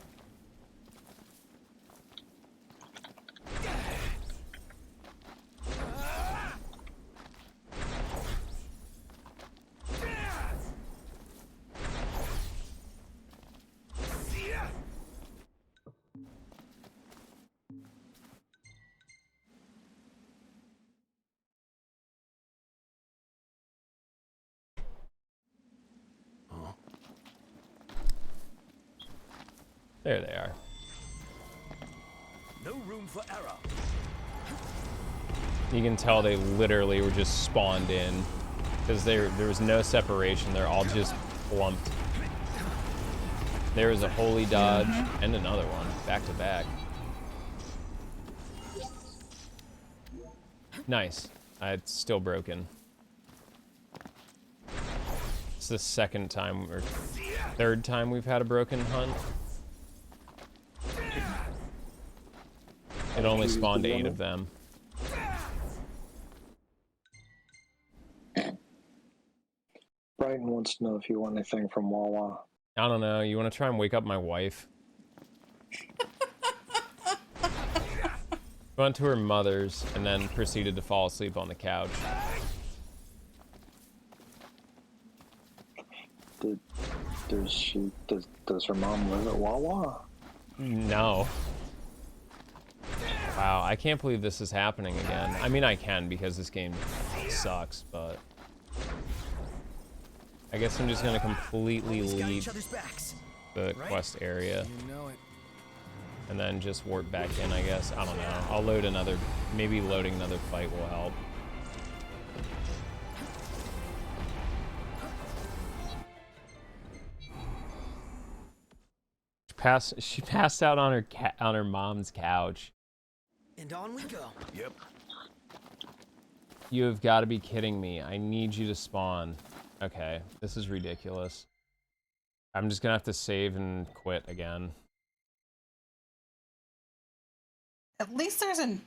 A: There they are.
C: No room for error.
A: You can tell they literally were just spawned in, because there was no separation. They're all just plumped. There was a holy dodge and another one back to back. Nice. It's still broken. It's the second time or third time we've had a broken hunt. It only spawned 8 of them.
B: Brighton wants to know if you want anything from Wawa.
A: I don't know. You want to try and wake up my wife? Went to her mother's and then proceeded to fall asleep on the couch.
B: Does her mom live at Wawa?
A: No. Wow, I can't believe this is happening again. I mean, I can because this game sucks, but I guess I'm just gonna completely
D: Always got
A: leave
D: each other's backs.
A: the quest area
D: You know it.
A: and then just warp back in, I guess. I don't know. I'll load another, maybe loading another fight will help. She passed out on her mom's couch.
D: And on we go.
C: Yep.
A: You have got to be kidding me. I need you to spawn. Okay, this is ridiculous. I'm just gonna have to save and quit again.
H: At least there's an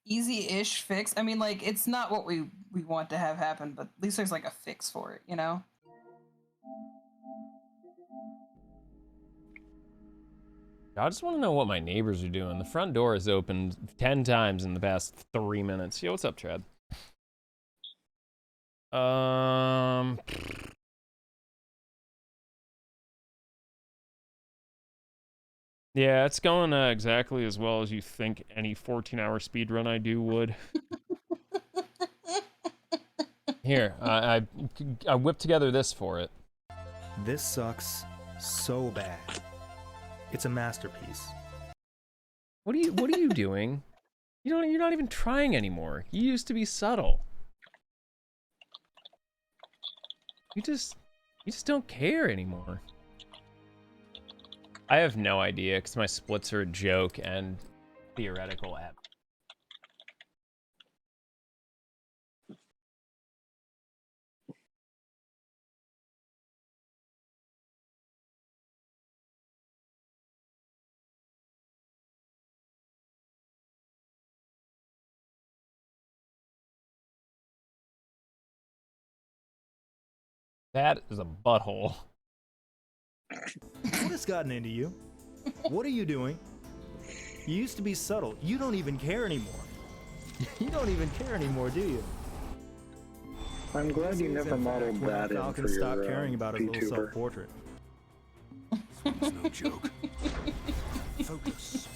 H: easy-ish fix. I mean, like, it's not what we want to have happen, but at least there's like a fix for it, you know?
A: I just want to know what my neighbors are doing. The front door has opened 10 times in the past 3 minutes. Yo, what's up, Chad? Yeah, it's going exactly as well as you think any 14-hour speedrun I do would. Here, I whipped together this for it.
K: This sucks so bad. It's a masterpiece.
A: What are you doing? You're not even trying anymore. You used to be subtle. You just don't care anymore. I have no idea because my splits are a joke and theoretical at. That is a butthole.
K: What has gotten into you? What are you doing? You used to be subtle. You don't even care anymore. You don't even care anymore, do you?
B: I'm glad you never modeled that in
K: Falcon
B: for your
K: stopped caring about his little
B: VTuber.
K: self-portrait.
E: It's no joke.
C: Focus.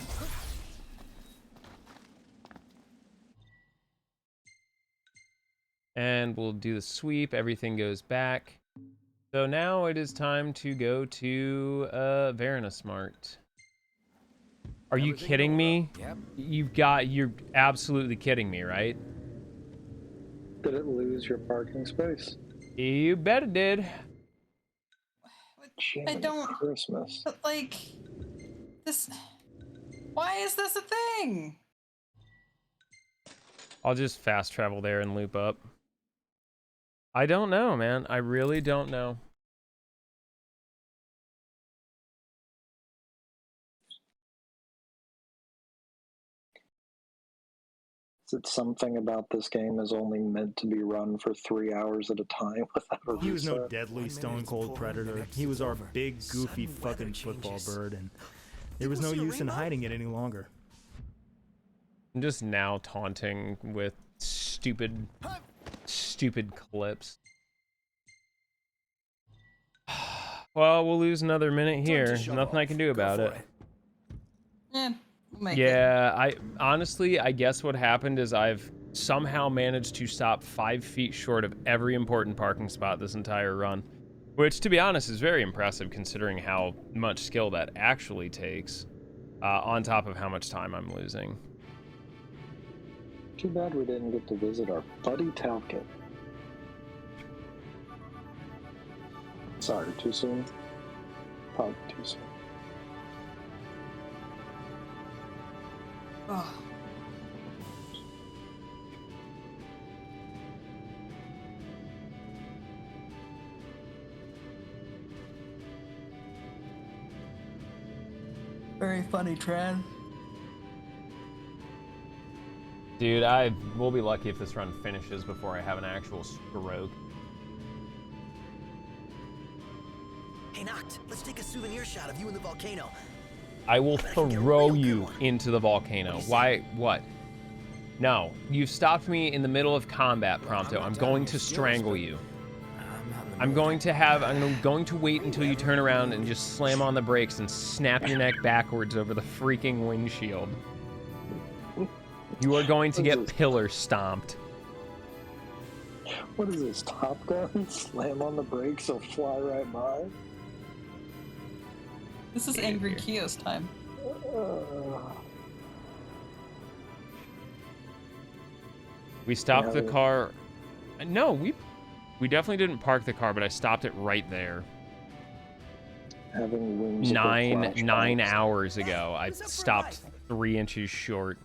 A: And we'll do the sweep. Everything goes back. So now it is time to go to Veranasmart. Are you kidding me?
E: Yep.
A: You're absolutely kidding me, right?
B: Did it lose your parking space?
A: You bet it did.
H: I don't.
B: Christmas.
H: But like, this. Why is this a thing?
A: I'll just fast travel there and loop up. I don't know, man. I really don't know.
B: Is it something about this game is only meant to be run for 3 hours at a time without a
K: He was no
B: reset?
K: deadly stone cold predator. He was our big goofy fucking football bird, and there was no use in hiding it any longer.
A: I'm just now taunting with stupid clips. Well, we'll lose another minute here. Nothing I can do about it. Yeah, I honestly, I guess what happened is I've somehow managed to stop 5 feet short of every important parking spot this entire run. Which, to be honest, is very impressive considering how much skill that actually takes, on top of how much time I'm losing.
B: Too bad we didn't get to visit our buddy Talcott. Sorry, too soon? Probably too soon.
H: Oh. Very funny, Tran.
A: Dude, we'll be lucky if this run finishes before I have an actual stroke.
D: Hey, Noct, let's take a souvenir shot of you in the volcano.
A: I will throw you into the volcano. Why? What? No. You've stopped me in the middle of combat, Prompto. I'm going to strangle you. I'm going to wait until you turn around and just slam on the brakes and snap your neck backwards over the freaking windshield. You are going to get pillar stomped.
B: What is this, Top Gun? Slam on the brakes, or fly right by?
H: This is Angry Kio's time.
A: We stopped the car. No, we definitely didn't park the car, but I stopped it right there.
B: Having whimsical
A: 9 hours ago. I stopped 3 inches short.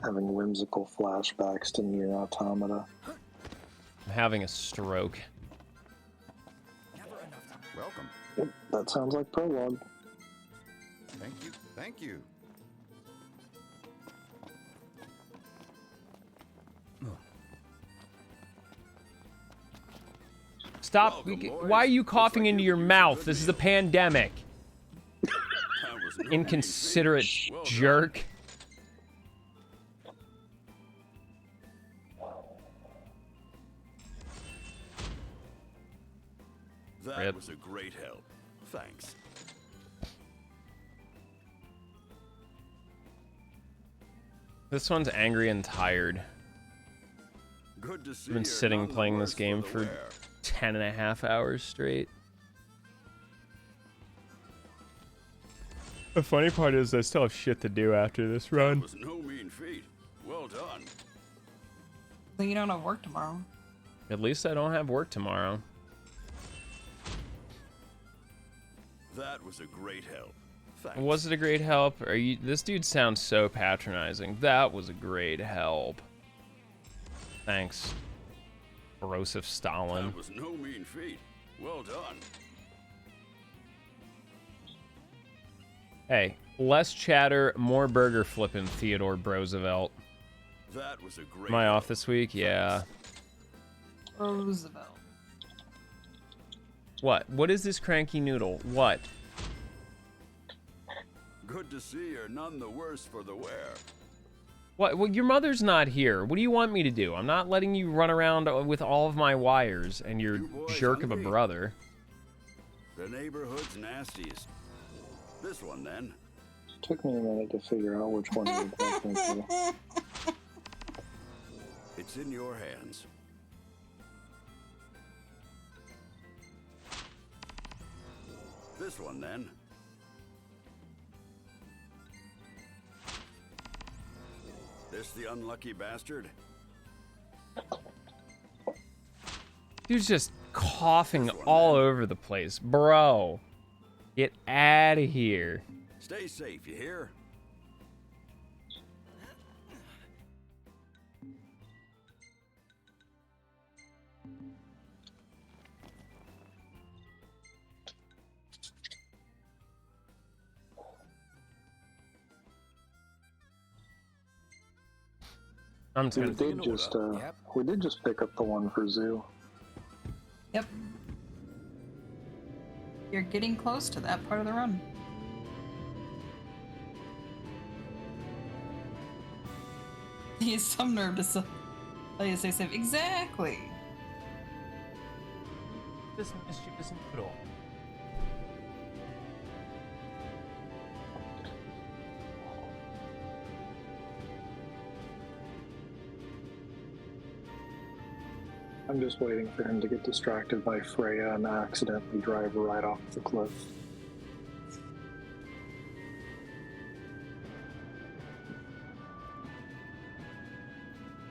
B: Having whimsical flashbacks to Nier Automata.
A: I'm having a stroke.
E: Welcome.
B: Yep, that sounds like prologue.
E: Thank you. Thank you.
A: Stop. Why are you coughing into your mouth? This is a pandemic. Inconsiderate jerk.
C: That was a great help. Thanks.
A: This one's angry and tired.
C: Good to see
A: I've been sitting playing this game for 10.5 hours straight. The funny part is I still have shit to do after this run.
C: That was no mean feat. Well done.
H: So you don't have work tomorrow.
A: At least I don't have work tomorrow.
C: That was a great help. Thanks.
A: Was it a great help? Are you? This dude sounds so patronizing. That was a great help. Thanks, Joseph Stalin.
C: That was no mean feat. Well done.
A: Hey, less chatter, more burger flipping, Theodore Roosevelt.
C: That was a great.
A: Am I off this week? Yeah.
H: Roosevelt.
A: What? What is this cranky noodle? What?
C: Good to see you're none the worse for the wear.
A: What? Well, your mother's not here. What do you want me to do? I'm not letting you run around with all of my wires and your jerk of a brother.
C: The neighborhood's nastiest. This one, then.
B: Took me a minute to figure out which one you're talking to.
C: It's in your hands. This one, then. This the unlucky bastard?
A: Dude's just coughing all over the place. Bro, get out of here.
C: Stay safe, you hear?
A: I'm just
B: We
A: gonna
B: did just pick up the one for Zoo.
H: Yep. You're getting close to that part of the run. He has some nerve to tell you to stay safe. Exactly.
A: This mischievous noodle.
B: I'm just waiting for him to get distracted by Freya and accidentally drive right off the cliff.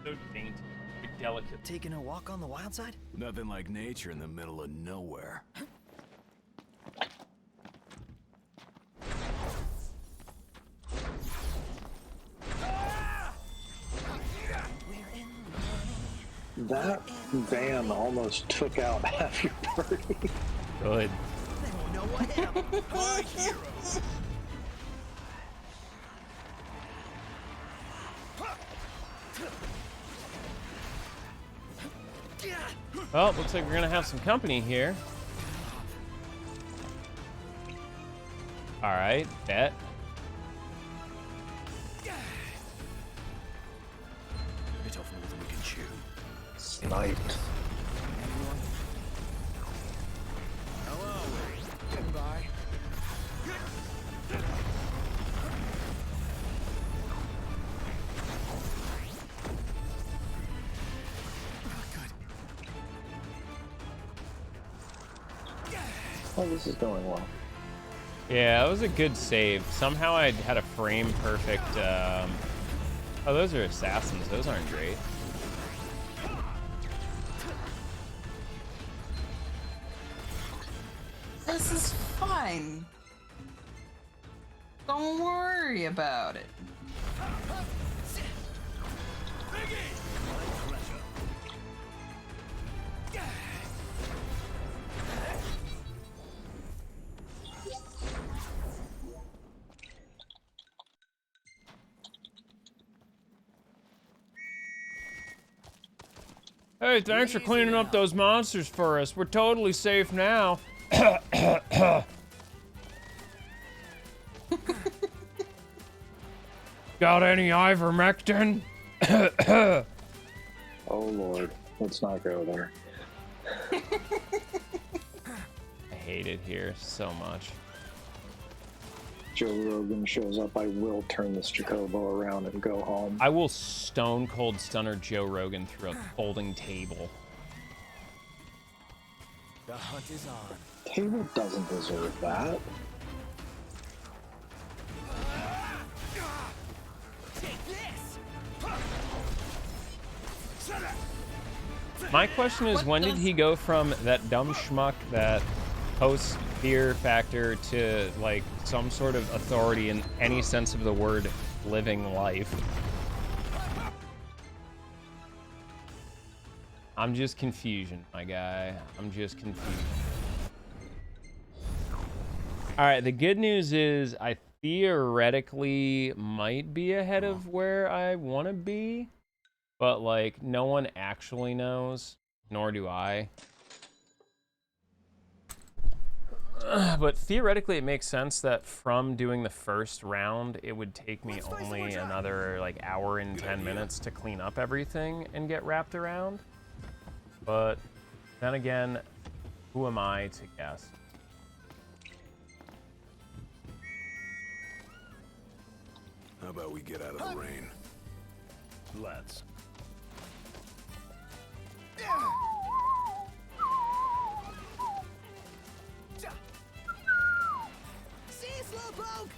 A: So dainty, delicate.
D: Taking a walk on the wild side?
C: Nothing like nature in the middle of nowhere.
B: That van almost took out half your party.
A: Good.
D: They won't know what happened. My heroes.
A: Well, looks like we're gonna have some company here. All right, bet.
C: Bit off more than we can chew.
B: Sniped.
C: Hello.
D: Getting by.
B: Oh, this is going well.
A: Yeah, that was a good save. Somehow I had a frame perfect. Oh, those are assassins. Those aren't great.
H: This is fine. Don't worry about it.
A: Hey, thanks for cleaning up those monsters for us. We're totally safe now. Got any ivermectin?
B: Oh Lord, let's not go there.
A: I hate it here so much.
B: Joe Rogan shows up, I will turn this Jacobo around and go home.
A: I will stone cold stunner Joe Rogan through a folding table.
C: The hunt is on.
B: Table doesn't deserve that.
D: Take this.
A: My question is, when did he go from that dumb schmuck that posts fear factor to like some sort of authority in any sense of the word living life? I'm just confusion, my guy. I'm just confusion. All right, the good news is I theoretically might be ahead of where I want to be, but like no one actually knows, nor do I. But theoretically it makes sense that from doing the first round, it would take me only another like hour and 10 minutes to clean up everything and get wrapped around. But then again, who am I to guess?
E: How about we get out of the rain?
C: Let's.
D: See you, Slowpoke.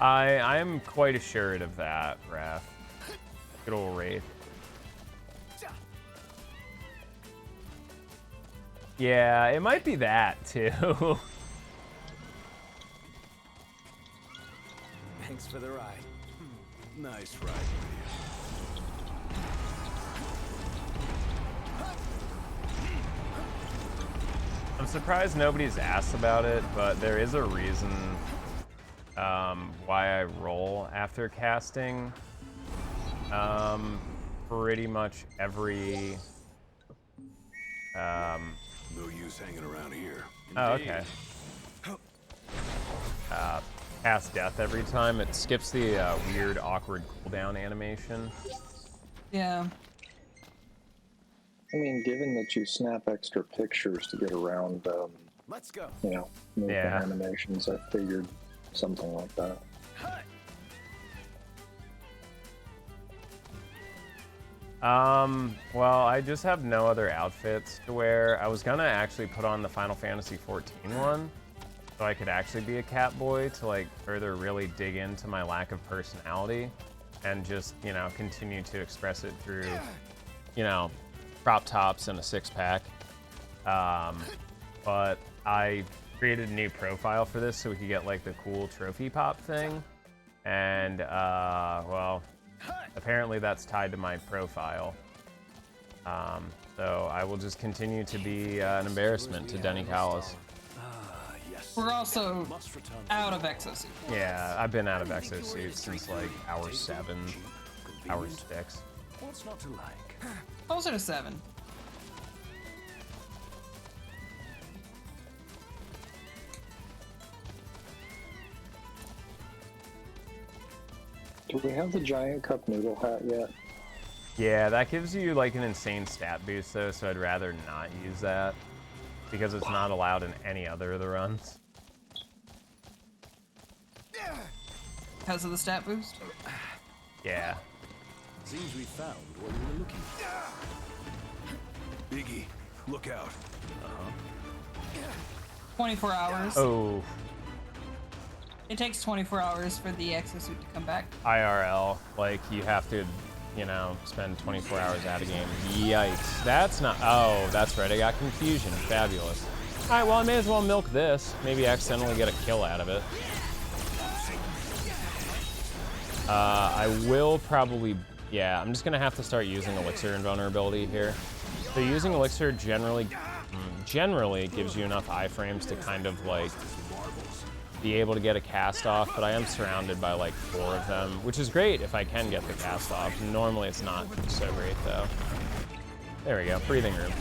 A: I am quite assured of that, Raph. Good old Wraith. Yeah, it might be that too.
C: Thanks for the ride.
E: Nice ride,
A: I'm surprised nobody's asked about it, but there is a reason why I roll after casting pretty much every
E: no use hanging around here.
A: oh, okay. Past death every time. It skips the weird, awkward cooldown animation.
H: Yeah.
B: I mean, given that you snap extra pictures to get around,
C: Let's go.
B: you know, movement
A: Yeah.
B: animations, I figured something like that.
A: Well, I just have no other outfits to wear. I was gonna actually put on the Final Fantasy XIV one, so I could actually be a cat boy to like further really dig into my lack of personality and just, you know, continue to express it through, you know, crop tops and a six-pack. But I created a new profile for this so we could get like the cool trophy pop thing. And, well, apparently that's tied to my profile. So I will just continue to be an embarrassment to Denny Collis.
H: We're also out of exosuit.
A: Yeah, I've been out of exosuit since like hour 7, hour 6.
C: What's not to like?
H: Closer to 7.
B: Do we have the giant cup noodle hat yet?
A: Yeah, that gives you like an insane stat boost though, so I'd rather not use that because it's not allowed in any other of the runs.
H: Because of the stat boost?
A: Yeah.
C: Seems we found what we were looking for.
E: Biggie, look out.
H: 24 hours.
A: Oh,
H: It takes 24 hours for the exosuit to come back.
A: IRL, like you have to, you know, spend 24 hours out of game. Yikes. That's not, oh, that's right, I got confusion. Fabulous. All right, well, I may as well milk this. Maybe accidentally get a kill out of it. I will probably, yeah, I'm just gonna have to start using Elixir Invulnerability here. So using Elixir generally gives you enough iframes to kind of like be able to get a cast off, but I am surrounded by like 4 of them, which is great if I can get the cast off. Normally it's not so great though. There we go, breathing room.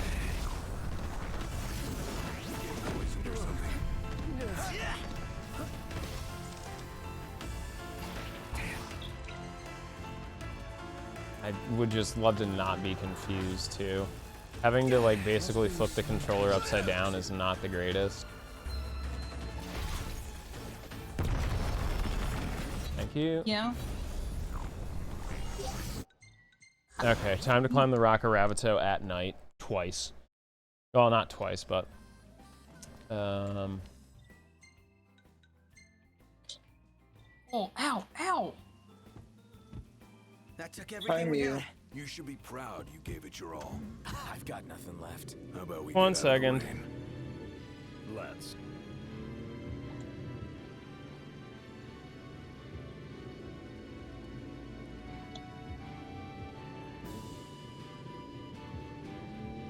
A: I would just love to not be confused too. Having to like basically flip the controller upside down is not the greatest. Thank you.
H: Yeah.
A: Okay, time to climb the Rock of Ravito at night. Twice. Well, not twice, but...
H: Oh, ow, ow!
D: That took everything we had.
I: You should be proud you gave it your all.
D: I've got nothing left.
I: How about we
A: 1
I: get out of the
A: second.
I: rain?
C: Let's.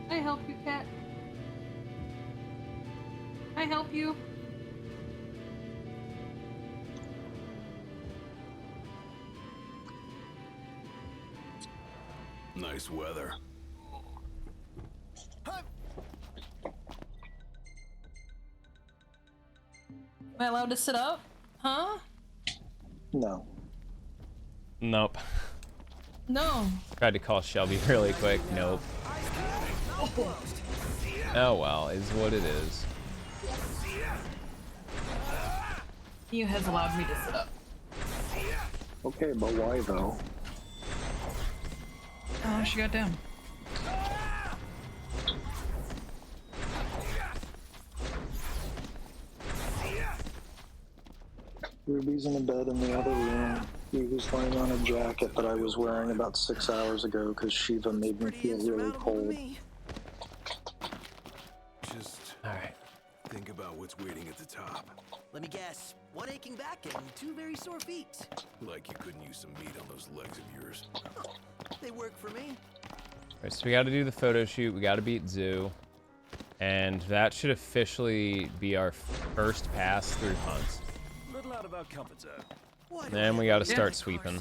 H: I help you, cat. I help you.
I: Nice weather.
H: Am I allowed to sit up? Huh?
B: No.
A: Nope.
H: No.
A: Tried to call Shelby really quick. Nope. Oh well, is what it is.
H: You has allowed me to sit up.
B: Okay, but why though?
H: Oh, she got down.
B: Ruby's in a bed in the other room. He was lying on a jacket that I was wearing about 6 hours ago because Shiva made me feel really cold.
I: Just
A: Alright.
I: think about what's waiting at the top.
D: Let me guess. 1 aching back and 2 very sore feet.
I: Like you couldn't use some meat on those legs of yours.
D: They work for me.
A: Alright, so we gotta do the photo shoot, we gotta beat Zoo. And that should officially be our first pass through hunts.
C: Little out of our comfort zone.
A: Then we gotta start sweeping.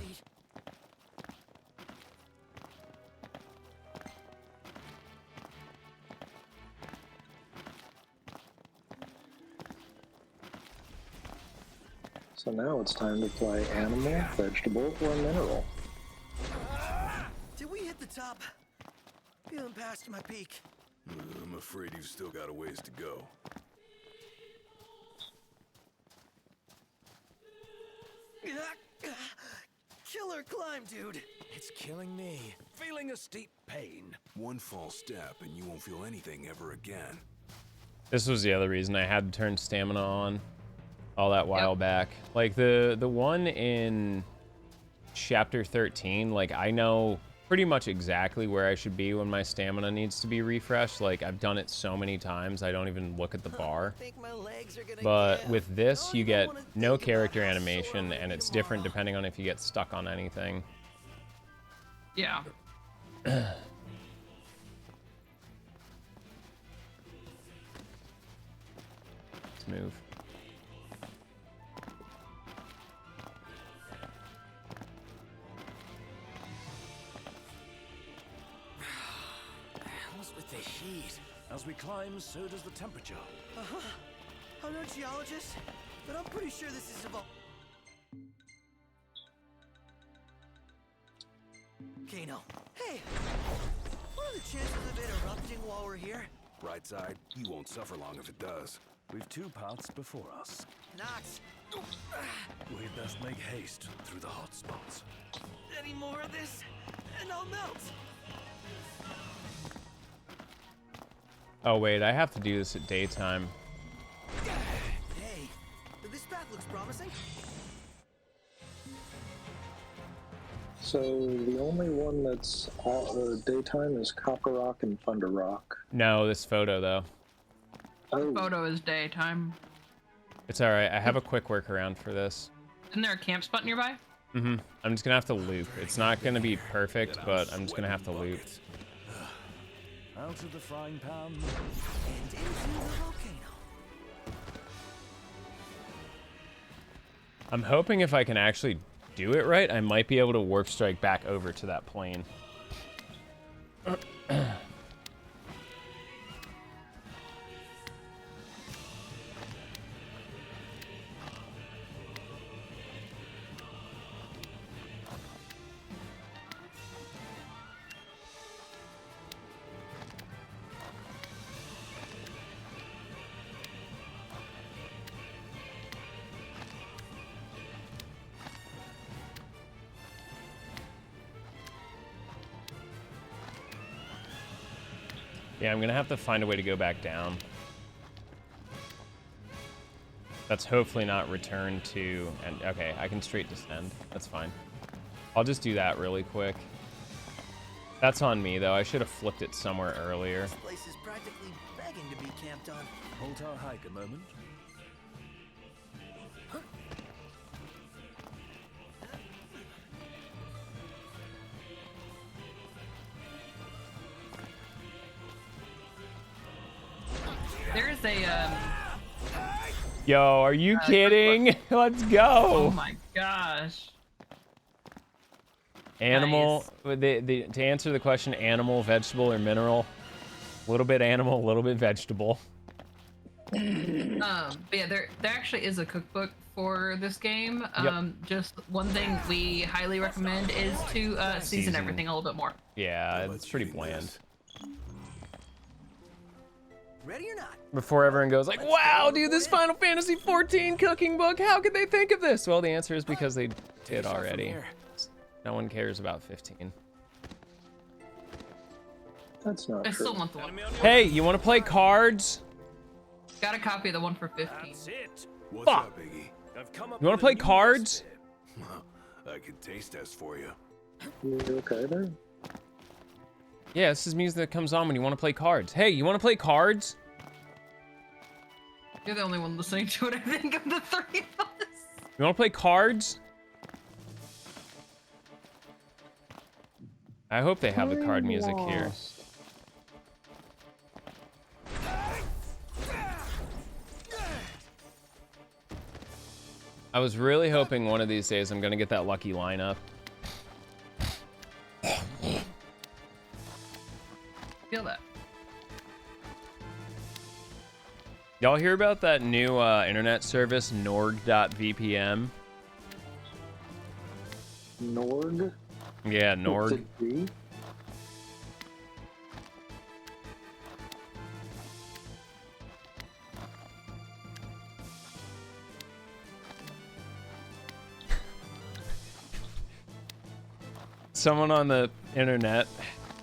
B: So now it's time to play animal, vegetable, or mineral.
D: Did we hit the top? Feeling past my peak.
I: I'm afraid you've still got a ways to go.
D: Killer climb, dude.
C: It's killing me. Feeling a steep pain.
I: 1 false step and you won't feel anything ever again.
A: This was the other reason I had to turn stamina on all that while back. Like the one in chapter 13, like I know pretty much exactly where I should be when my stamina needs to be refreshed. Like I've done it so many times I don't even look at the bar. But with this you get no character animation and it's different depending on if you get stuck on anything.
H: Yeah.
A: Let's move.
D: How's with the heat?
C: As we climb, so does the temperature.
D: I'm no geologist, but I'm pretty sure this is about volcano. Hey, what are the chances of it erupting while we're here?
I: Bright side, you won't suffer long if it does.
C: We've 2 paths before us.
D: Knox.
C: We'd best make haste through the hot spots.
D: Any more of this, and I'll melt.
A: Oh wait, I have to do this at daytime.
D: Hey, this path looks promising.
B: So the only one that's daytime is Copper Rock and Thunder Rock.
A: No, this photo though.
B: Oh,
H: Photo is daytime.
A: It's alright, I have a quick workaround for this.
H: Isn't there a camp spot nearby?
A: I'm just gonna have to loop. It's not gonna be perfect, but I'm just gonna have to loop.
C: Out of the frying pan.
D: And into the volcano.
A: I'm hoping if I can actually do it right, I might be able to warp strike back over to that plane. Yeah, I'm gonna have to find a way to go back down. That's hopefully not return to, and okay, I can straight descend. That's fine. I'll just do that really quick. That's on me though. I should have flipped it somewhere earlier.
D: This place is practically begging to be camped on.
C: Halt our hike a moment.
H: There's a
A: Yo, are you kidding? Let's go.
H: oh my gosh.
A: Animal, to answer the question, animal, vegetable, or mineral? A little bit animal, a little bit vegetable.
H: But yeah, there actually is a cookbook for this game. Just one thing we highly recommend is to season everything a little bit more.
A: Yeah, it's pretty bland.
D: Ready or not?
A: Before everyone goes like, wow, dude, this Final Fantasy 14 cooking book, how could they think of this? Well, the answer is because they did already. No one cares about 15.
B: That's not
H: I
B: true.
H: still want the one.
A: Hey, you want to play cards?
H: Got a copy of the one for 15.
C: That's it.
I: What's
A: Fuck.
I: up, Iggy?
C: I've come up
A: You want
C: with
A: to play
C: a new
A: cards?
C: recipe.
I: I can taste test for you.
B: You okay there?
A: Yeah, this is music that comes on when you want to play cards. Hey, you want to play cards?
H: You're the only one listening to it, I think, of the three of us.
A: You want to play cards? I hope they have the card music here. I was really hoping one of these days I'm gonna get that lucky lineup.
H: Feel that.
A: Y'all hear about that new internet service, Norg.vpn?
B: Norg?
A: Yeah, Norg.
B: What's it be?
A: Someone on the internet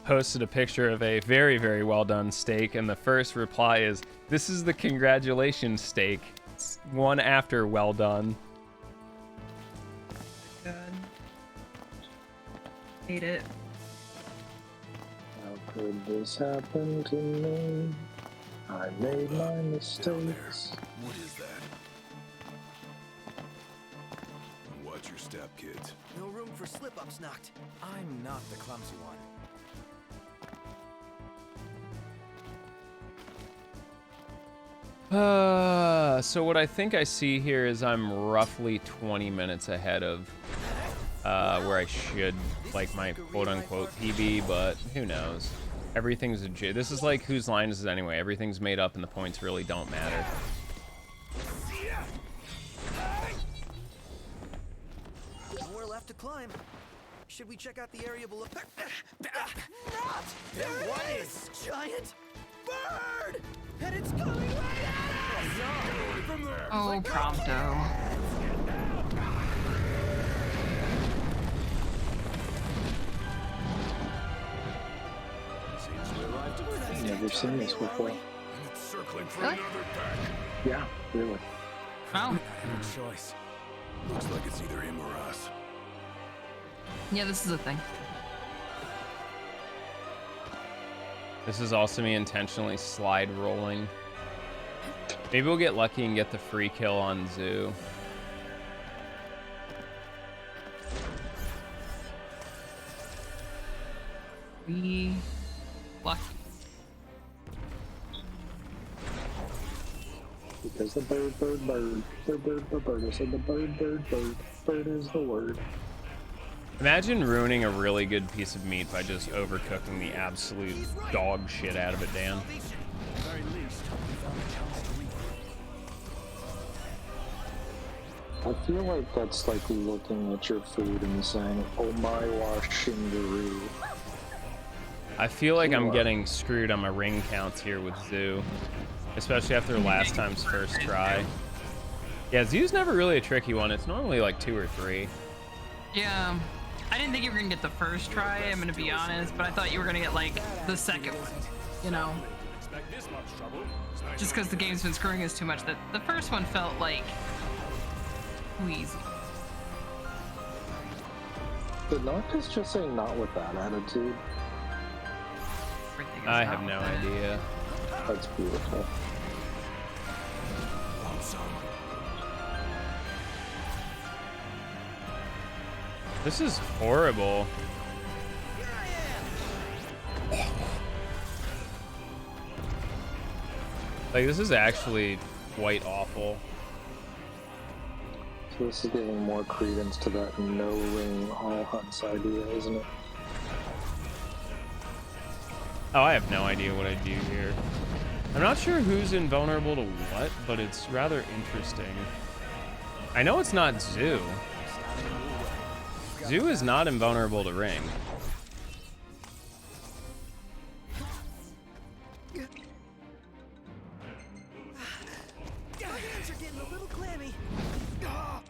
A: posted a picture of a very, very well done steak, and the first reply is, "This is the congratulations steak. It's one after well done."
H: Good. Hate it.
B: How could this happen to me? I made my
I: Down there.
B: mistakes.
I: What is that? Watch your step, kids.
D: No room for slip-ups, Noct. I'm not the clumsy one.
A: So what I think I see here is I'm roughly 20 minutes ahead of where I should, like, my quote-unquote PB, but who knows? Everything's a J. This is like, whose line is it anyway? Everything's made up and the points really don't matter.
D: More left to climb. Should we check out the area below? Not! There is! Giant bird! And it's coming right at us! From there!
H: Oh, Prompto.
B: I've never seen this before.
I: And it's circling for
H: Really?
I: another pack.
B: Yeah, really.
H: Oh,
I: No choice. Looks like it's either him or us.
H: yeah, this is a thing.
A: This is also me intentionally slide rolling. Maybe we'll get lucky and get the free kill on Zoo.
H: We lucky.
B: is the bird, bird, bird. Bird, bird, bird, bird. I said the bird, bird, bird. Bird is the word.
A: Imagine ruining a really good piece of meat by just overcooking the absolute dog shit out of it, Dan.
C: At the very least, we found a chance to regroup.
B: I feel like that's like looking at your food and saying, "Oh my washingaroo."
A: I feel like I'm getting screwed on my ring counts here with Zoo, especially after last time's first try. Yeah, Zoo's never really a tricky one. It's normally like 2 or 3.
H: Yeah. I didn't think you were gonna get the first try, I'm gonna be honest, but I thought you were gonna get like the second one, you know? Just because the game's been screwing us too much, that the first one felt like too easy.
B: Did Noctis just say not with that attitude?
A: I have no idea.
B: That's beautiful.
A: This is horrible. Like, this is actually quite awful.
B: So this is giving more credence to that no ring all hunts idea, isn't it?
A: Oh, I have no idea what I do here. I'm not sure who's invulnerable to what, but it's rather interesting. I know it's not Zoo. Zoo is not invulnerable to ring.
D: My hands are getting a little clammy.
C: How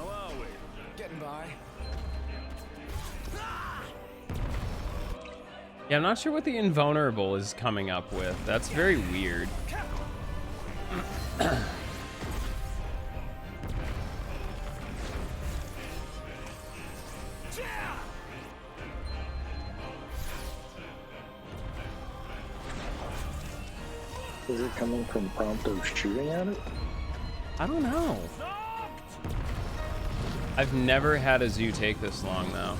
C: are we?
D: Getting by.
A: Yeah, I'm not sure what the invulnerable is coming up with. That's very weird.
B: Is it coming from Prompto shooting at it?
A: I don't know. I've never had a Zoo take this long, though.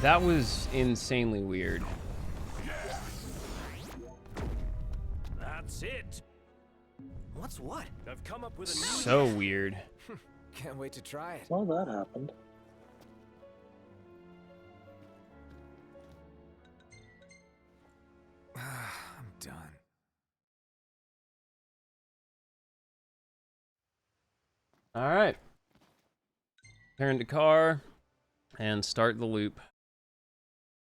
A: That was insanely weird.
C: That's it.
D: What's what?
C: I've come up with a new
A: So weird.
D: Can't wait to try it.
B: Well, that happened.
D: I'm done.
A: All right. Turn to car and start the loop.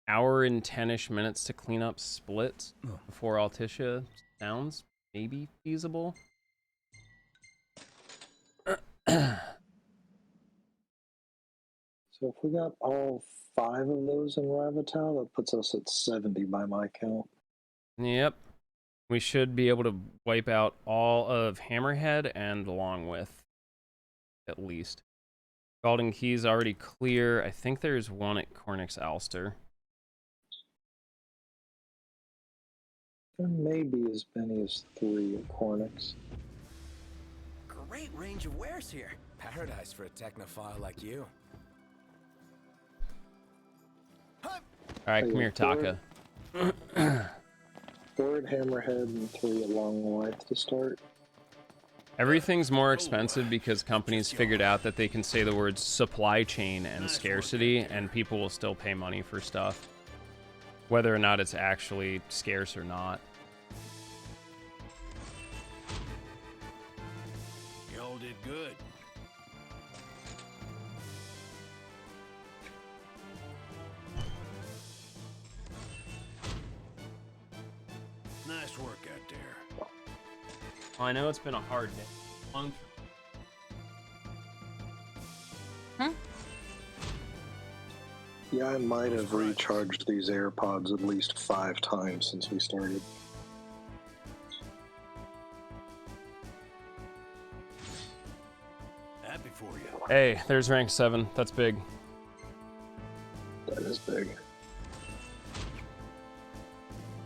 A: Hour and 10-ish minutes to clean up splits before Altissia sounds maybe feasible.
B: So if we got all 5 of those in Ravatal, that puts us at 70 by my count.
A: Yep. We should be able to wipe out all of Hammerhead and Long With, at least. Golden Key's already clear. I think there's one at Cornix Alster.
B: There may be as many as 3 at Cornix.
D: Great range of wares here. Paradise for a technophile like you.
A: All right, come here, Taka.
B: 4 at Hammerhead and 3 at Long Life to start.
A: Everything's more expensive because companies figured out that they can say the words supply chain and scarcity, and people will still pay money for stuff, whether or not it's actually scarce or not.
C: You all did good. Nice work out there.
A: I know it's been a hard day.
B: Yeah, I might have recharged these AirPods at least 5 times since we started.
C: Happy for you.
A: Hey, there's rank 7. That's big.
B: That is big.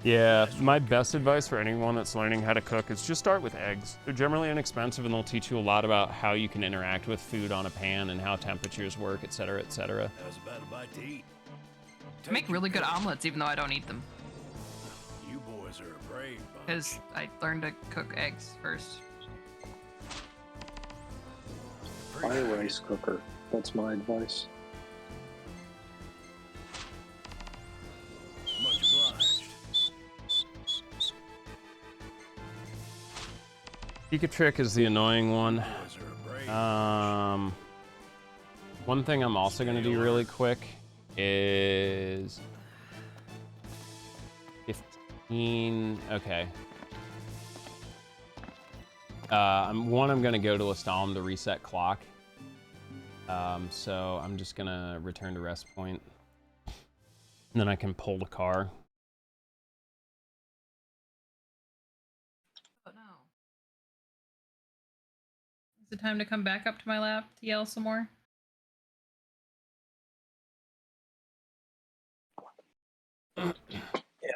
A: Yeah, my best advice for anyone that's learning how to cook is just start with eggs. They're generally inexpensive and they'll teach you a lot about how you can interact with food on a pan and how temperatures work, etc., etc.
C: That was about a bite to eat.
H: I make really good omelets even though I don't eat them.
C: You boys are a brave bunch.
H: Because I learned to cook eggs first.
B: Buy a rice cooker. That's my advice.
C: Much obliged.
A: Trick is the annoying one.
C: Boys are a brave
A: One thing I'm also going to do really quick is 15. Okay. I'm going to go to Lestalem to reset clock. So I'm just going to return to rest point. And then I can pull the car.
H: Oh no. Is it time to come back up to my lap to yell some more?
B: Yeah,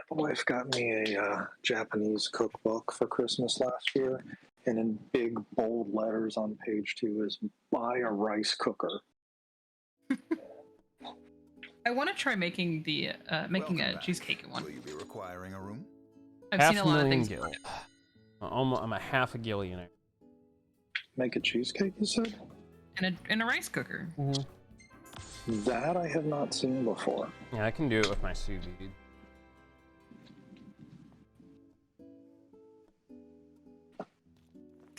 B: the wife got me a Japanese cookbook for Christmas last year, and in big bold letters on page 2 is buy a rice cooker.
H: I want to try making the making a cheesecake one.
E: Will you be requiring a room?
H: I've seen a lot of things.
A: Gil. I'm a half a gillionaire.
B: Make a cheesecake, you said?
H: In a rice cooker.
A: Mm-hmm.
B: That I have not seen before.
A: Yeah, I can do it with my sous vide.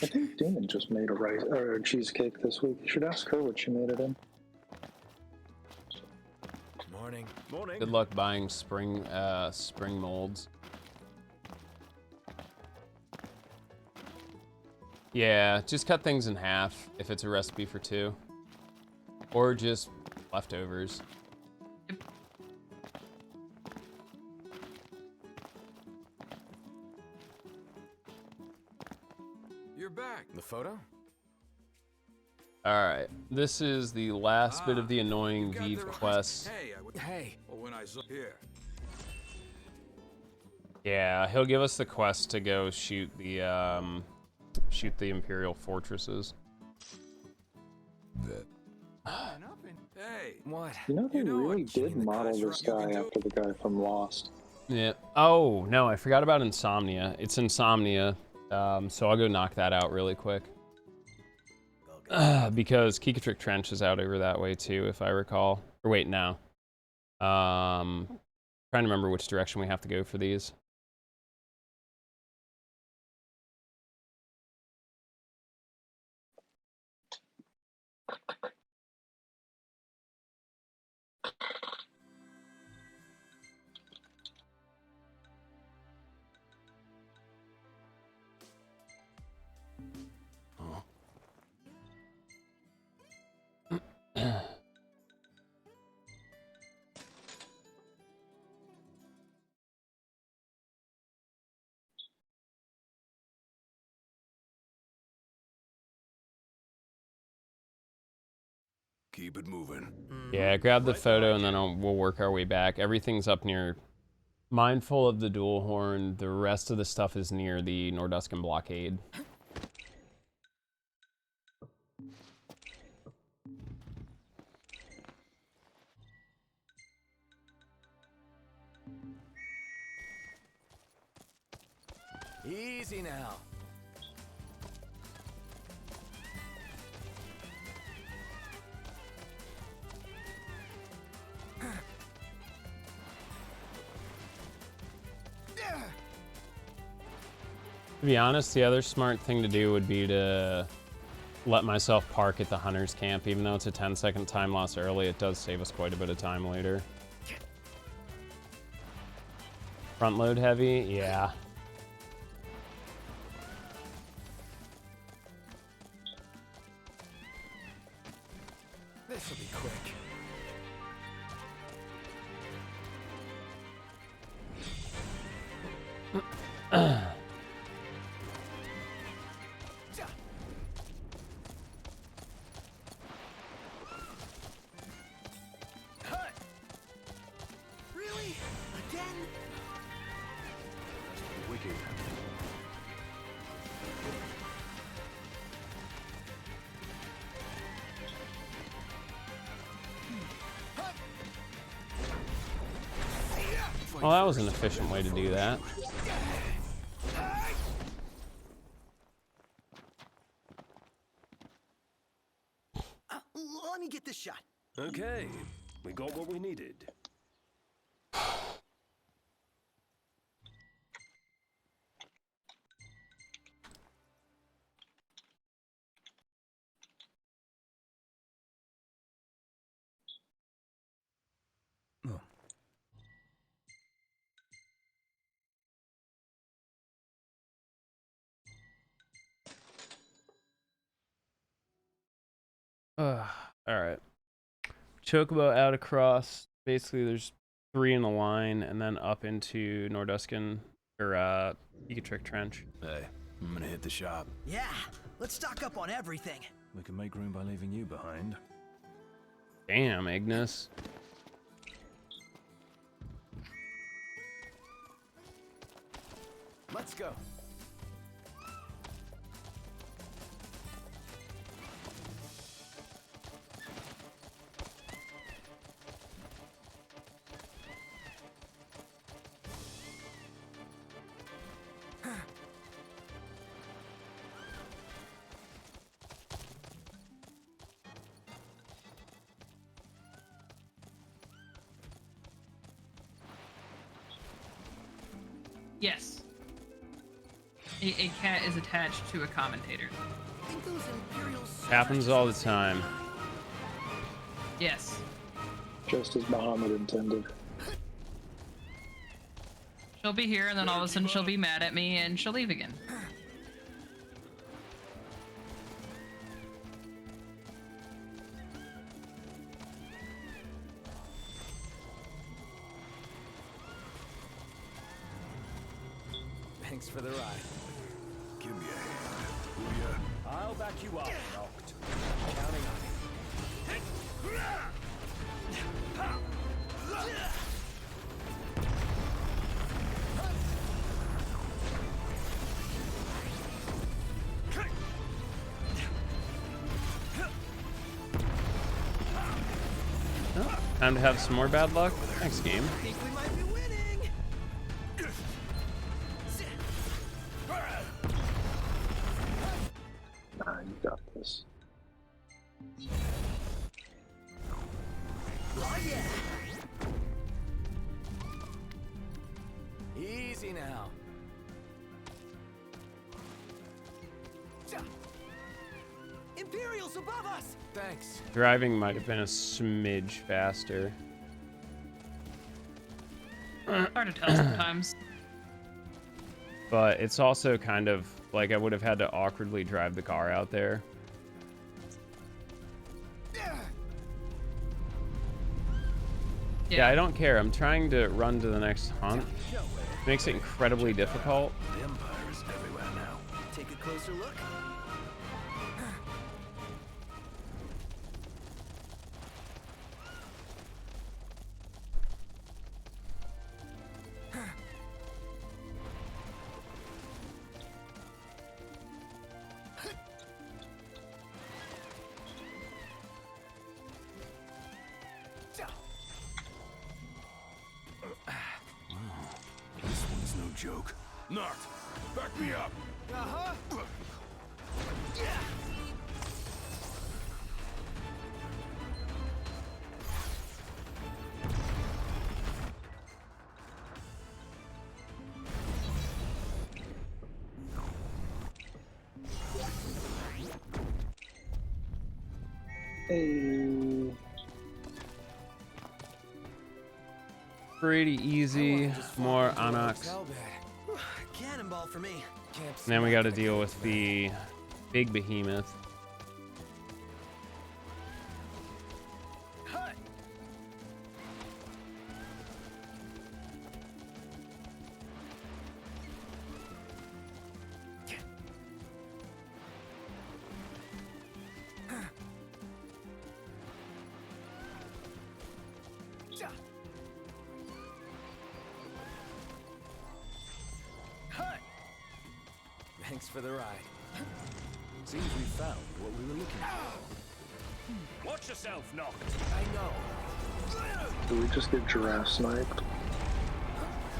B: I think Demon just made a rice or a cheesecake this week. You should ask her what she made it in.
C: Morning. Morning.
A: Good luck buying spring molds. Yeah, just cut things in half if it's a recipe for 2. Or just leftovers.
I: You're back. The photo?
A: Alright, this is the last bit of the annoying Vive quest.
I: Hey. Well, when I saw here.
A: Yeah, he'll give us the quest to go shoot the Imperial fortresses.
I: Hey. What?
B: You know, they really did model this guy after the guy from Lost.
A: Yeah. Oh, no, I forgot about Insomnia. It's Insomnia, so I'll go knock that out really quick. Because Kikatrick Trench is out over that way too, if I recall. Or wait, no. Trying to remember which direction we have to go for these.
I: Keep it moving.
A: Yeah, grab the photo and then we'll work our way back. Everything's up near Mindful of the Dual Horn. The rest of the stuff is near the Norduscan Blockade.
D: Easy now.
A: To be honest, the other smart thing to do would be to let myself park at the hunter's camp. Even though it's a 10-second time loss early, it does save us quite a bit of time later. Front load heavy? Yeah.
D: This'll be quick.
A: Well, that was an efficient way to do that.
D: Let me get this shot.
C: Okay, we got what we needed.
A: Alright. Chocobo out across. Basically, there's 3 in a line, and then up into Norduskin, or Ecotric Trench.
I: Hey, I'm gonna hit the shop.
D: Yeah, let's stock up on everything.
C: We can make room by leaving you behind.
A: Damn, Ignis.
D: Let's go.
H: Yes. A cat is attached to a commentator.
D: Think those Imperial
A: Happens all the time.
H: Yes.
B: Just as Muhammad intended.
H: She'll be here, and then all of a sudden she'll be mad at me, and she'll leave again.
D: Thanks for the ride.
I: Give me a hand, will ya?
C: I'll back you up, Noct.
D: Counting on
A: Oh, time to have some more bad luck. Thanks, game.
D: I think we might be winning.
B: Nah, you got this.
D: Oh yeah. Easy now. Imperials above us. Thanks.
A: Driving might have been a smidge faster.
H: Hard to tell sometimes.
A: But it's also kind of like I would have had to awkwardly drive the car out there. Yeah, I don't care. I'm trying to run to the next hunt. Makes it incredibly difficult.
I: The Empire is everywhere now.
D: Take a closer look.
I: This one's no joke. Noct, back me up.
D: Uh-huh.
B: Hey.
A: Pretty easy. More Anox.
D: Cannonball for me.
A: And then we got to deal with the big behemoth.
D: Thanks for the ride.
C: Seems we found what we were looking for. Watch yourself, Noct.
D: I know.
B: Did we just get giraffe sniped?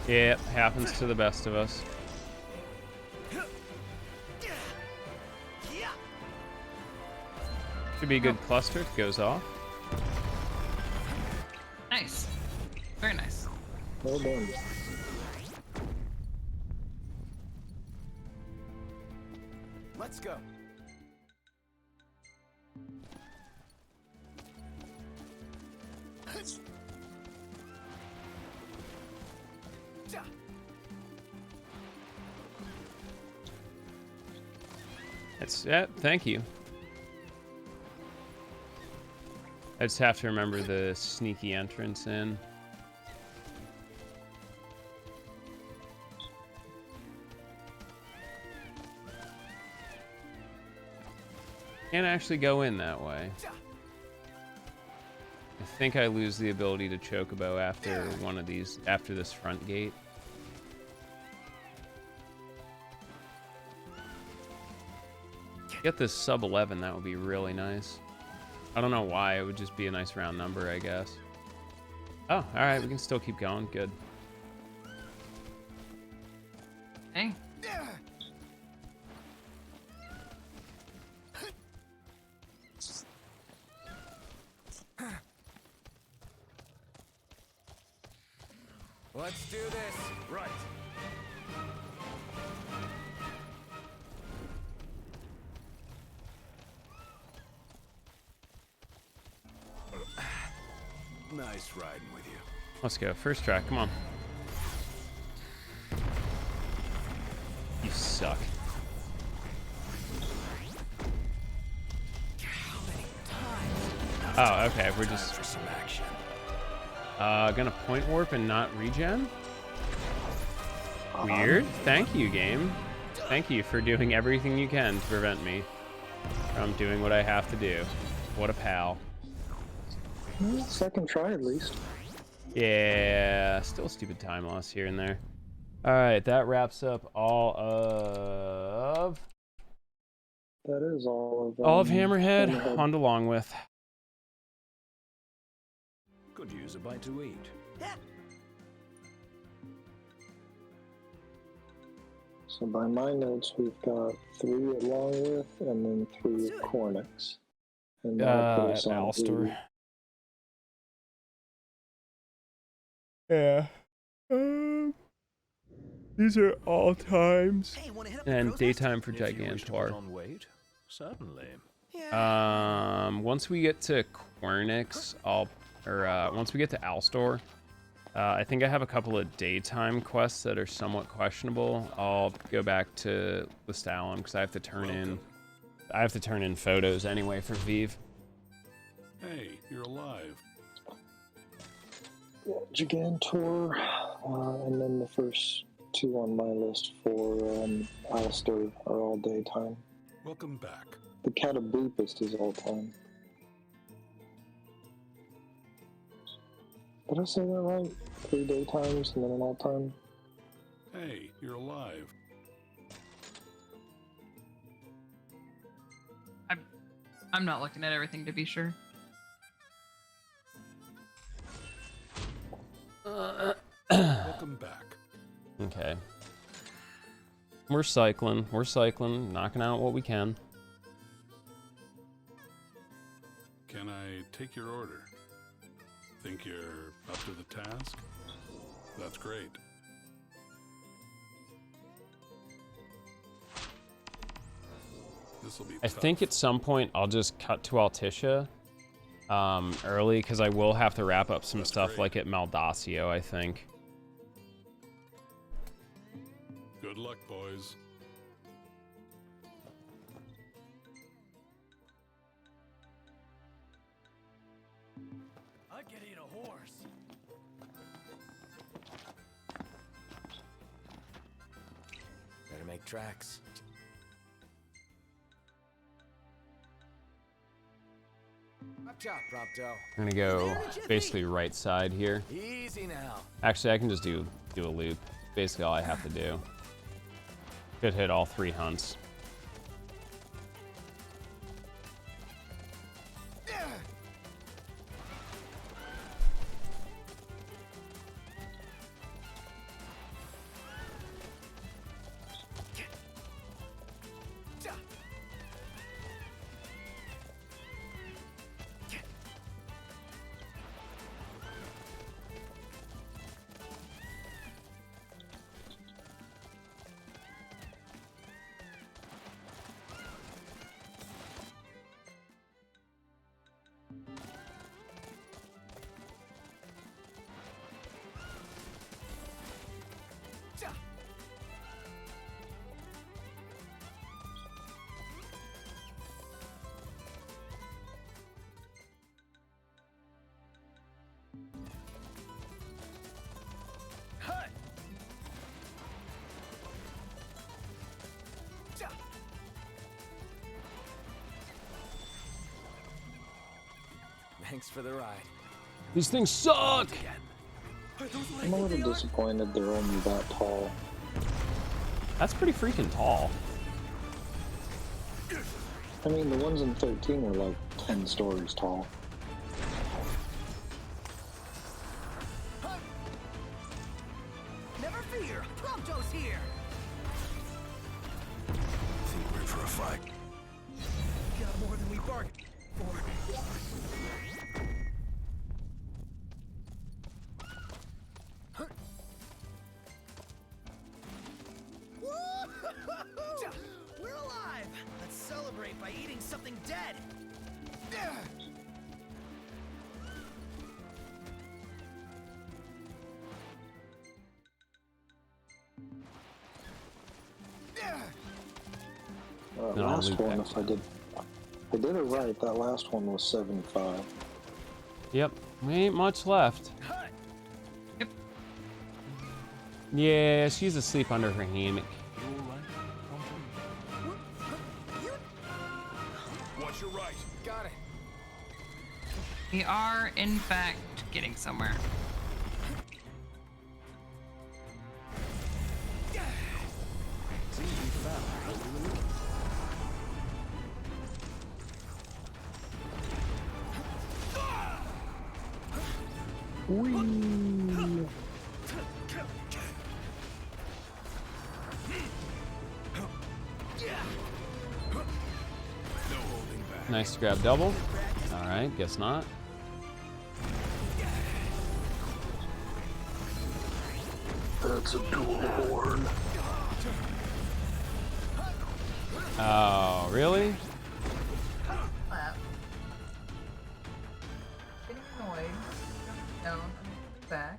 A: Yeah, happens to the best of us. Should be a good cluster. It goes off.
H: Nice. Very nice.
B: Well done.
D: Let's go.
A: That's yeah, thank you. I just have to remember the sneaky entrance in. Can't actually go in that way. I think I lose the ability to chocobo after one of these, after this front gate. Get this sub 11, that would be really nice. I don't know why, it would just be a nice round number, I guess. Oh, alright, we can still keep going, good.
H: Hey.
D: Let's do this.
C: Right.
E: Nice riding with you.
A: Let's go, first track, come on. You suck. Oh, okay, we're just
E: For some action.
A: gonna point warp and not regen? Weird. Thank you, game. Thank you for doing everything you can to prevent me from doing what I have to do. What a pal.
B: Well, second try at least.
A: Yeah, still stupid time loss here and there. Alright, that wraps up all of...
B: That is all of...
A: all of Hammerhead. On to Long with.
C: Could use a bite to eat.
B: So by my notes, we've got 3 at Longwith and then 3 at Cornix. And that put us on
A: Alstor.
B: 80.
A: Yeah. These are all times.
D: Hey, wanna hit up the
A: And
D: crow's
A: daytime for
C: If you wish to put
A: Gigantor.
C: on weight, certainly.
D: nest? Yeah.
A: Once we get to Cornix, once we get to Alstor, I think I have a couple of daytime quests that are somewhat questionable. I'll go back to the Stalin because I have to turn in photos anyway for Vive.
I: Hey, you're alive.
B: Yeah, Gigantor, and then the first 2 on my list for Alistair are all daytime.
I: Welcome back.
B: The Cataboopist is all time. Did I say that right? 3 daytimes and then an all time?
I: Hey, you're alive.
H: I'm not looking at everything to be sure.
I: Welcome back.
A: Okay. We're cycling, knocking out what we can.
I: Can I take your order? Think you're up to the task? That's great. This'll be
A: I
I: tough.
A: think at some point I'll just cut to Altissia early because I will have to wrap up some
I: That's
A: stuff
I: great.
A: like at Maldacio, I think.
I: Good luck, boys.
D: I could eat a horse. Better make tracks. Up top, Prompto.
A: I'm gonna go basically right side here.
D: Easy now.
A: Actually, I can just do a loop. Basically all I have to do. Should hit all 3 hunts.
G: Thanks for the ride.
A: These things suck!
B: I'm a little disappointed they're only that tall.
A: That's pretty freaking tall.
B: I mean, the ones in 13 are like 10 stories tall.
D: Never fear, Prompto's here.
E: Think we're in for a fight.
D: Got more than we bargained for. We're alive! Let's celebrate by eating something dead!
A: No,
B: Last
A: loot
B: one,
A: back.
B: if I did it right, that last one was 75.
A: Yep, we ain't much left.
H: Yep.
A: Yeah, she's asleep under her hammock.
C: Watch your right.
G: Got it.
H: We are, in fact, getting somewhere.
C: Seems we found what we were looking
A: Nice to grab double. All right, guess not.
B: That's a dual horn.
A: Oh, really?
H: Getting annoyed. No, I'm back.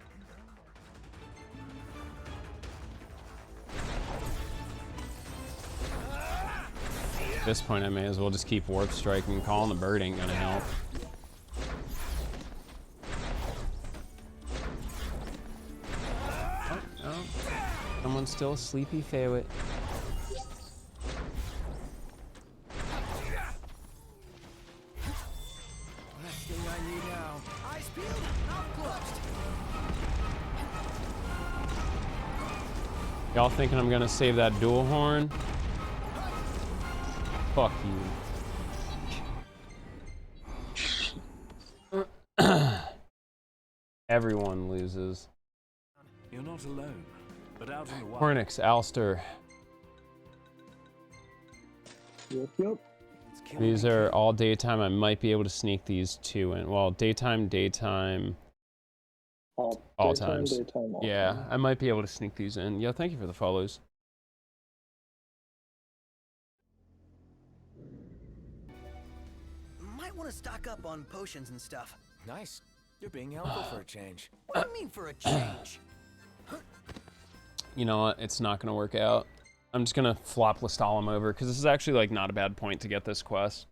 A: At this point, I may as well just keep warp striking. Calling the bird ain't gonna help. Oh, oh. Someone's still a sleepy Feywitt.
G: Last thing I need now.
D: Eyes peeled, mouth closed.
A: Y'all thinking I'm gonna save that dual horn? Fuck you. Everyone loses.
C: You're not alone, but out in the wild.
A: Hornix, Alster.
B: Yep.
A: These are all daytime. I might be able to sneak these two in. Well, daytime, all times.
B: Daytime, all
A: Yeah,
B: time.
A: I might be able to sneak these in. Yeah, thank you for the follows.
D: Might want to stock up on potions and stuff.
G: Nice. You're being helpful for a change.
D: What do you mean for a change?
A: You know what? It's not going to work out. I'm just going to flop Lestalem over, because this is actually, like, not a bad point to get this quest.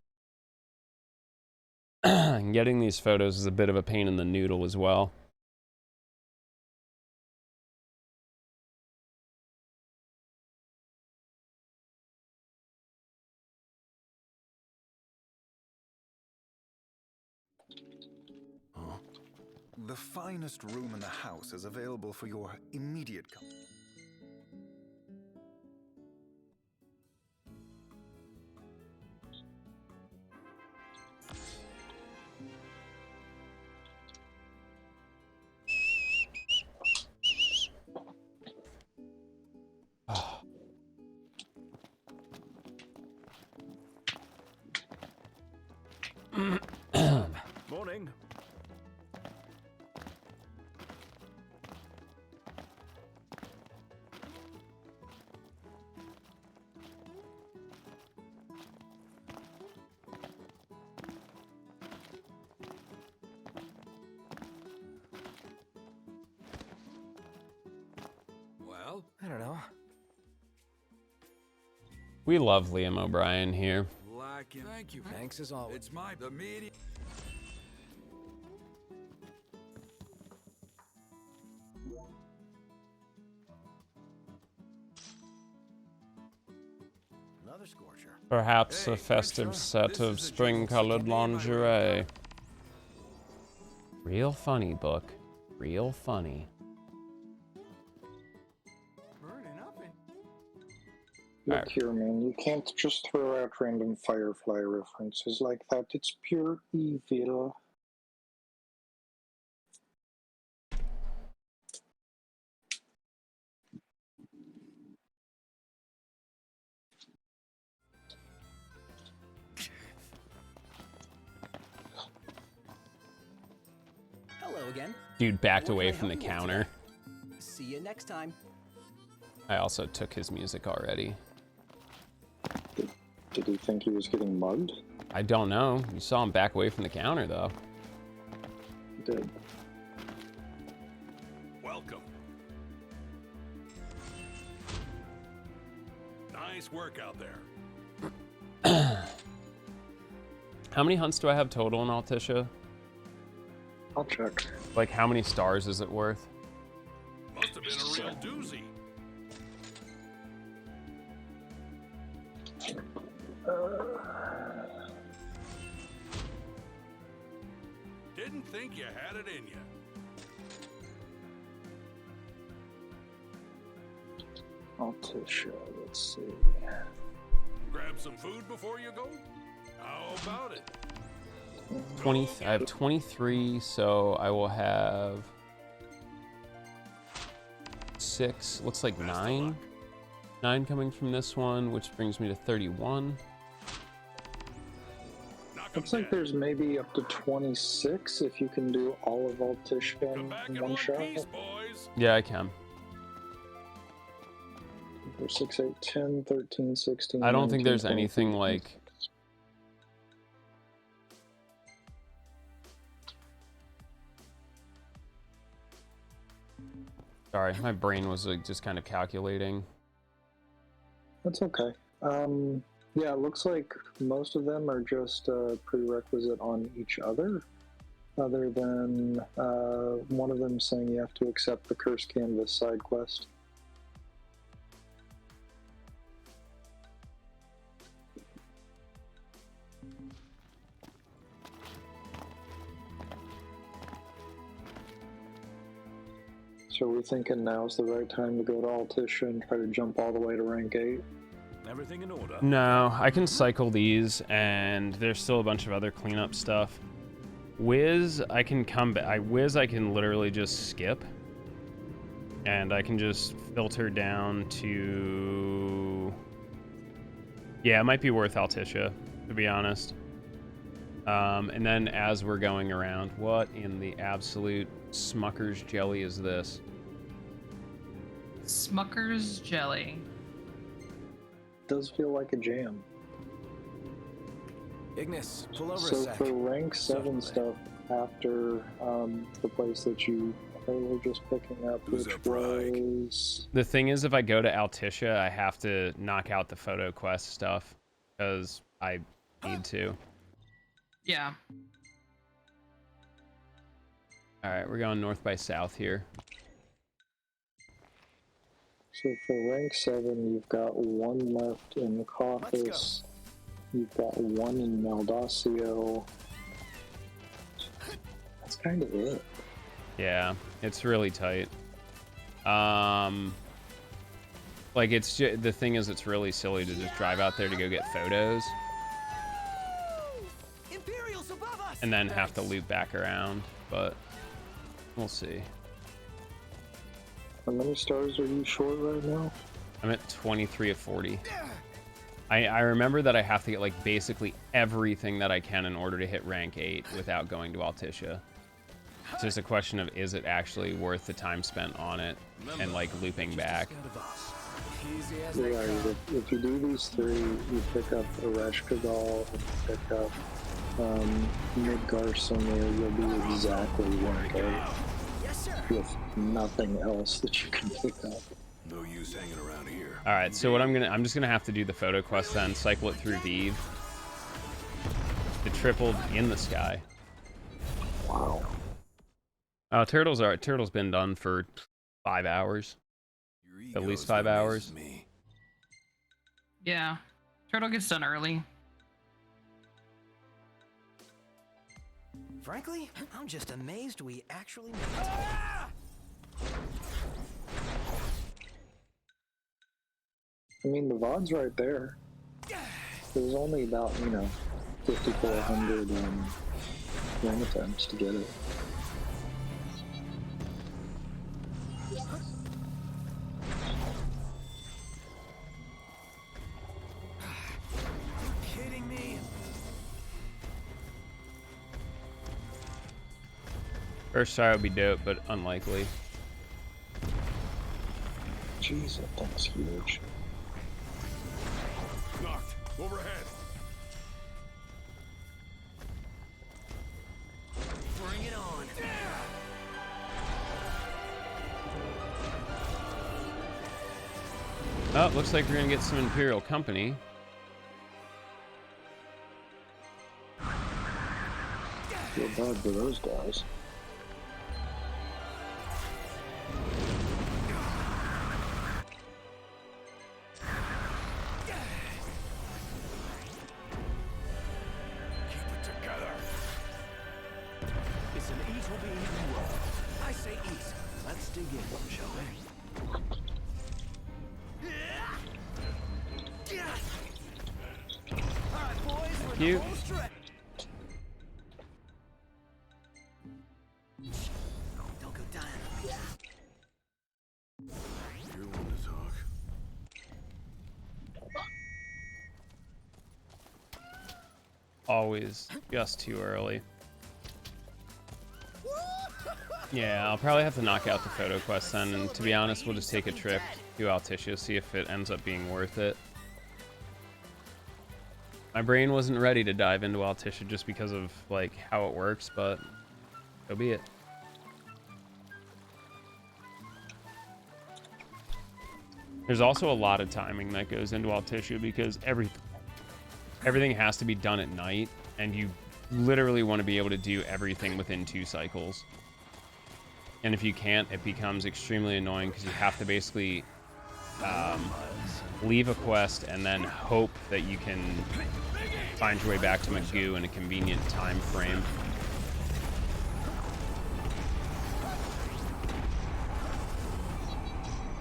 A: And getting these photos is a bit of a pain in the noodle as well.
E: The finest room in the house is available for your immediate comfort.
C: Morning.
G: Well, I don't know.
A: We love Liam O'Brien here.
G: Thank you. Thanks as always. It's the media.
D: Another scorcher.
A: Perhaps a festive set of spring-colored lingerie. Real funny book. Real funny.
B: Look here, man. You can't just throw out random Firefly references like that. It's pure evil.
D: Hello again.
A: Dude backed
D: What
A: away
D: can I
A: from the
D: help you with
A: counter.
D: today? See you next time.
A: I also took his music already.
B: Did he think he was getting mugged?
A: I don't know. You saw him back away from the counter, though.
B: He did.
I: Welcome. Nice work out there.
A: How many hunts do I have total in Altissia?
B: I'll check.
A: Like, how many stars is it worth?
I: Must have been a real doozy. Didn't think you had it in you.
B: Altissia, let's see.
I: Grab some food before you go? How about it?
A: 20. I have 23, so I will have 6. Looks like 9. 9 coming from this one, which brings me to 31.
B: Looks like there's maybe up to 26 if you can do all of Altissia in one shot.
A: Yeah, I can.
B: 6, 8, 10, 13, 16.
A: I don't think
B: 19,
A: there's
B: 20,
A: anything like. Sorry, my brain was like just kind of calculating.
B: That's okay. Yeah, it looks like most of them are just a prerequisite on each other than one of them saying you have to accept the Curse Canvas side quest. So we're thinking now's the right time to go to Altissia and try to jump all the way to rank 8?
C: Everything in order.
A: No, I can cycle these, and there's still a bunch of other cleanup stuff. Wiz, I can come back. Wiz, I can literally just skip, and I can just filter down to. Yeah, it might be worth Altissia, to be honest. And then as we're going around, what in the absolute Smucker's jelly is this?
H: Smucker's jelly.
B: Does feel like a jam.
G: Ignis, pull over a
B: So
G: sec.
B: for rank 7 stuff after the place that you were just picking up, which was...
A: The thing is, if I go to Altissia, I have to knock out the photo quest stuff because I need to.
H: Yeah.
A: All right, we're going north by south here.
B: So for rank 7, you've got 1 left in Caucus. You've got 1 in Maldacio. That's kind of it.
A: Yeah, it's really tight. Like it's the thing is, it's really silly to just drive out there to go get photos, and then have to loop back around. But we'll see.
B: How many stars are you short right now?
A: I'm at 23 of 40. I remember that I have to get like basically everything that I can in order to hit rank 8 without going to Altissia. It's just a question of, is it actually worth the time spent on it and like looping back?
B: Yeah, if you do these 3, you pick up Ereshkigal, and you pick up Midgard, you'll be exactly 1K. With nothing else that you can pick up.
C: No use hanging around here.
A: All right, so what I'm just gonna have to do the photo quest then, cycle it through Vive. The tripled in the sky.
B: Wow.
A: Turtle's been done for 5 hours. At least 5 hours.
H: Yeah. Turtle gets done early.
D: Frankly, I'm just amazed we actually made it.
B: I mean, the VOD's right there. It was only about, 5,400 win attempts to get it.
D: Kidding me?
A: First try would be dope, but unlikely.
B: Jeez, that thing's huge.
I: Knocked. Overhead.
D: Bring it on.
A: Oh, looks like we're gonna get some Imperial company.
B: Feel bad for those guys.
C: It's an eat will be eaten raw. I say eat. Let's dig in, shall we?
D: Alright, boys, we're
A: You.
D: the full stretch. Don't go dying on me.
I: You're one to talk.
A: Always just too early. Yeah, I'll probably have to knock out the photo quest then, and to be honest, we'll just take a trip to Altissia, see if it ends up being worth it. My brain wasn't ready to dive into Altissia just because of, like, how it works, but so be it. There's also a lot of timing that goes into Altissia because everything has to be done at night, and you literally want to be able to do everything within 2 cycles. And if you can't, it becomes extremely annoying because you have to basically leave a quest and then hope that you can find your way back to Magoo in a convenient time frame.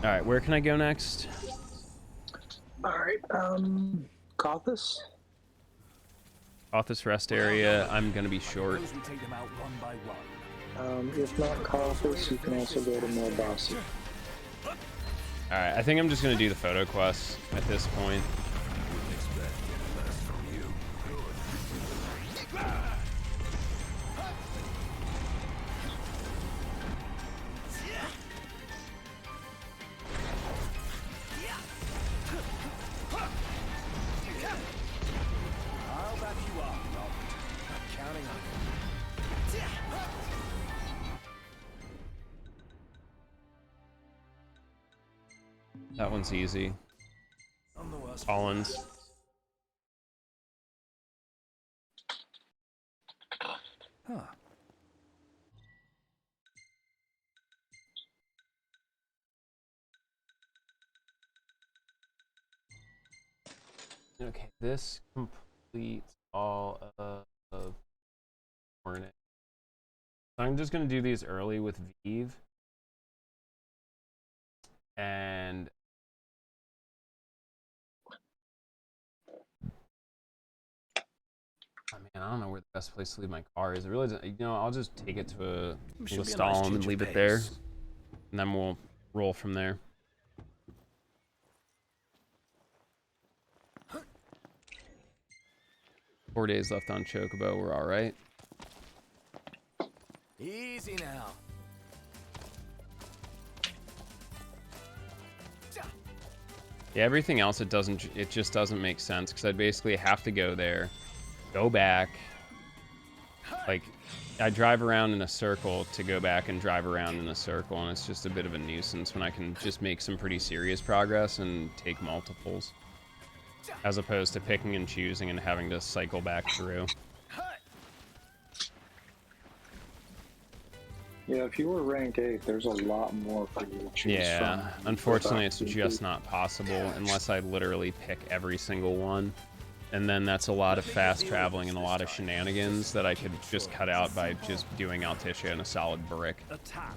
A: All right, where can I go next?
B: Alright, Kothis?
A: Off rest area, I'm gonna be short.
C: Suppose we take them out one by one.
B: If not Kothis, you can also go to Morbasi.
A: Alright, I think I'm just gonna do the photo quest at this point.
C: Wouldn't expect any less from you.
D: I'll back you up, Robert. I'm counting on you.
A: That one's easy.
C: I'm the worst.
A: Collins.
C: Huh.
A: Okay, this completes all of Hornet. So I'm just gonna do these early with Vive. And I mean, I don't know where the best place to leave my car is. It really doesn't, I'll just take it to a
C: Should be a
A: stall
C: nice
A: and
C: change of
A: leave it there.
C: pace.
A: And then we'll roll from there. Four days left on Chocobo, we're alright.
D: Easy now.
A: Yeah, everything else, it just doesn't make sense, because I'd basically have to go there, go back, like, I drive around in a circle to go back and drive around in a circle, and it's just a bit of a nuisance when I can just make some pretty serious progress and take multiples, as opposed to picking and choosing and having to cycle back through.
B: Yeah, if you were rank 8, there's a lot more for you to choose
A: Yeah,
B: from.
A: unfortunately, it's just not possible unless I literally pick every single one. and then that's a lot of fast traveling and a lot of shenanigans that I could just cut out by just doing Altissia in a solid brick.
C: Attack.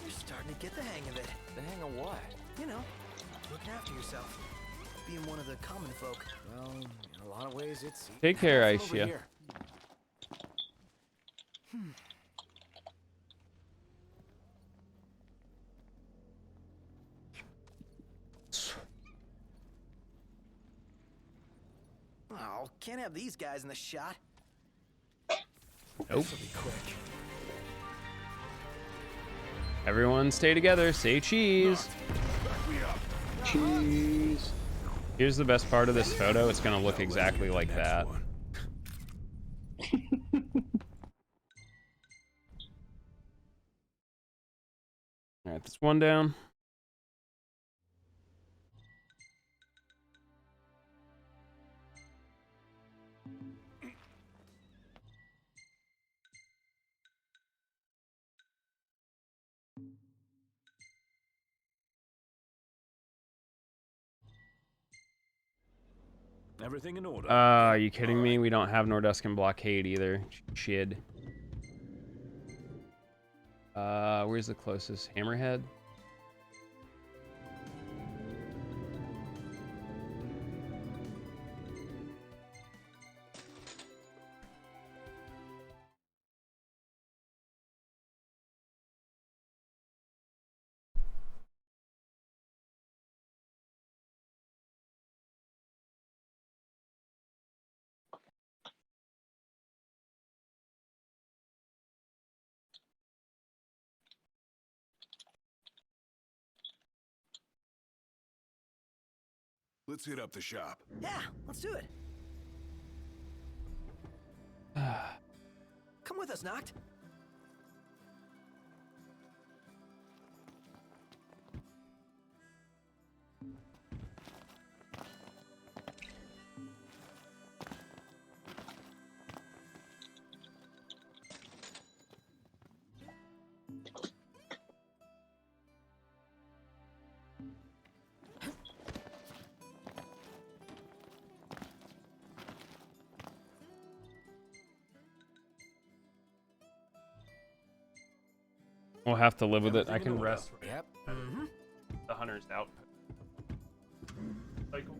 D: You're starting to get the hang of it.
G: The hang of what?
D: You know, looking after yourself. Being one of the common folk.
G: Well, in a lot of ways, it's...
A: Take care,
G: Over
A: Aisha.
G: here.
D: Oh, can't have these guys in the shot.
A: Nope.
D: This'll be quick.
A: Everyone stay together, say cheese.
B: Cheese.
A: Here's the best part of this photo, it's gonna look exactly like that. Alright, that's one down.
C: Everything in order.
A: Are you kidding me? We don't have Nordescan Blockade either. Shit. Where's the closest? Hammerhead?
C: Let's hit up the shop.
D: Yeah, let's do it. Come with us, Noct.
A: We'll have to live with it. I can rest.
G: Yep.
A: The hunter's out. Cycle.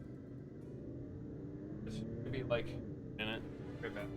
A: This should be like a minute. Right back.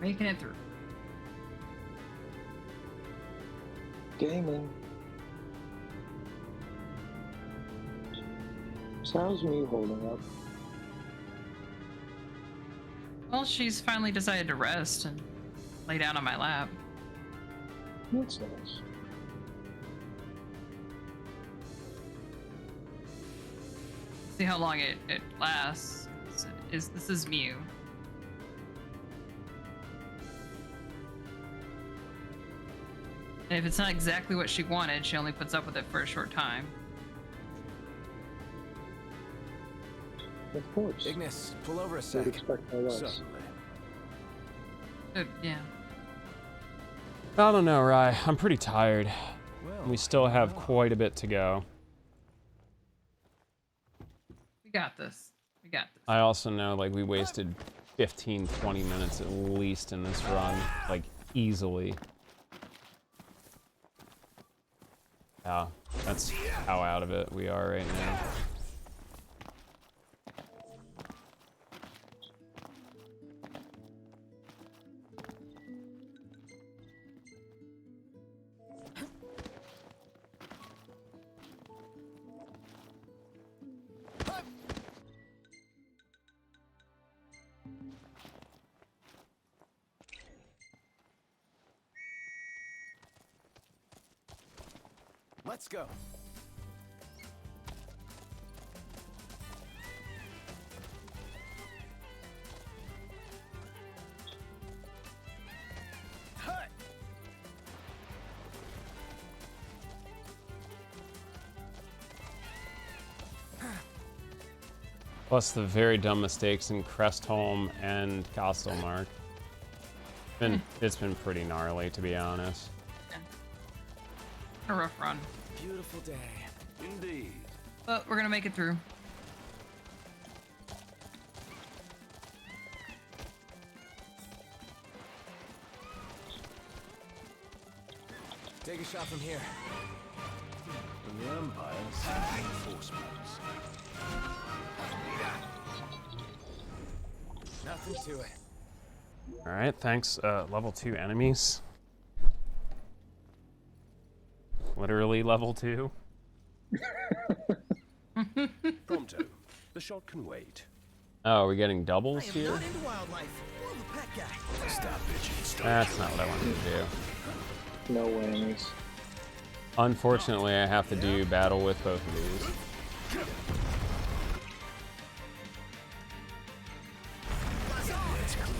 H: Making it through.
B: Gaming. So how's me holding up?
H: Well, she's finally decided to rest and lay down on my lap.
B: That's nice.
H: See how long it lasts. This is Mew. And if it's not exactly what she wanted, she only puts up with it for a short time.
B: Of course.
G: Ignis, pull over a
B: I'd
G: sec.
B: expect no less.
G: Certainly.
H: Yeah.
A: I don't know, Rye. I'm pretty tired.
G: Well,
A: We still have quite a bit to go.
H: We got this. We got this.
A: I also know, like, we wasted 15, 20 minutes at least in this run. Like, easily. Yeah, that's how out of it we are right now.
D: Let's go.
A: Plus the very dumb mistakes in Crestholm and Kyoslilmonster. It's been pretty gnarly, to be honest.
H: A rough run.
D: Beautiful day.
C: Indeed.
H: But we're gonna make it through.
D: Take a shot from here.
C: The Empire sends reinforcements.
D: Nothing to it.
A: All right, thanks. Level 2 enemies. Literally level 2.
C: Prompto. The shot can wait.
A: Oh, we're getting doubles
D: I am
A: here?
D: not into wildlife. More of a pet guy.
C: Stop bitching. Stop.
A: That's not what I wanted to do.
B: No whammies.
A: Unfortunately, I have to do battle with both of these.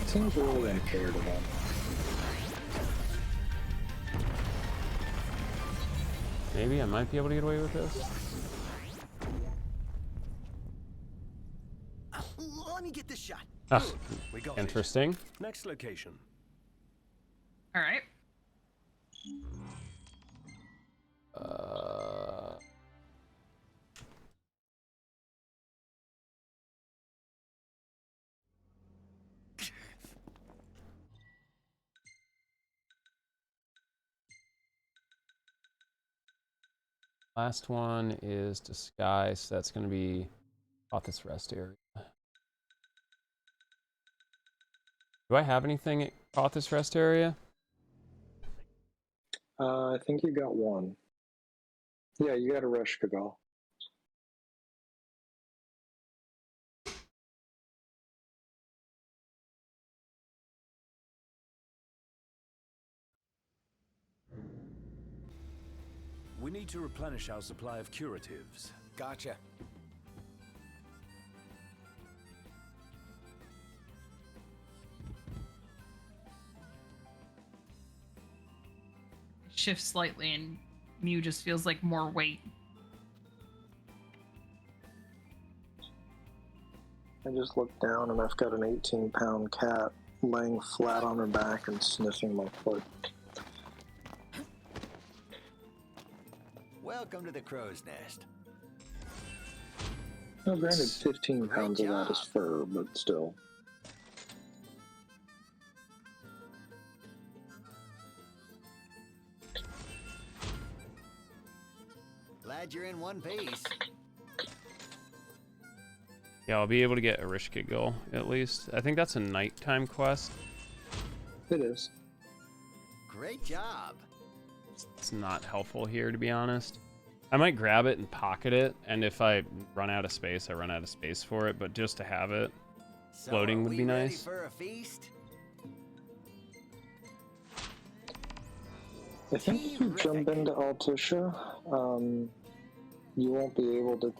B: Seems really unfair to them.
A: Maybe I might be able to get away with this.
D: Let me get this shot.
A: Ah,
C: We got
A: interesting.
C: it. Next location.
H: All right.
A: Last one is disguise. That's going to be this rest area. Do I have anything at this rest area?
B: I think you got one. Yeah, you got a Resh Kagal.
C: We need to replenish our supply of curatives.
D: Gotcha.
H: Shift slightly and Mew just feels like more weight.
B: I just looked down and I've got an 18-pound cat laying flat on her back and sniffing my foot.
D: Welcome to the crow's nest.
B: Now, granted, 15 pounds of that is fur, but still.
D: Glad you're in one piece.
A: Yeah, I'll be able to get a Rishkigul, at least. I think that's a nighttime quest.
B: It is.
D: Great job.
A: It's not helpful here, to be honest. I might grab it and pocket it, and if I run out of space, I run out of space for it, but just to have it floating would be nice.
D: For a feast?
B: I think if you jump into Altisha, you won't be able to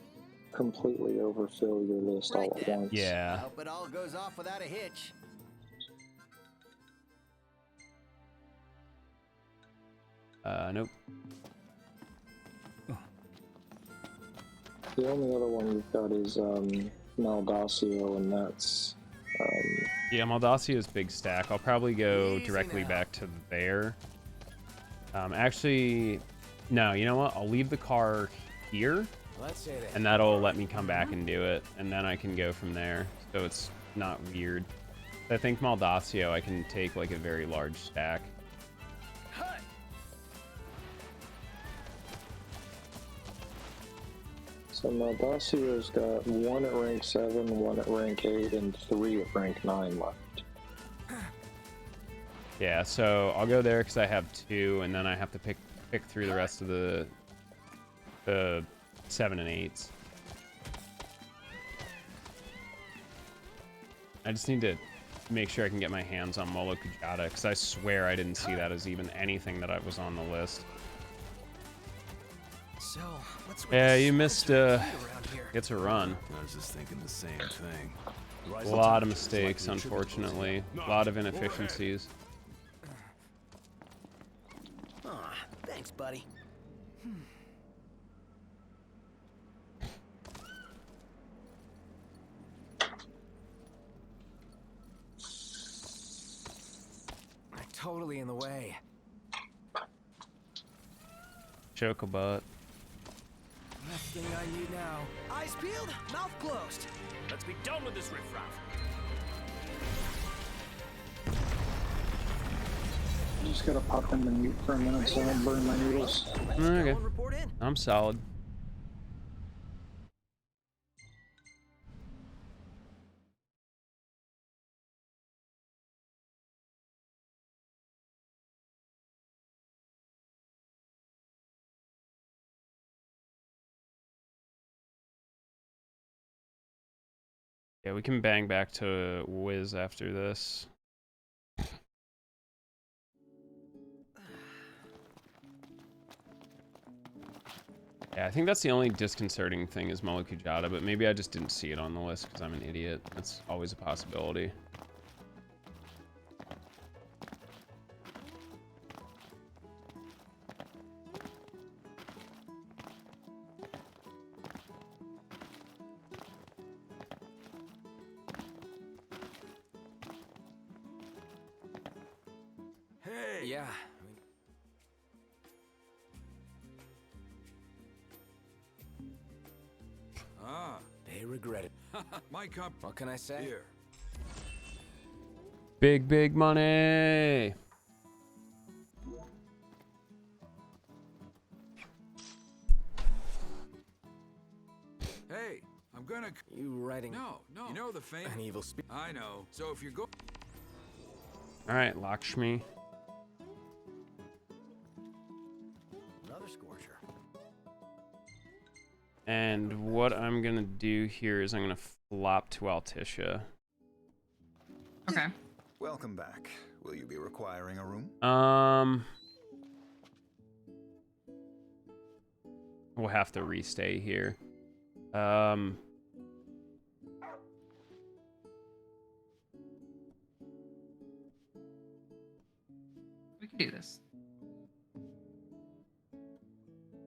B: completely overfill your list all at once.
A: Yeah.
D: Hope it all goes off without a hitch.
A: Nope.
B: The only other one you've got is Maldacio, and that's...
A: Yeah, Maldacio's big stack. I'll probably go directly back to there. Actually, no, you know what? I'll leave the car here, and that'll let me come back and do it, and then I can go from there, so it's not weird. I think Maldacio, I can take like a very large stack.
B: So Maldacio's got 1 at rank 7, 1 at rank 8, and 3 at rank 9 left.
A: Yeah, so I'll go there because I have 2, and then I have to pick through the rest of the 7 and 8s. I just need to make sure I can get my hands on Molo Kujata, because I swear I didn't see that as even anything that I was on the list.
D: So, what's with
A: Yeah,
D: the
A: you missed
D: spencer around here?
A: gets a run.
C: I was just thinking the same thing.
A: A lot of mistakes, unfortunately. A lot of inefficiencies.
D: Aw, thanks, buddy. Totally in the way.
A: Chocobutt.
D: Last thing I need now. Eyes peeled, mouth closed.
C: Let's be done with this riffraff.
B: I just gotta pop in the mute for a minute so I don't burn my needles.
A: Okay.
D: Report in.
A: I'm solid. Yeah, we can bang back to Wiz after this. Yeah, I think that's the only disconcerting thing is Molokujada, but maybe I just didn't see it on the list because I'm an idiot. That's always a possibility.
D: Hey. Yeah. They regret it.
L: My cup.
D: What can I say?
L: Here.
A: Big, big money!
L: Hey, I'm gonna.
D: You writing?
L: No. You know the fame.
D: An evil speak.
L: I know. So if you're going.
A: Alright, Lakshmi.
D: Another scorcher.
A: And what I'm gonna do here is I'm gonna flop to Altisha.
H: Okay.
E: Welcome back. Will you be requiring a room?
A: We'll have to restay here.
H: We can do this.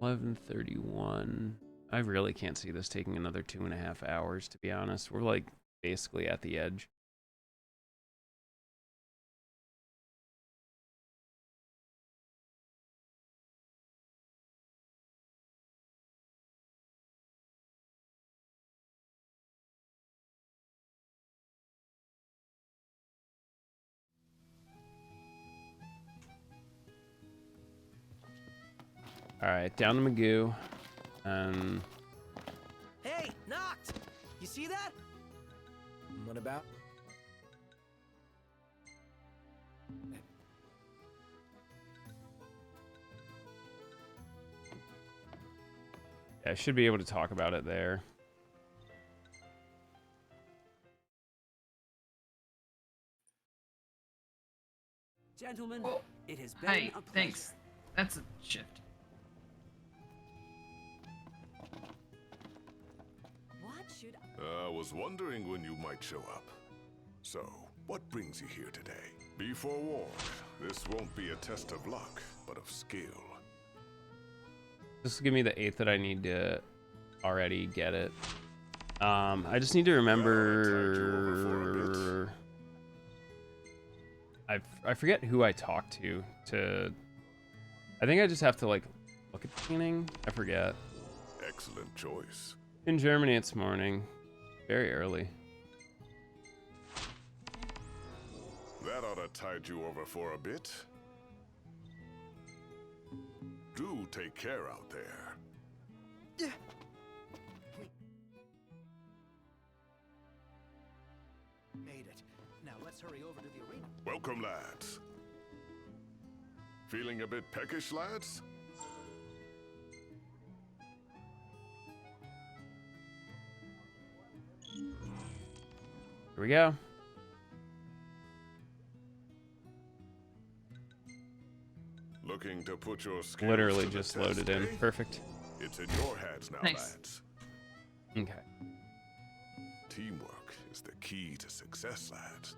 A: 11:31. I really can't see this taking another 2.5 hours, to be honest. We're like basically at the edge. All right, down to Magoo.
D: Hey, knocked! You see that? What about?
A: Yeah, I should be able to talk about it there.
M: Gentlemen, it has been
H: Hey,
M: a pleasure.
H: thanks. That's a shift.
M: What should
N: I was wondering when you might show up. So, what brings you here today? Be forewarned, this won't be a test of luck, but of skill.
A: This will give me the 8th that I need to already get it. I just need to remember. I forget who I talked to. I think I just have to like look at the painting. I forget.
N: Excellent choice.
A: In Germany, it's morning, very early.
N: That ought to tide you over for a bit. Do take care out there.
D: Made it. Now let's hurry over to the arena.
N: Welcome, lads. Feeling a bit peckish, lads?
A: Here we go.
N: Looking to put your skills
A: Literally
N: to the
A: just
N: test,
A: loaded in.
N: eh?
A: Perfect.
N: It's in your hands now,
H: Nice.
N: lads.
A: Okay.
N: Teamwork is the key to success, lads.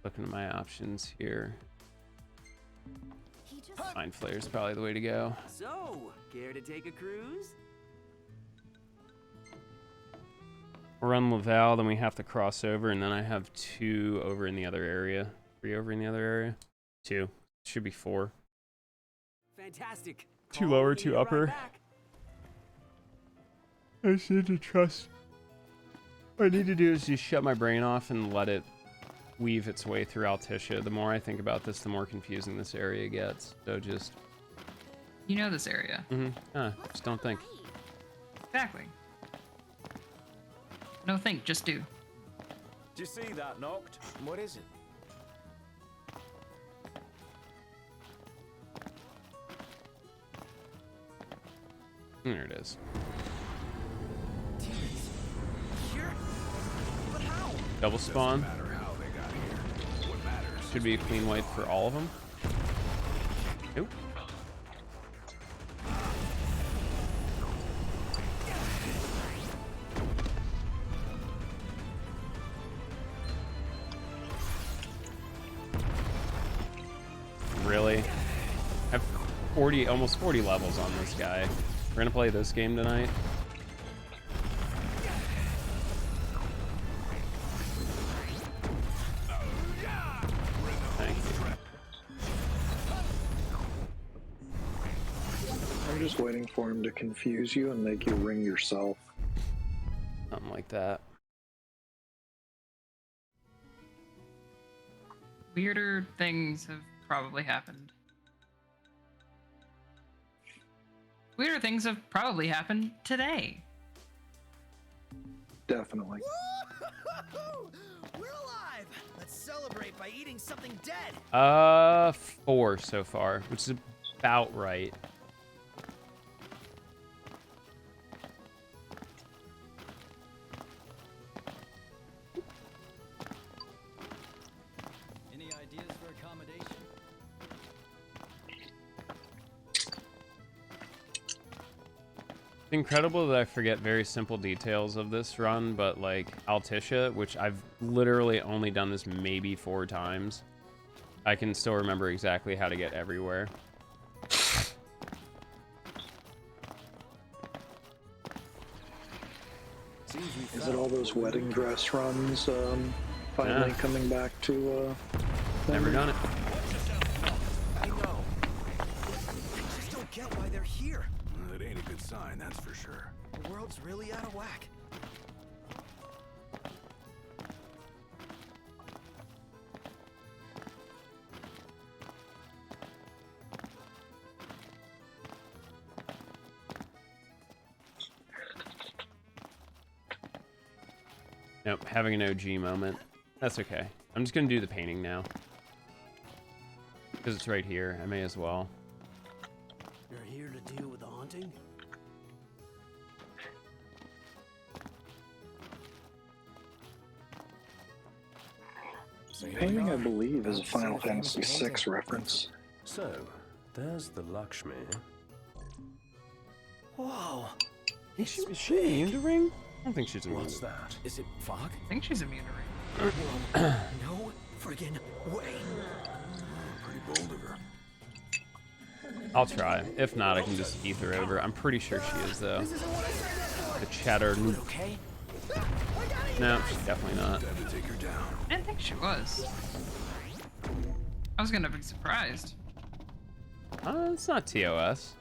A: Looking at my options here. Mind Flayer is probably the way to go.
M: So, care to take a cruise?
A: We'll run Laval, then we have to cross over, and then I have 2 over in the other area. 3 over in the other area? 2. Should be 4.
M: Fantastic.
A: 2
M: Call
A: lower,
M: me
A: 2
M: right
A: upper.
M: back.
A: I just need to trust. What I need to do is just shut my brain off and let it weave its way through Altissia. The more I think about this, the more confusing this area gets. So just...
H: You know this area.
A: Just don't think.
H: Exactly. No think, just do.
C: Did you see that, Noct? What is it?
A: There it is.
D: Demons. Here? But how?
A: Double spawn.
N: Doesn't matter how they got here. What matters
A: Should be a clean wipe for all of them. Nope. Really? I have 40, almost 40 levels on this guy. We're gonna play this game tonight. Thank you.
B: I'm just waiting for him to confuse you and make you ring yourself.
A: Something like that.
H: Weirder things have probably happened. Weirder things have probably happened today.
B: Definitely.
D: Woo-hoo-hoo! We're alive! Let's celebrate by eating something dead!
A: 4 so far, which is about right.
D: Any ideas for accommodation?
A: It's incredible that I forget very simple details of this run, but like Altissia, which I've literally only done this maybe 4 times, I can still remember exactly how to get everywhere.
B: Is it all those wedding dress runs finally coming back to...
A: Never done it.
D: I know. I just don't get why they're here.
N: That ain't a good sign, that's for sure.
D: The world's really out of whack.
A: Nope, having an OG moment. That's okay. I'm just gonna do the painting now. Because it's right here, I may as well.
M: You're here to deal with the haunting?
B: Painting, I believe, is a Final Fantasy VI reference.
C: So, there's the Lakshmi.
D: Whoa.
A: Is she immune to ring? I don't think she's immune.
C: What's that?
D: Is it fog?
H: I think she's immune to ring.
D: No friggin' way.
N: Pretty bold of her.
A: I'll try. If not, I can just ether over. I'm pretty sure she is, though. The chatter.
D: Okay?
A: No, she's definitely not.
N: Time to take her down.
H: I didn't think she was. I was gonna be surprised.
A: It's not TOS.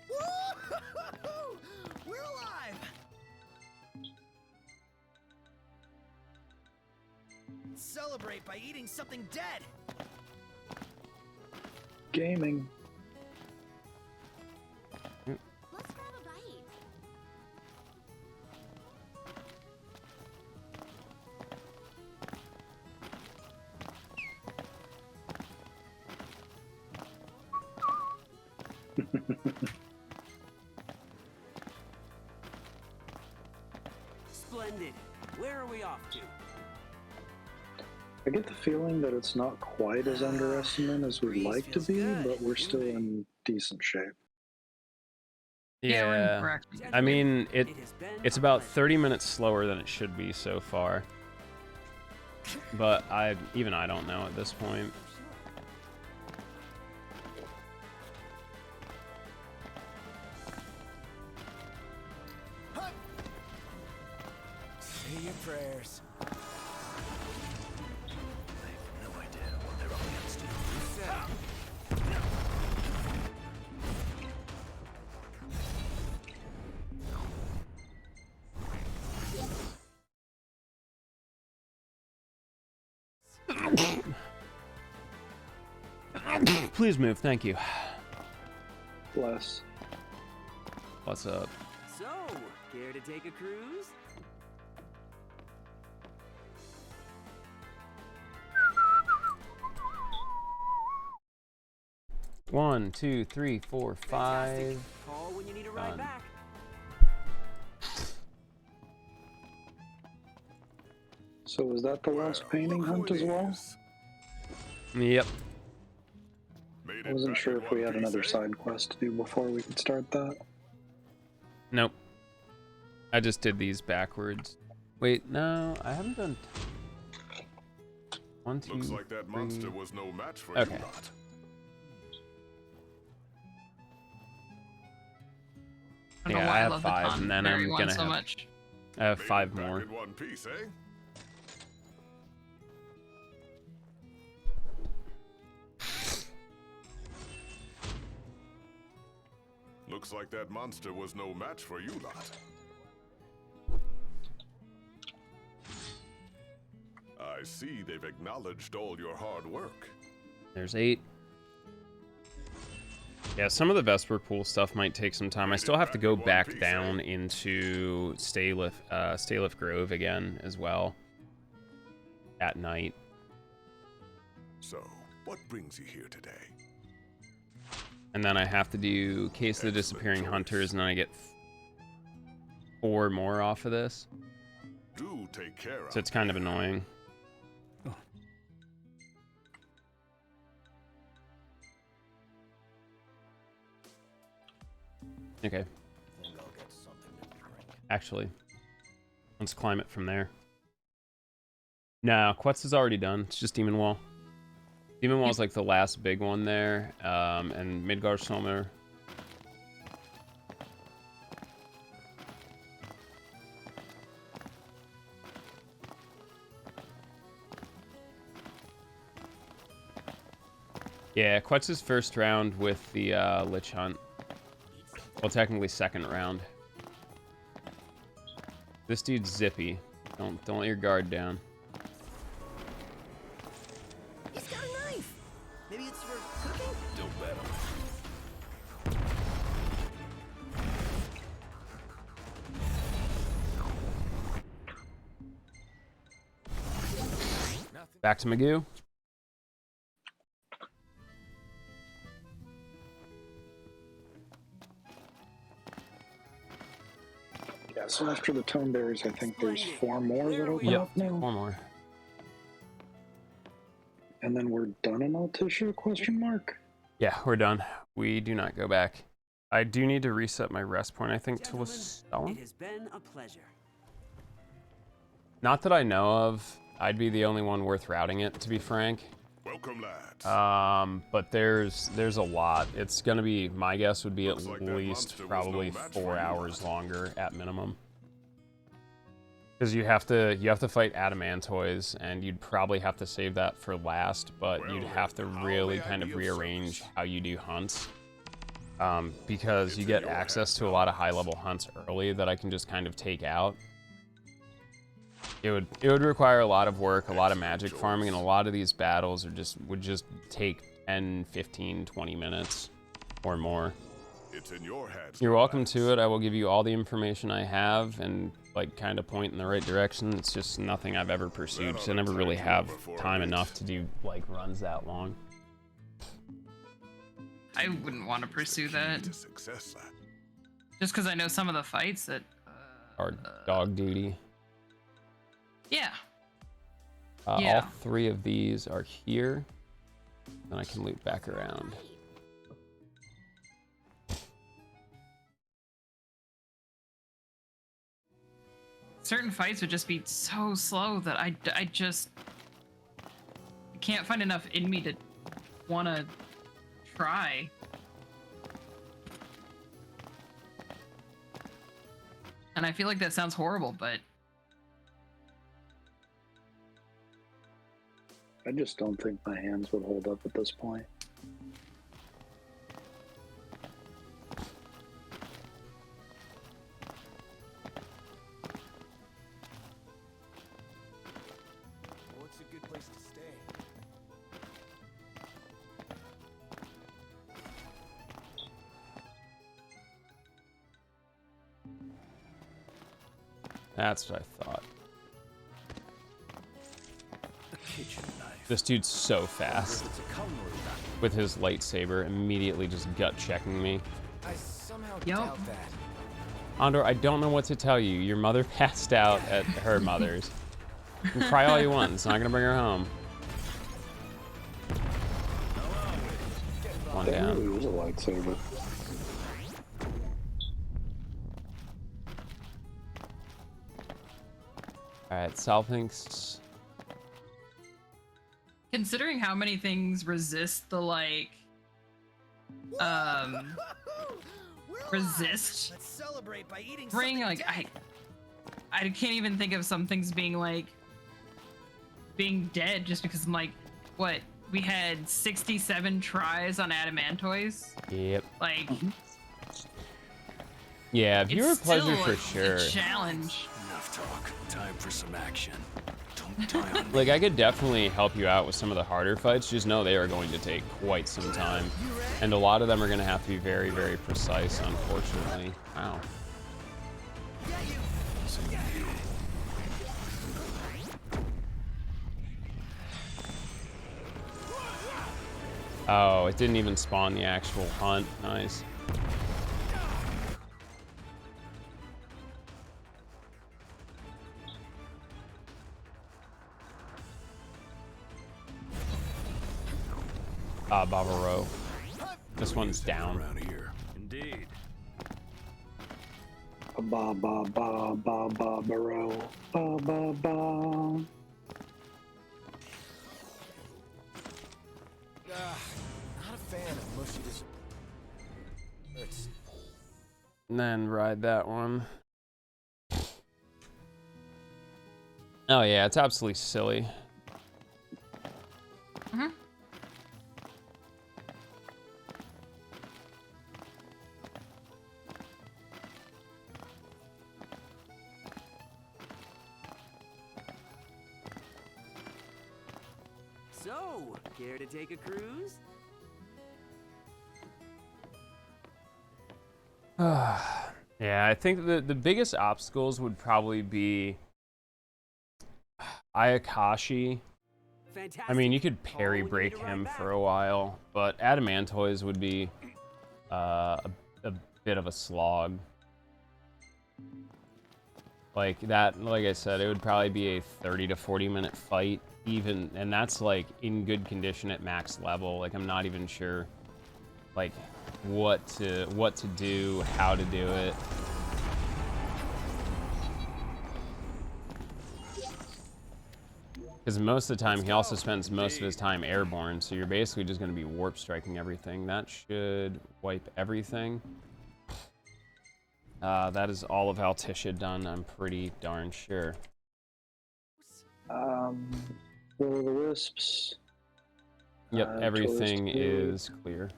D: Woo-hoo-hoo! We're alive! Celebrate by eating something dead!
B: Gaming.
F: Let's grab a bite.
M: Splendid. Where are we off to?
B: I get the feeling that it's not quite as underestimated as we'd like to be, but we're still in decent shape.
A: Yeah, I mean, it's about 30 minutes slower than it should be so far. But even I don't know at this point.
D: Say your prayers.
A: Please move, thank you.
B: Bless.
A: What's up?
M: So, care to take a cruise?
A: One, two, three, four, five.
M: Call when you need a ride
A: Done.
M: back.
B: So was that the last painting hunt as well?
A: Yep.
B: I wasn't sure if we had another side quest to do before we could start that.
A: Nope. I just did these backwards. Wait, no, I haven't done. 1, 2,
N: Looks like that
A: 3.
N: monster was no match for
A: Okay.
N: you lot.
H: I don't know
A: Yeah,
H: why
A: I have
H: love
A: 5,
H: the
A: and then
H: Tonberry
A: I'm
H: one
A: gonna
H: so
A: have.
H: much.
A: I have
N: Made it
A: 5
N: back
A: more.
N: in one piece, eh? Looks like that monster was no match for you lot. I see they've acknowledged all your hard work.
A: There's 8. Yeah, some of the Vesper Pool stuff might take some time. I still have to go back down into Staliff Grove again as well. At night.
N: So, what brings you here today?
A: And then I have to do Case of the Disappearing Hunters, and then I get 4 more off of this.
N: Do take care
A: So it's kind of annoying. Okay. Actually, let's climb it from there. No, Quetz is already done. It's just Demon Wall. Demon Wall's like the last big one there, and Midgar Sommer. Yeah, Quetz's first round with the Lich Hunt. Well, technically second round. This dude's zippy. Don't let your guard down.
D: He's got a knife. Maybe it's for cooking?
C: Don't bet
A: Back to Magoo.
B: Yeah, so after the Toneberries, I think there's 4 more that open
A: Yep,
B: up now.
A: 4 more.
B: And then we're done in Altissia, question mark?
A: Yeah, we're done. We do not go back. I do need to reset my rest point, I think, to Lasellum.
M: It has been a pleasure.
A: Not that I know of. I'd be the only one worth routing it, to be frank.
N: Welcome, lads.
A: But there's a lot. It's gonna be, my guess would be at least probably 4 hours longer at minimum. Because you have to fight Adamantoids, and you'd probably have to save that for last, but you'd have to really kind of rearrange how you do hunts. Because you get access to a lot of high-level hunts early that I can just kind of take out. It would require a lot of work, a lot of magic farming, and a lot of these battles would just take 10, 15, 20 minutes or more.
N: It's in your hands.
A: You're welcome to it. I will give you all the information I have and like kind of point in the right direction. It's just nothing I've ever pursued because I never really have time enough to do like runs that long.
H: I wouldn't want to pursue that. Just because I know some of the fights that
A: Are dog duty.
H: Yeah.
A: All 3 of these are here. Then I can loop back around.
H: Certain fights would just be so slow that I just can't find enough in me to want to try. And I feel like that sounds horrible, but
B: I just don't think my hands would hold up at this point.
D: What's a good place to stay?
A: That's what I thought.
C: A kitchen knife.
A: This dude's so fast.
C: It's a culinary back.
A: With his lightsaber, immediately just gut checking me.
D: I somehow doubt that.
A: Andor, I don't know what to tell you. Your mother passed out at her mother's. You can cry all you want. It's not gonna bring her home. One
B: That
A: down.
B: really is a lightsaber.
A: Alright, Sal thinks.
H: considering how many things resist the like resist
D: Let's celebrate by eating
H: ring, like I can't even think of some things being like being dead just because I'm like, what, we had 67 tries on adamantoise.
A: Yep.
H: Like
A: yeah, viewer
H: it's
A: pleasure
H: still
A: for
H: a
A: sure.
H: challenge.
C: Enough talk. Time for some action. Don't die on me.
A: Like I could definitely help you out with some of the harder fights. Just know they are going to take quite some time, and a lot of them are going to have to be very, very precise. Unfortunately. Wow. Oh, it didn't even spawn the actual hunt. Nice. Bavaro. This one's down.
C: Around here. Indeed.
B: Ba ba ba ba ba baro. Ba ba ba.
D: Not a fan of mushy desserts.
A: And then ride that one. Oh yeah, it's absolutely silly.
H: Mm-hmm.
M: So, care to take a cruise?
A: Yeah, I think the biggest obstacles would probably be Ayakashi.
M: Fantastic.
A: I mean, you could parry break him for a while, but Adamantoise would be a bit of a slog. Like that, like I said, it would probably be a 30 to 40 minute fight, even, and that's like in good condition at max level. Like I'm not even sure, like what to do, how to do it. Because most of the time, he also spends most of his time airborne, so you're basically just going to be warp striking everything. That should wipe everything. That is all of Altisha done, I'm pretty darn sure.
B: Will the Wisps.
A: Yep, everything is clear.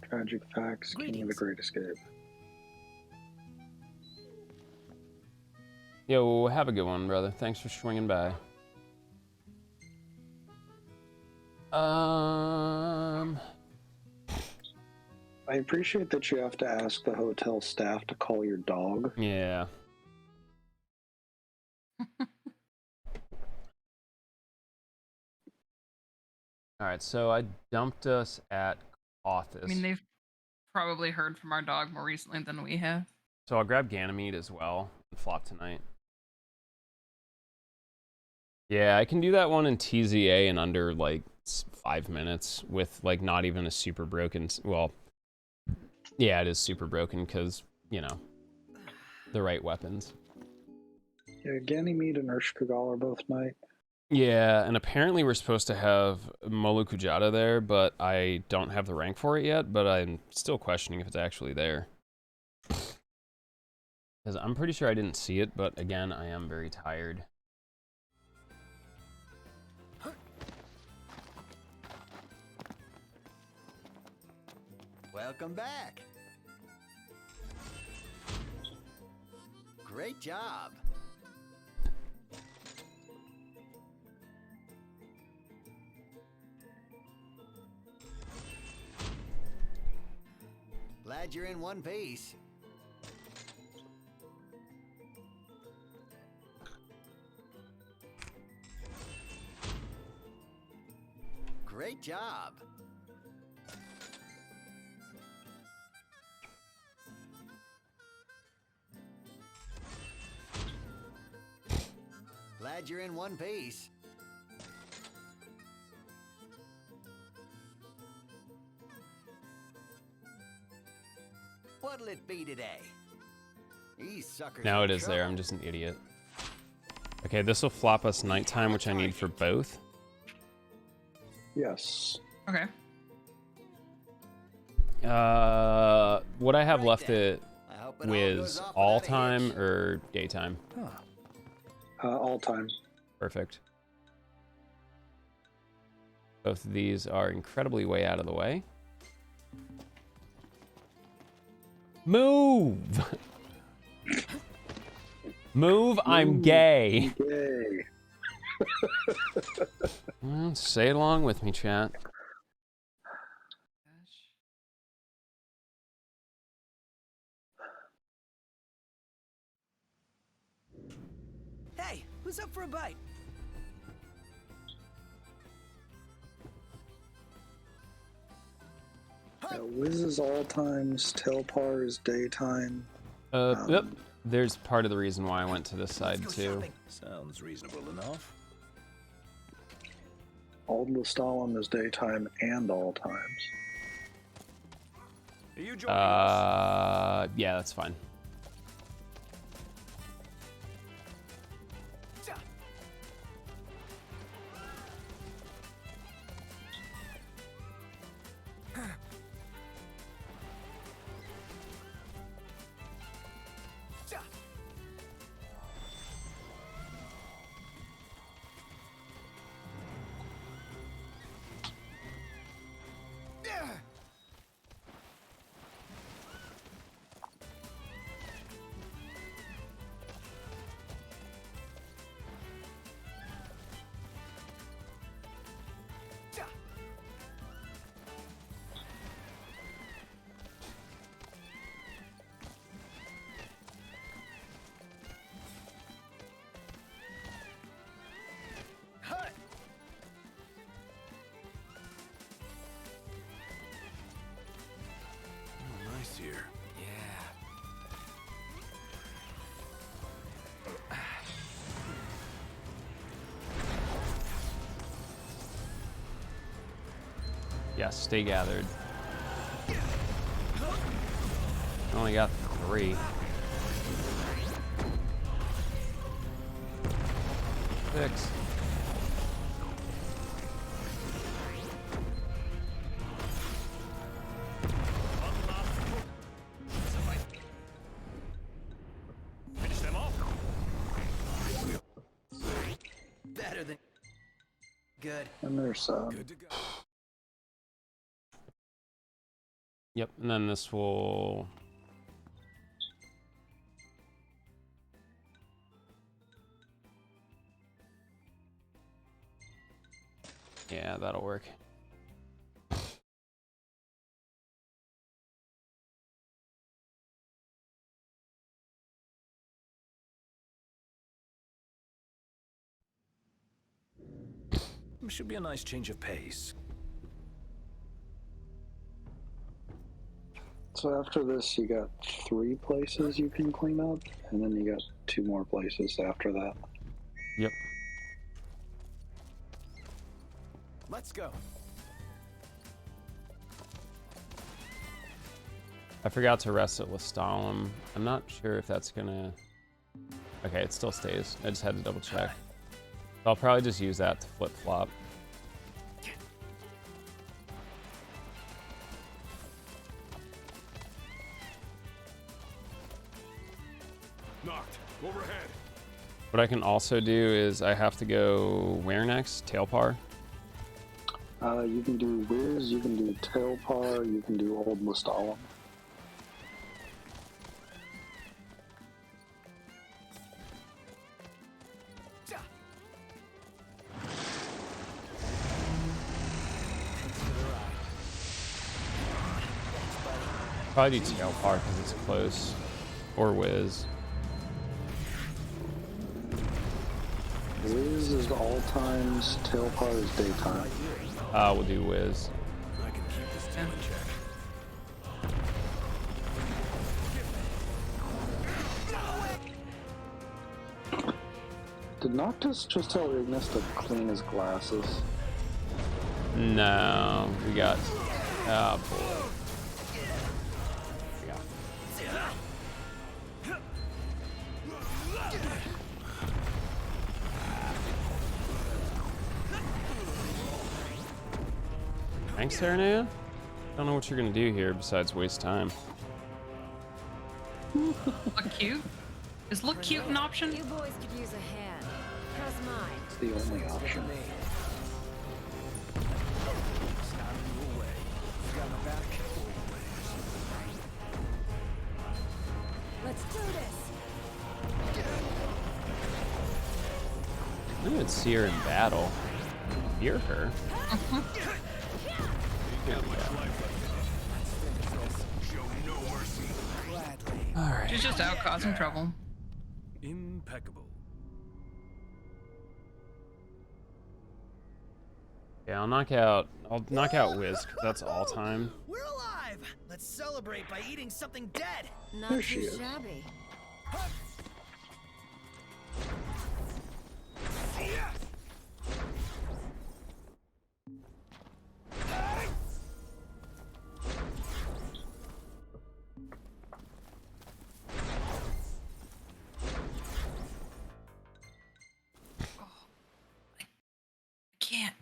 B: Tragic Facts, King of the Great Escape.
A: Yo, have a good one, brother. Thanks for swinging by.
B: I appreciate that you have to ask the hotel staff to call your dog.
A: Yeah. All right, so I dumped us at Authis.
H: I mean, they've probably heard from our dog more recently than we have.
A: So I'll grab Ganymede as well and flop tonight. Yeah, I can do that one in TZA in under like 5 minutes with like not even a super broken. Well, yeah, it is super broken because you know the right weapons.
B: Yeah, Ganymede and Urshkagal are both knight.
A: Yeah, and apparently we're supposed to have Molukujata there, but I don't have the rank for it yet. But I'm still questioning if it's actually there. Because I'm pretty sure I didn't see it, but again, I am very tired.
D: Welcome back. Great job. Glad you're in one piece. Great job. Glad you're in one piece. What'll it be today? These suckers.
A: Now it is there. I'm just an idiot. Okay, this will flop us nighttime, which I need for both.
B: Yes.
H: Okay.
A: What I have left it with all time or daytime?
B: All time.
A: Perfect. Both of these are incredibly way out of the way. Move! Move, I'm gay.
B: Gay.
A: Well, say it along with me, chat.
D: Hey, who's up for a bite?
B: Wiz is all times, Telpar is daytime.
A: Yep. There's part of the reason why I went to this side too.
C: Sounds reasonable enough.
B: Old Lestalem is daytime and all times.
C: Are you joining us?
A: Yeah, that's fine.
C: Nice here.
A: Yes, stay gathered. I only got 3. 6.
C: Finish them off.
D: Better than good.
B: And there's
C: Good to go.
A: Yep, and then this will... Yeah, that'll work.
C: Should be a nice change of pace.
B: So after this, you got 3 places you can clean up, and then you got 2 more places after that.
A: Yep.
D: Let's go.
A: I forgot to rest at Lestalem. I'm not sure if that's gonna... Okay, it still stays. I just had to double check. So I'll probably just use that to flip-flop.
N: Knocked. Overhead.
A: What I can also do is I have to go where next? Tailpar?
B: You can do Wiz, you can do Tailpar, you can do Old Lestalem.
A: Probably do Tailpar because it's close. Or Wiz.
B: Wiz is all times, Tailpar is daytime.
A: We'll do Wiz.
C: I can keep this team in check.
B: Did Noctis just tell Ignis to clean his glasses?
A: No, we got... Oh, boy. Thanks, Serenea. I don't know what you're gonna do here besides waste time.
H: Look cute? Is look cute an option?
F: You boys could use a hand. How's mine?
B: It's the only option.
F: Let's do this.
A: I didn't even see her in battle. Hear her. Here we go. Alright.
H: She's just out causing trouble.
C: Impeccable.
A: Yeah, I'll knock out Wiz, 'cause that's all time.
D: We're alive. Let's celebrate by eating something dead.
F: Not
B: There she
F: too
B: is.
F: shabby.
H: Can't.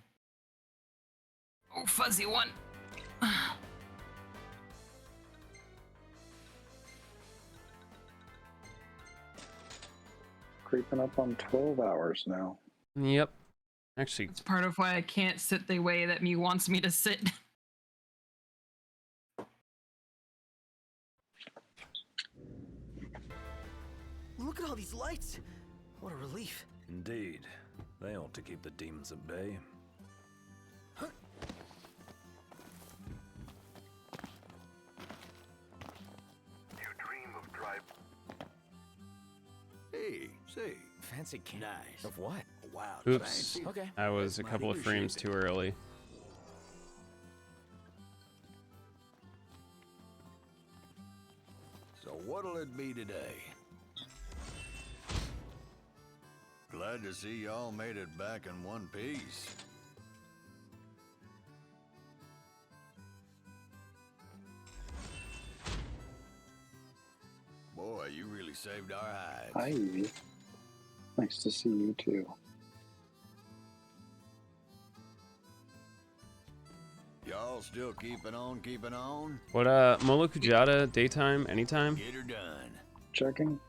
H: Oh, fuzzy one.
B: Creeping up on 12 hours now.
A: Yep. Actually,
H: It's part of why I can't sit the way that Mew wants me to sit.
D: Look at all these lights. What a relief.
C: Indeed. They ought to keep the demons at bay.
N: You dream of drive.
L: Hey, say.
D: Fancy can.
G: Nice.
D: Of what?
G: Wow.
A: oops.
D: Okay.
A: I was a couple of frames too early.
G: So what'll it be today? Glad to see y'all made it back in one piece. Boy, you really saved our hides.
B: Hi, Evie. Nice to see you too.
G: Y'all still keeping on?
A: What, Molokujata, daytime, anytime?
G: Get her done.
B: Checking.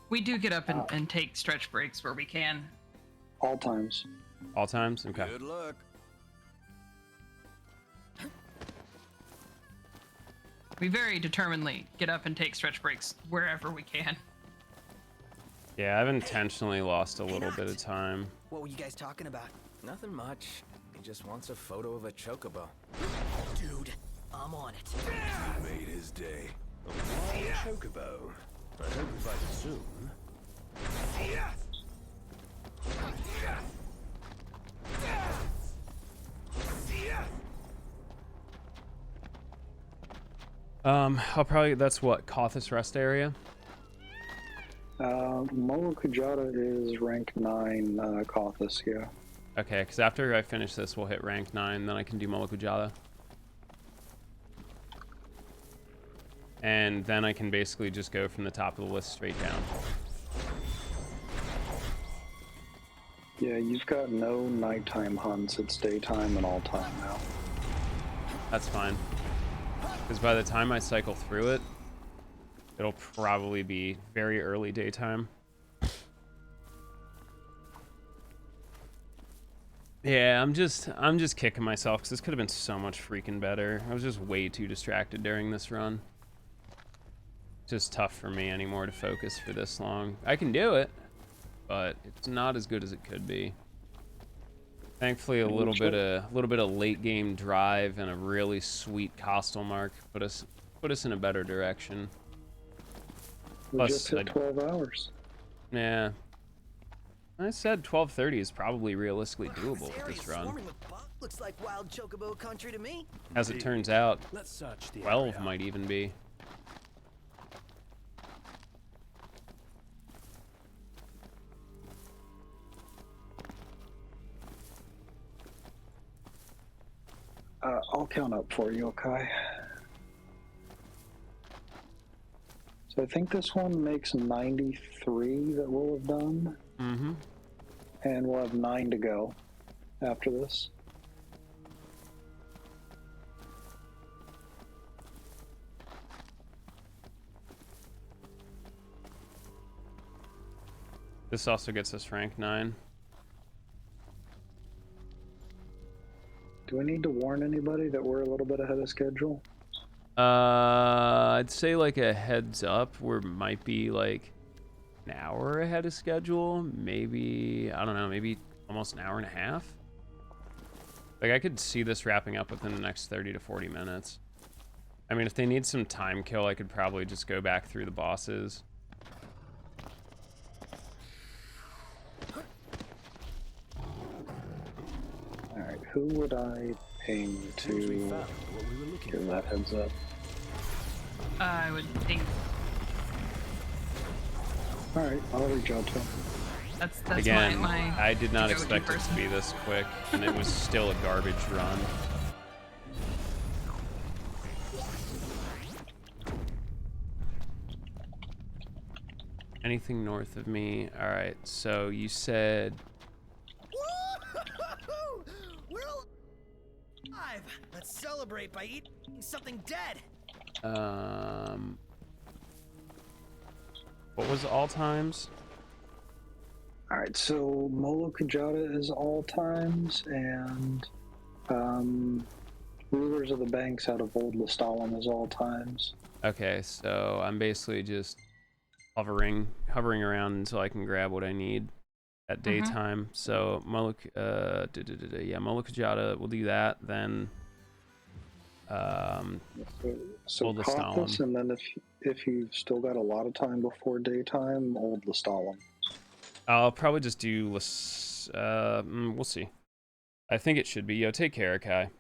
H: We do get up and take stretch breaks where we can.
B: All times.
A: All times? Okay.
G: Good luck.
H: We very determinedly get up and take stretch breaks wherever we can.
A: Yeah, I've intentionally lost a little bit of time.
D: What were you guys talking about?
M: Nothing much. He just wants a photo of a chocobo.
D: Dude, I'm on it.
C: You made his day. A wild chocobo. I hope we find it soon.
A: I'll probably, that's what, Kothis rest area?
B: Molokujata is rank 9 Kothis, yeah.
A: Okay, because after I finish this, we'll hit rank 9, then I can do Molokujada. And then I can basically just go from the top of the list straight down.
B: Yeah, you've got no nighttime hunts. It's daytime and all time now.
A: That's fine. Because by the time I cycle through it, it'll probably be very early daytime. Yeah, I'm just kicking myself because this could have been so much freaking better. I was just way too distracted during this run. Just tough for me anymore to focus for this long. I can do it, but it's not as good as it could be. Thankfully, a little bit of late game drive and a really sweet Costal mark put us in a better direction.
B: We
A: Plus,
B: just hit 12 hours.
A: Yeah. I said 12:30 is probably realistically doable with this run.
D: Looks like wild chocobo country to me.
A: As it turns out,
C: Let's search the
A: 12
C: area.
A: might even be.
B: I'll count up for you, okay? So I think this one makes 93 that we'll have done.
A: Mm-hmm.
B: And we'll have 9 to go after this.
A: This also gets us rank 9.
B: Do we need to warn anybody that we're a little bit ahead of schedule?
A: I'd say like a heads up. We might be like an hour ahead of schedule. Maybe, I don't know, maybe almost an hour and a half. Like I could see this wrapping up within the next 30 to 40 minutes. I mean, if they need some time kill, I could probably just go back through the bosses.
B: Alright, who would I ping to give that heads up?
H: I would think
B: Alright, I'll reach out to him.
H: that's
A: Again,
H: my
A: I did not
H: go-to
A: expect it to
H: person.
A: be this quick, and it was still a garbage run. Anything north of me? All right, so you said
D: We're alive. Let's celebrate by eating something dead.
A: what was all times?
B: Alright, so Molokujada is all times, and Rulers of the Banks out of Old Lestalem is all times.
A: Okay, so I'm basically just hovering around until I can grab what I need at daytime. So Molokujada, we'll do that. Then
B: So
A: Old
B: Caucus,
A: Lestalem.
B: and then if you've still got a lot of time before daytime, Old Lestalem.
A: I'll probably just do we'll see. I think it should be. Yo, take care, Kai.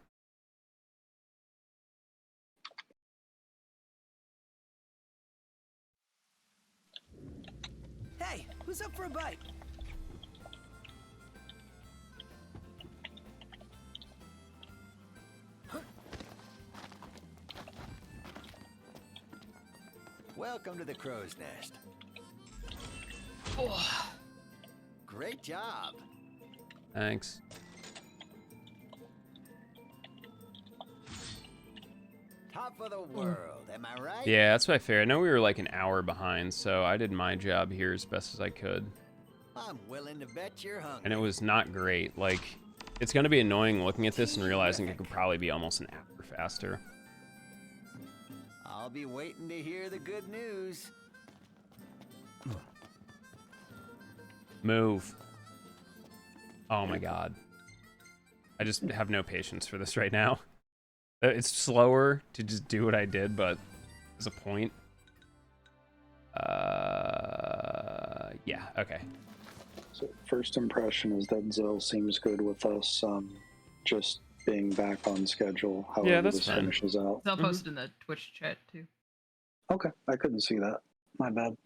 D: Hey, who's up for a bite?
M: Welcome to the Crow's Nest. Great job.
A: Thanks.
M: Top of the world, am I right?
A: Yeah, that's my fair. I know we were like an hour behind, so I did my job here as best as I could.
M: I'm willing to bet you're hungry.
A: And it was not great. Like, it's going to be annoying looking at this and realizing it could probably be almost an hour faster.
M: I'll be waiting to hear the good news.
A: Move. Oh my god. I just have no patience for this right now. It's slower to just do what I did, but there's a point. Yeah, okay.
B: So first impression is that Zell seems good with us just being back on schedule, however
A: that's
B: this
A: fine.
B: finishes out.
H: I'll post in the Twitch chat too.
B: Okay, I couldn't see that. My bad.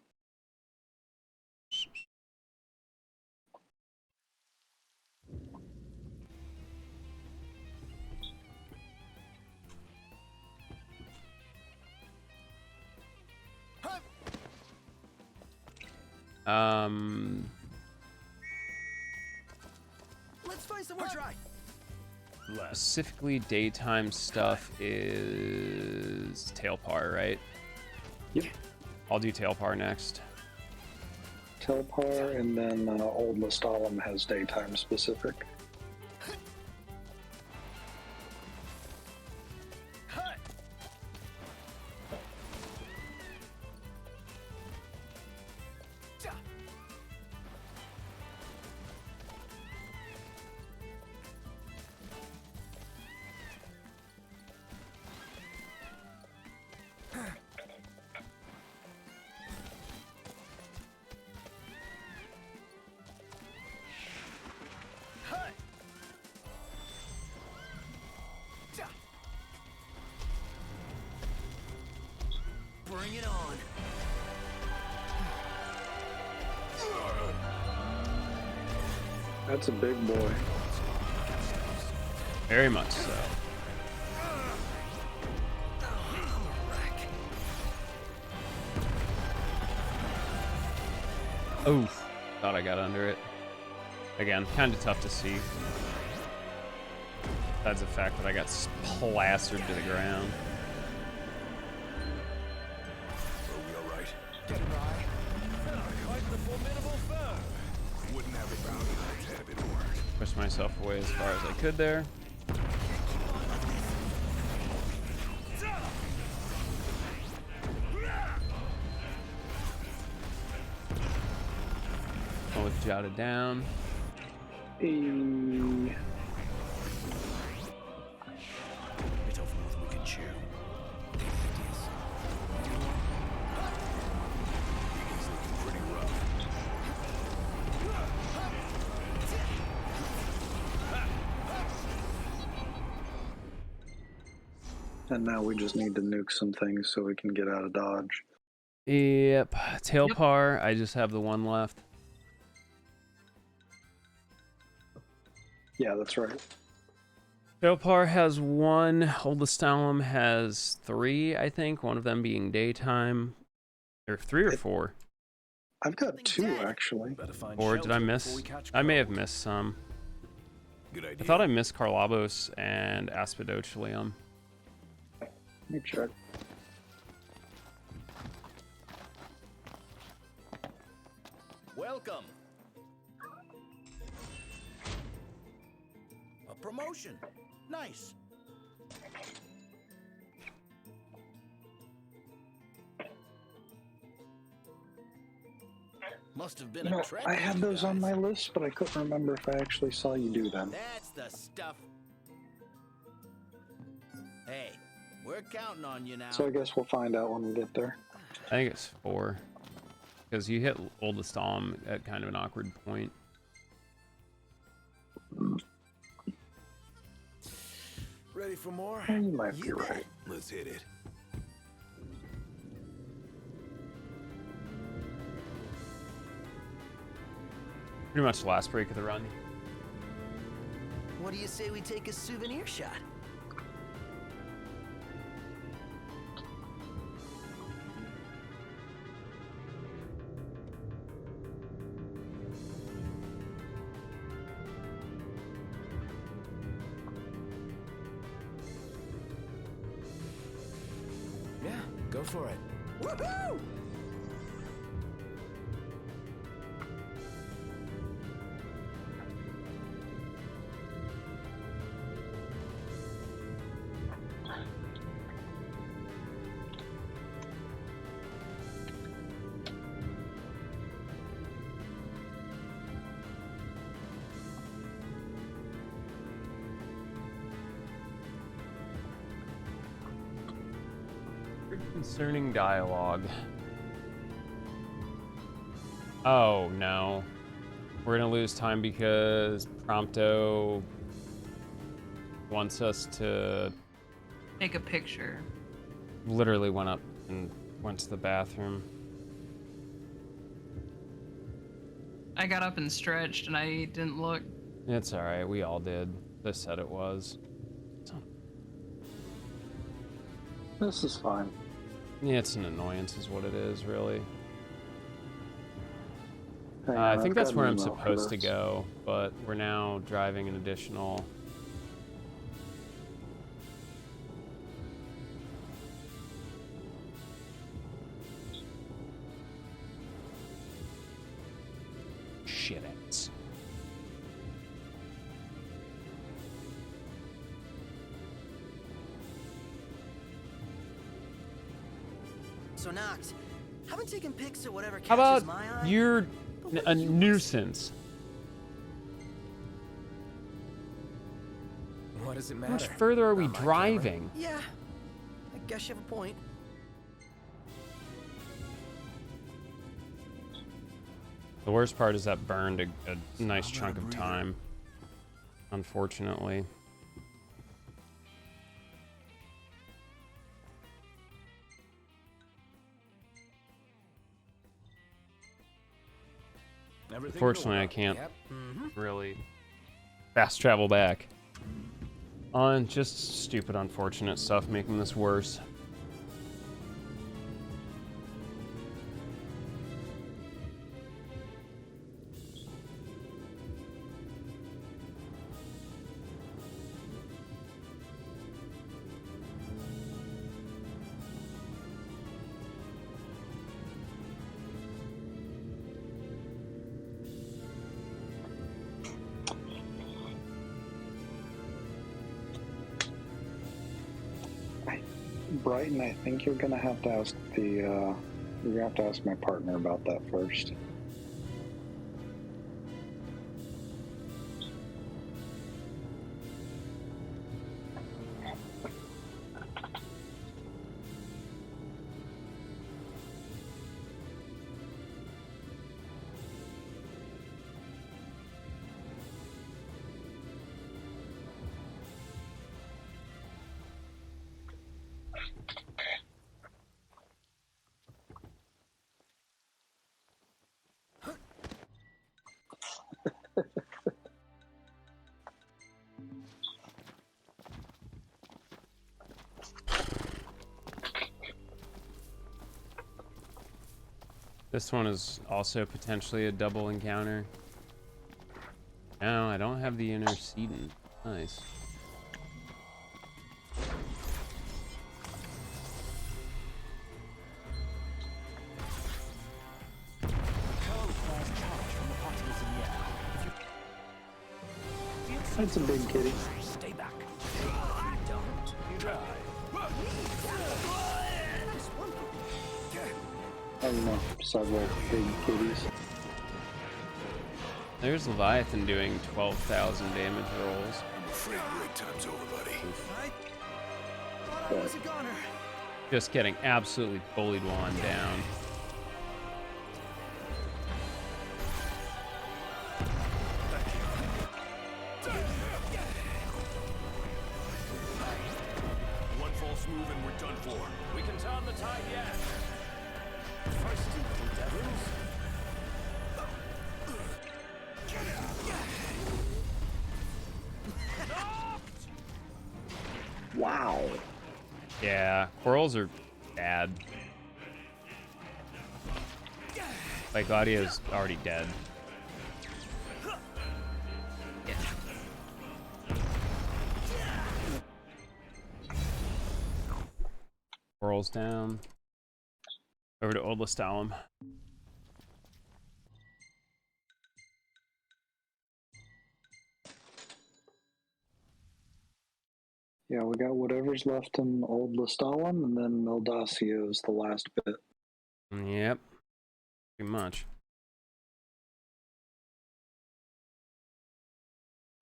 D: Let's find somewhere dry.
A: Specifically, daytime stuff is Tailpar, right?
B: Yep.
A: I'll do Tailpar next.
B: Telpar, and then Old Lestalem has daytime specific.
D: Bring it on.
B: That's a big boy.
A: Very much so. Oh, thought I got under it. Again, kind of tough to see. Besides the fact that I got plastered to the ground.
N: Are we all right? Getting by. Quite the formidable foe. Wouldn't have it bound if it had been worse.
A: Pushed myself away as far as I could there. Both jotted down.
B: Hey.
G: It's over more than we can chew.
N: He's looking pretty rough.
B: And now we just need to nuke some things so we can get out of dodge.
A: Yep. Tailpar, I just have the one left.
B: Yeah, that's right.
A: Tailpar has one. Old Lestalem has three, I think. One of them being daytime. Or three or four.
B: I've got two, actually.
A: Or did I miss? I may have missed some.
N: Good idea.
A: I thought I missed Carlabos and Aspidocilium.
B: Let me check.
G: Welcome. A promotion. Nice. Must have been
B: You know,
G: a trek.
B: I had those on my list, but I couldn't remember if I actually saw you do them.
G: That's the stuff. Hey, we're counting on you now.
B: So I guess we'll find out when we get there.
A: I think it's four. Because you hit Old Lestalem at kind of an awkward point.
L: Ready for more?
B: You might be right.
L: Let's hit it.
A: Pretty much the last break of the run.
D: What do you say we take a souvenir shot?
M: Yeah, go for it.
D: Woohoo!
A: Concerning dialogue. Oh, no. We're gonna lose time because Prompto wants us to...
H: Take a picture.
A: Literally went up and went to the bathroom.
H: I got up and stretched and I didn't look.
A: It's alright, we all did. They said it was.
B: This is fine.
A: Yeah, it's an annoyance is what it is, really.
B: Hang
A: I
B: on,
A: think
B: I've
A: that's
B: got
A: where
B: an
A: I'm
B: email for
A: supposed to
B: this.
A: go, but we're now driving an additional. Shit ends.
D: So Nox, haven't taken pics of whatever
A: How
D: catches
A: about
D: my eye.
A: you're a nuisance?
M: What does it
A: How
M: matter?
A: much further are we
M: Not my
A: driving?
D: Yeah, I guess you have a point.
A: The worst part is that burned a nice chunk of time, unfortunately. Unfortunately, I can't really fast travel back. On just stupid, unfortunate stuff making this worse.
B: Brighton, I think you're gonna have to ask you're gonna have to ask my partner about that first.
A: This one is also potentially a double encounter. No, I don't have the intercedent. Nice.
B: That's a big kitty.
D: Stay back.
B: I don't know, several big kitties.
A: There's Leviathan doing 12,000 damage rolls.
N: I'm afraid break time's over, buddy.
D: Thought I was a goner.
A: Just getting absolutely bullied while I'm down.
C: One false move and we're done for. We can turn the tide yet. First, you little devils.
B: Wow.
A: Yeah, corals are bad. Like, Gladio's already dead. Corals down. Over to Old Lestalem.
B: Yeah, we got whatever's left in Old Lestalem, and then Meldacio is the last bit.
A: Yep. Pretty much.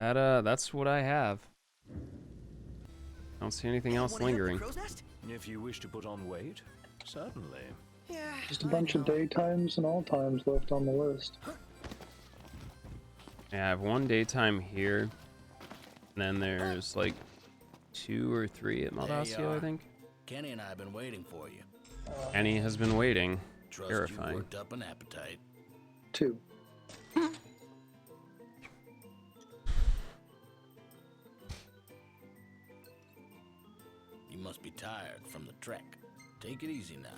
A: That's what I have. I don't see anything else lingering.
C: If you wish to put on weight, certainly.
D: Yeah.
B: Just a bunch of daytimes and all times left on the list.
A: Yeah, I have one daytime here. And then there's like 2 or 3 at Meldacio, I think.
G: Kenny and I have been waiting for you.
A: Kenny has been waiting.
G: Trust
A: Terrifying.
G: you worked up an appetite.
B: 2.
G: You must be tired from the trek. Take it easy now.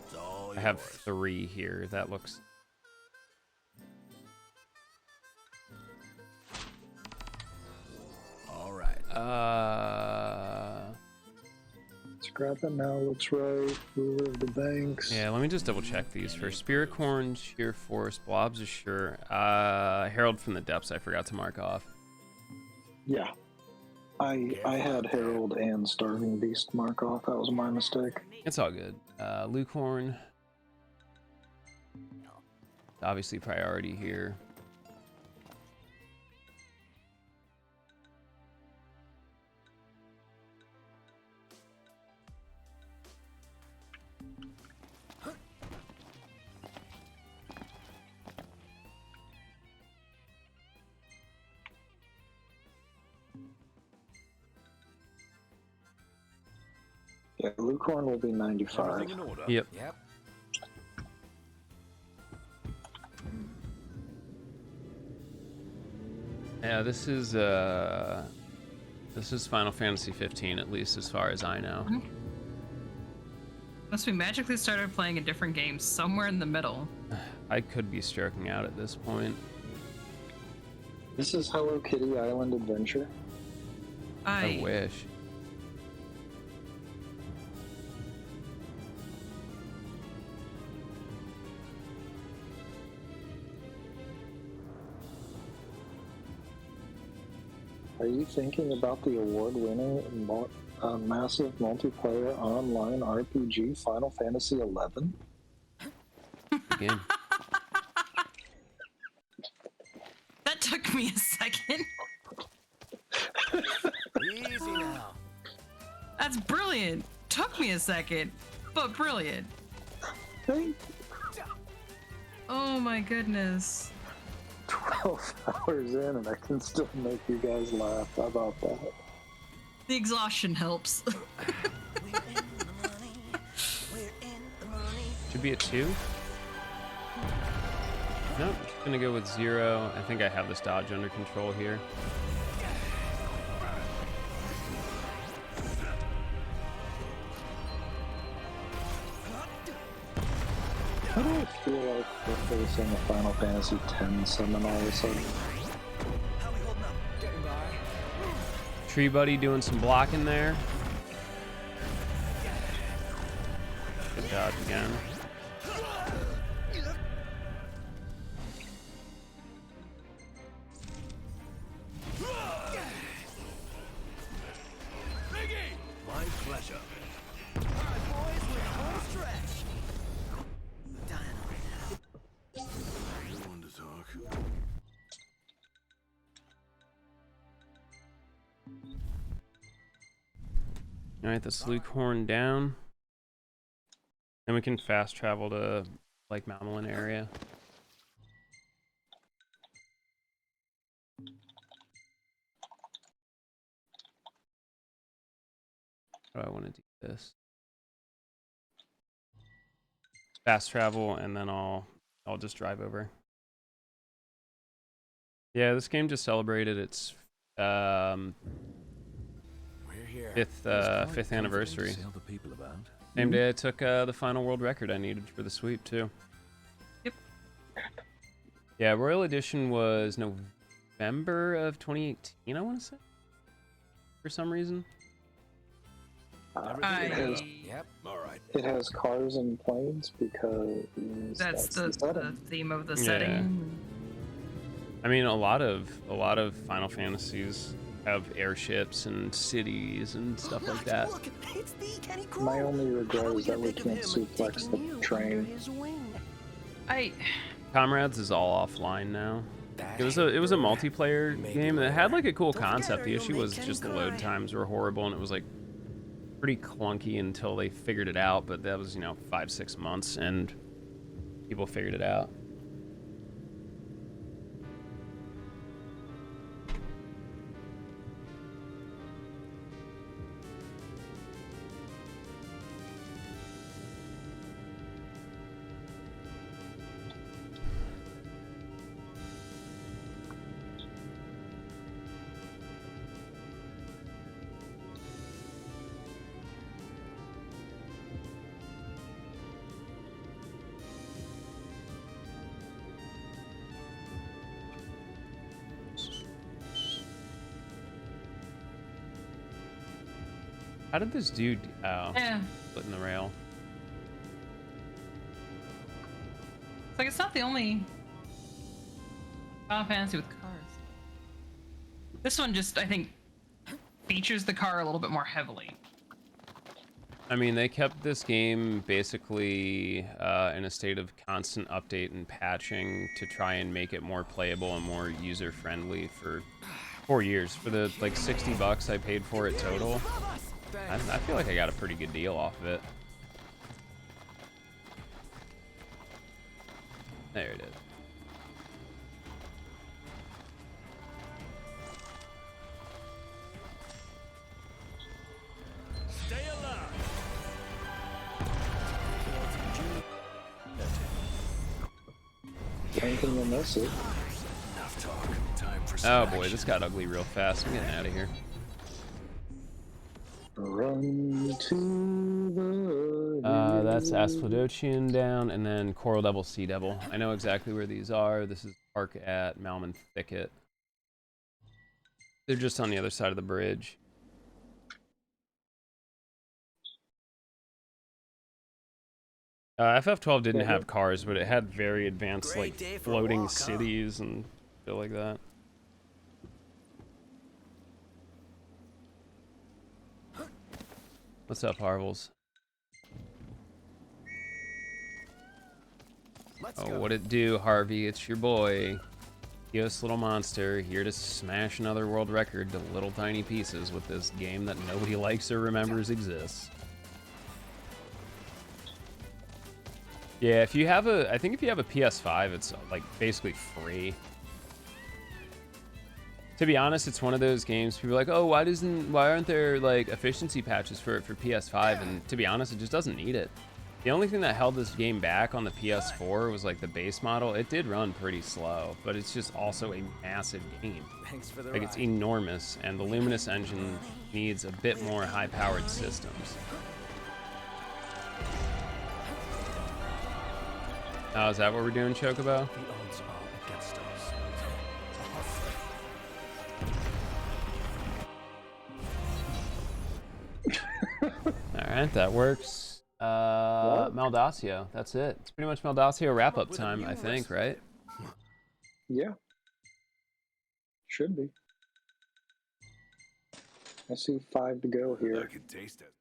G: It's all
A: I have
G: yours.
A: 3 here. That looks
B: Scrap it now. Let's right. Ruler of the banks.
A: Yeah, let me just double check these first. Spirit Corn, Sheer Force, Blobs is sure. Herald from the Depths, I forgot to mark off.
B: Yeah. I had Herald and Starving Beast mark off. That was my mistake.
A: It's all good. Lukewarn. Obviously priority here.
B: Yeah, Lukewarn will be 95.
C: Everything in order?
A: Yep.
M: Yep.
A: Yeah, this is Final Fantasy 15, at least as far as I know.
H: Unless we magically started playing a different game somewhere in the middle.
A: I could be stroking out at this point.
B: This is Hello Kitty Island Adventure.
A: I wish.
B: Are you thinking about the award-winning massive multiplayer online RPG Final Fantasy XI?
A: Game.
H: That took me a second.
M: Easy now.
H: That's brilliant. Took me a second, but brilliant. Oh my goodness.
B: 12 hours in and I can still make you guys laugh. How about that?
H: The exhaustion helps.
A: Should be at 2. Nope, just gonna go with 0. I think I have this dodge under control here.
B: How do I feel like we're facing a Final Fantasy X summon all of a sudden?
A: Tree Buddy doing some blocking there. Good dodge again.
C: My pleasure.
N: Anyone to talk?
A: Alright, the Slughorn down. Then we can fast travel to Lake Mamelin area. How do I want to do this? Fast travel and then I'll just drive over. Yeah, this game just celebrated its fifth anniversary. Same day I took the final world record I needed for the sweep too.
H: Yep.
A: Yeah, Royal Edition was November of 2018, I want to say, for some reason.
M: Yep.
C: All right.
B: It has cars and planes because
H: That's the theme of the
A: Yeah.
H: setting.
A: I mean, a lot of Final Fantasies have airships and cities and stuff like that.
D: Look, it's the Kenny Crow.
B: My only regret
D: How do we
B: is that
D: get
B: we
D: rid of
B: can't
D: him and
B: suplex
D: taking
B: the
D: you under
B: train.
D: his wing?
A: Comrades is all offline now. It was a multiplayer game that had like a cool concept. The issue was just the load times were horrible and it was like pretty clunky until they figured it out, but that was, 5-6 months and people figured it out. How did this dude? Oh,
H: Yeah.
A: splitting the rail.
H: It's like it's not the only Final Fantasy with cars. This one just, I think, features the car a little bit more heavily.
A: I mean, they kept this game basically in a state of constant update and patching to try and make it more playable and more user-friendly for 4 years. For the like $60 I paid for it total, I feel like I got a pretty good deal off of it. There it is.
C: Stay alive.
B: Can't even miss it.
C: Enough talk. Time for
A: Oh
C: some
A: boy,
C: action.
A: this got ugly real fast. I'm getting out of here.
B: Run to the
A: That's Asphodocian down, and then Coral Devil, Sea Devil. I know exactly where these are. This is Park at Malman Thicket. They're just on the other side of the bridge. FF12 didn't have cars, but it had very advanced, like, floating cities and shit like that. What's up, Harvels? Oh, what it do, Harvey? It's your boy, Kyoslilmonster, here to smash another world record to little tiny pieces with this game that nobody likes or remembers exists. Yeah, if you have a, I think if you have a PS5, it's like basically free. To be honest, it's one of those games people are like, oh, why aren't there like efficiency patches for PS5? And to be honest, it just doesn't need it. The only thing that held this game back on the PS4 was like the base model. It did run pretty slow, but it's just also a massive game.
M: Thanks for the
A: Like, it's enormous, and the Luminous engine needs a bit more high-powered systems. Oh, is that what we're doing, Chocobo?
C: The odds are against us.
A: Alright, that works. Maldacio, that's it. It's pretty much Maldacio wrap-up time, I think, right?
B: Yeah. Should be. I see 5 to go here.
N: I can taste it.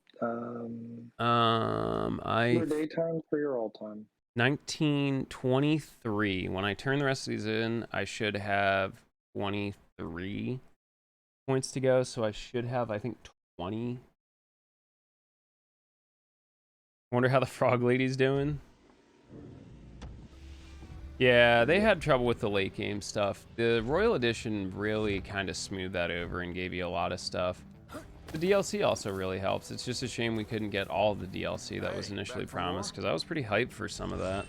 B: Your daytime for your all-time.
A: 1923. When I turn the rest of these in, I should have 23 points to go, so I should have, I think, 20. Wonder how the Frog Lady's doing. Yeah, they had trouble with the late game stuff. The Royal Edition really kind of smoothed that over and gave you a lot of stuff. The DLC also really helps. It's just a shame we couldn't get all of the DLC that was initially promised, because I was pretty hyped for some of that.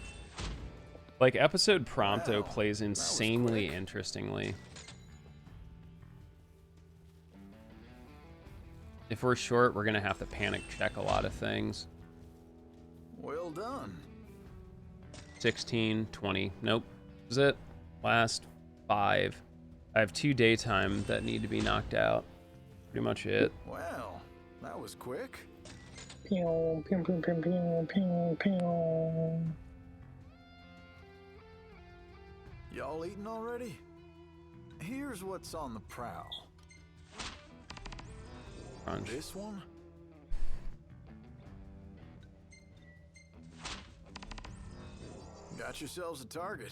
A: Like, Episode Prompto plays insanely interestingly. If we're short, we're gonna have to panic check a lot of things.
E: Well done.
A: 16, 20. Nope. This is it. Last 5. I have 2 daytime that need to be knocked out. Pretty much it.
E: Well, that was quick.
B: Pew, pew, pew, pew, pew, pew, pew.
E: Y'all eating already? Here's what's on the prowl.
A: Crunch.
E: This one? Got yourselves a target.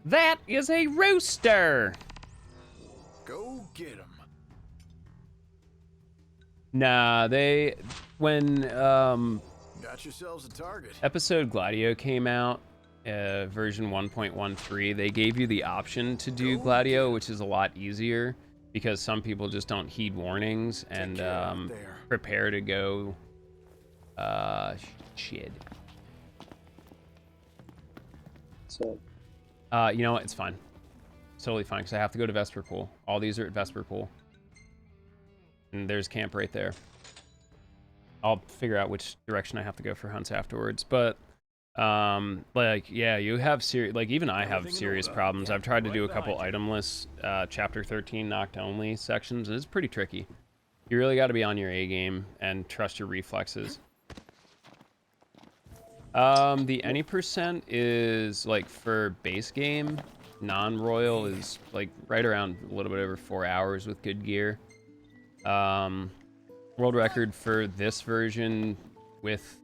A: That is a rooster!
E: Go get him.
A: Nah, when
E: Got yourselves a target.
A: Episode Gladio came out, version 1.13, they gave you the option to do Gladio, which is a lot easier because some people just don't heed warnings and prepare to go shit.
B: So,
A: you know what? It's fine. It's totally fine because I have to go to Vesper Pool. All these are at Vesper Pool. And there's camp right there. I'll figure out which direction I have to go for hunts afterwards. But, like, yeah, you have like, even I have serious problems. I've tried to do a couple itemless Chapter 13 knocked only sections, and it's pretty tricky. You really got to be on your A game and trust your reflexes. The any percent is like for base game. Non-royal is like right around a little bit over 4 hours with good gear. World record for this version with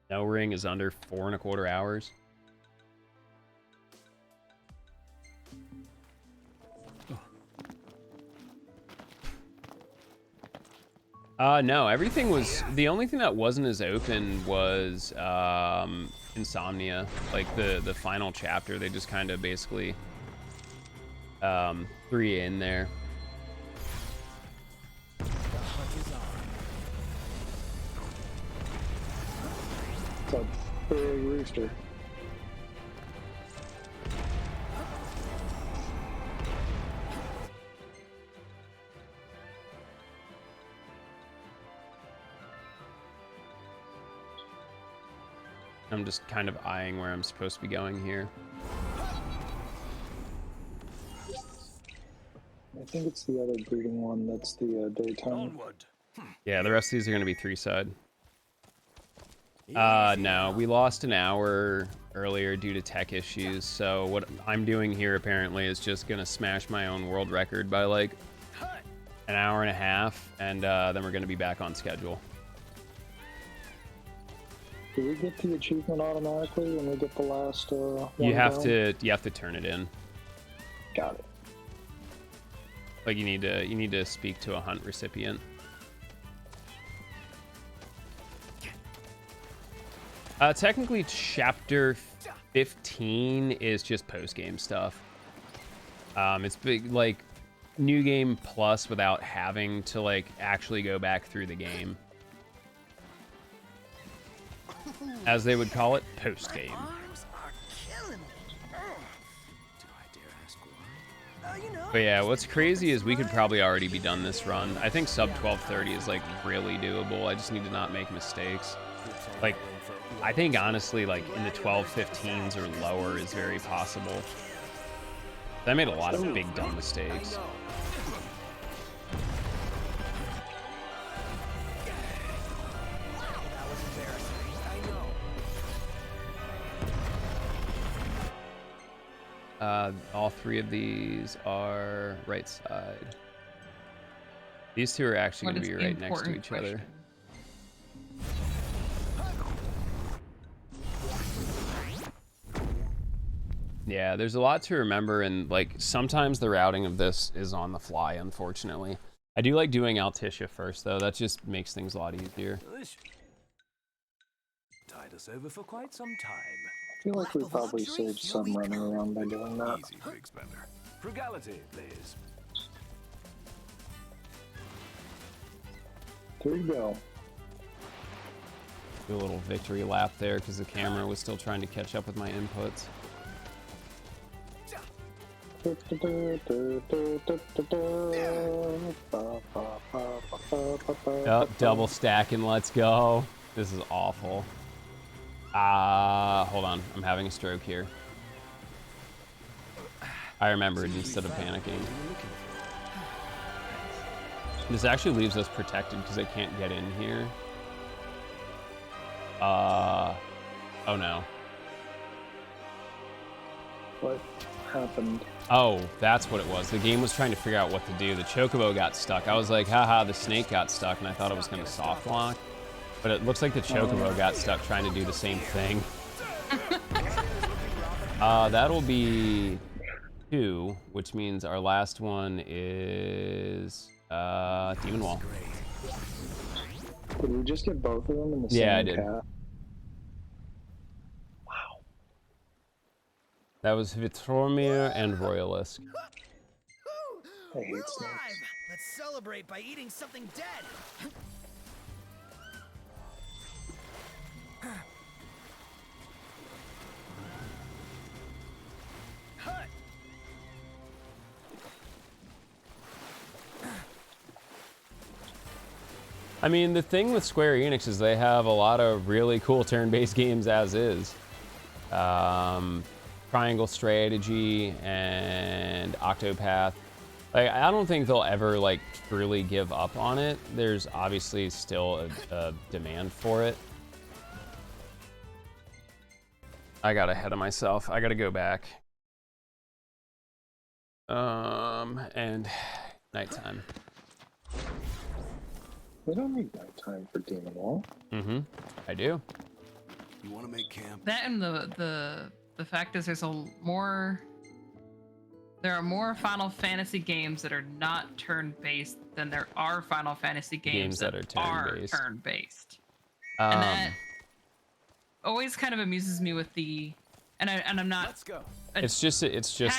A: no ring is under 4.25 hours. No, everything was, the only thing that wasn't as open was Insomnia, like the final chapter. They just kind of basically threw you in there.
B: It's a big rooster.
A: I'm just kind of eyeing where I'm supposed to be going here.
B: I think it's the other breeding one that's the daytime.
A: Yeah, the rest of these are going to be 3-side. No, we lost an hour earlier due to tech issues, so what I'm doing here apparently is just going to smash my own world record by like an hour and a half, and then we're going to be back on schedule.
B: Do we get the achievement automatically when we get the last one
A: You have
B: down?
A: to turn it in.
B: Got it.
A: Like you need to speak to a hunt recipient. Technically, chapter 15 is just post-game stuff. It's big, like new game plus without having to like actually go back through the game, as they would call it, post-game. But yeah, what's crazy is we could probably already be done this run. I think sub 1230 is like really doable. I just need to not make mistakes. Like, I think honestly, like in the 1215s or lower is very possible. I made a lot of big dumb mistakes. All three of these are right side. These two are actually going to be right next to each other. Yeah, there's a lot to remember, and like sometimes the routing of this is on the fly, unfortunately. I do like doing Altissia first, though. That just makes things a lot easier.
C: Tied us over for quite some time.
B: I feel like we probably saved some running around by doing that.
C: Easy, big spender. Frugality, please.
B: There you go.
A: Do a little victory lap there because the camera was still trying to catch up with my inputs. Oh, double stacking, let's go. This is awful. Hold on, I'm having a stroke here. I remembered instead of panicking. This actually leaves us protected because I can't get in here. Oh no.
B: What happened?
A: Oh, that's what it was. The game was trying to figure out what to do. The chocobo got stuck. I was like, haha, the snake got stuck, and I thought it was going to soft lock. But it looks like the chocobo got stuck trying to do the same thing. That'll be 2, which means our last one is Demon Wall.
B: Did we just get both of them in the same
A: Yeah, I did.
B: cat?
A: That was Vitromir and Royalisk.
B: I hate
D: We're
B: snakes.
D: alive! Let's celebrate by eating something dead!
A: I mean, the thing with Square Enix is they have a lot of really cool turn-based games as is. Triangle Strategy and Octopath. Like, I don't think they'll ever like truly give up on it. There's obviously still a demand for it. I got ahead of myself. I gotta go back. And nighttime.
B: We don't need nighttime for Demon Wall.
A: Mm-hmm. I do.
L: You want to make camp?
H: That and the fact is there are more Final Fantasy games that are not turn-based than there are Final Fantasy games that are turn-based. And that always kind of amuses me with the and I'm not.
L: Let's go.
A: It's just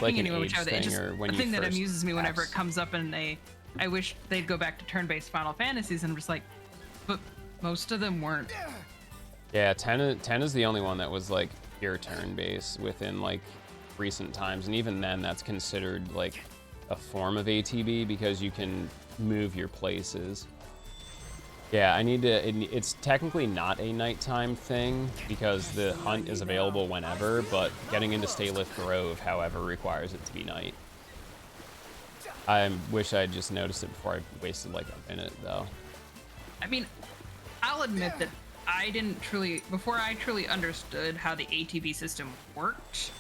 A: like an age thing, or when you
H: the thing that
A: first
H: amuses me whenever it comes up, and I wish they'd go back to turn-based Final Fantasies, and I'm just like, but most of them weren't.
A: Yeah, 10 is the only one that was like pure turn-based within like recent times, and even then that's considered like a form of ATB because you can move your places. Yeah, I need to, it's technically not a nighttime thing because the hunt is available whenever, but getting into Staylift Grove, however, requires it to be night. I wish I had just noticed it before I wasted like a minute though.
H: I mean, I'll admit that before I truly understood how the ATB system worked,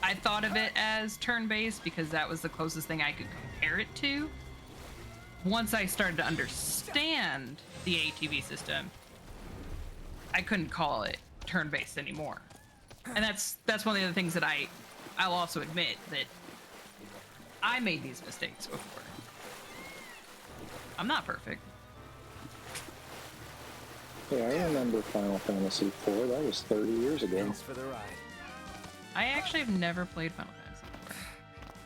H: I thought of it as turn-based because that was the closest thing I could compare it to. Once I started to understand the ATB system, I couldn't call it turn-based anymore. And that's one of the other things that I'll also admit that I made these mistakes before. I'm not perfect.
B: Yeah, I remember Final Fantasy IV. That was 30 years ago.
M: Thanks for the ride.
H: I actually have never played Final Fantasy before.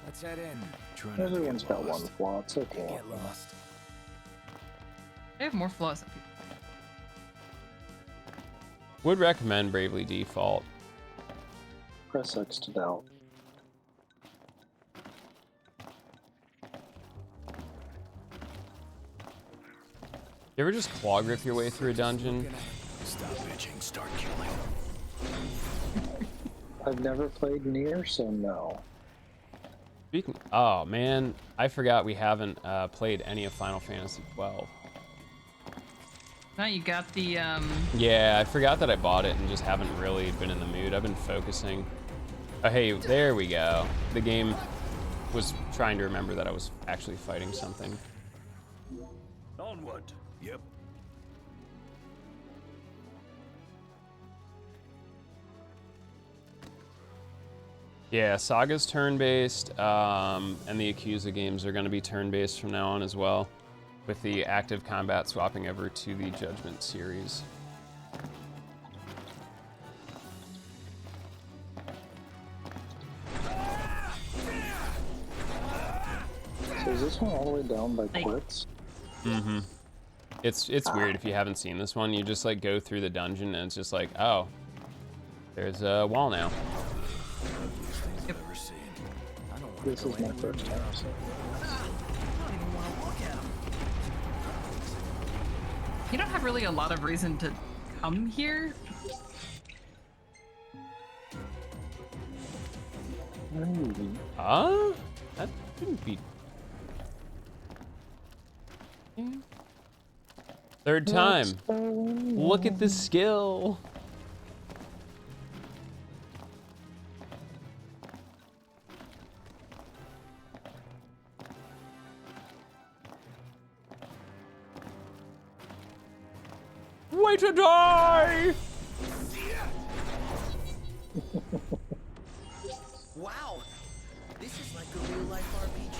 M: Let's head in.
B: Everyone's got one flaw. It's okay.
M: Get lost.
H: I have more flaws than people.
A: Would recommend Bravely Default.
B: Press X to doubt.
A: You ever just claw grip your way through a dungeon?
L: Stop bitching, start killing.
B: I've never played Nier, so no.
A: Oh man, I forgot we haven't played any of Final Fantasy 12.
H: No, you got the
A: Yeah, I forgot that I bought it and just haven't really been in the mood. I've been focusing. Oh hey, there we go. The game was trying to remember that I was actually fighting something.
C: Onward.
L: Yep.
A: Yeah, Saga's turn-based, and the Yakuza games are going to be turn-based from now on as well, with the active combat swapping over to the Judgment series.
B: So is this one all the way down by quits?
A: Mm-hmm. It's weird if you haven't seen this one. You just like go through the dungeon and it's just like, oh, there's a wall now.
B: This is my first time. So.
H: You don't have really a lot of reason to come here.
A: That shouldn't be. Third time. Look at the skill. Way to die!
D: Wow, this is like a real life RPG.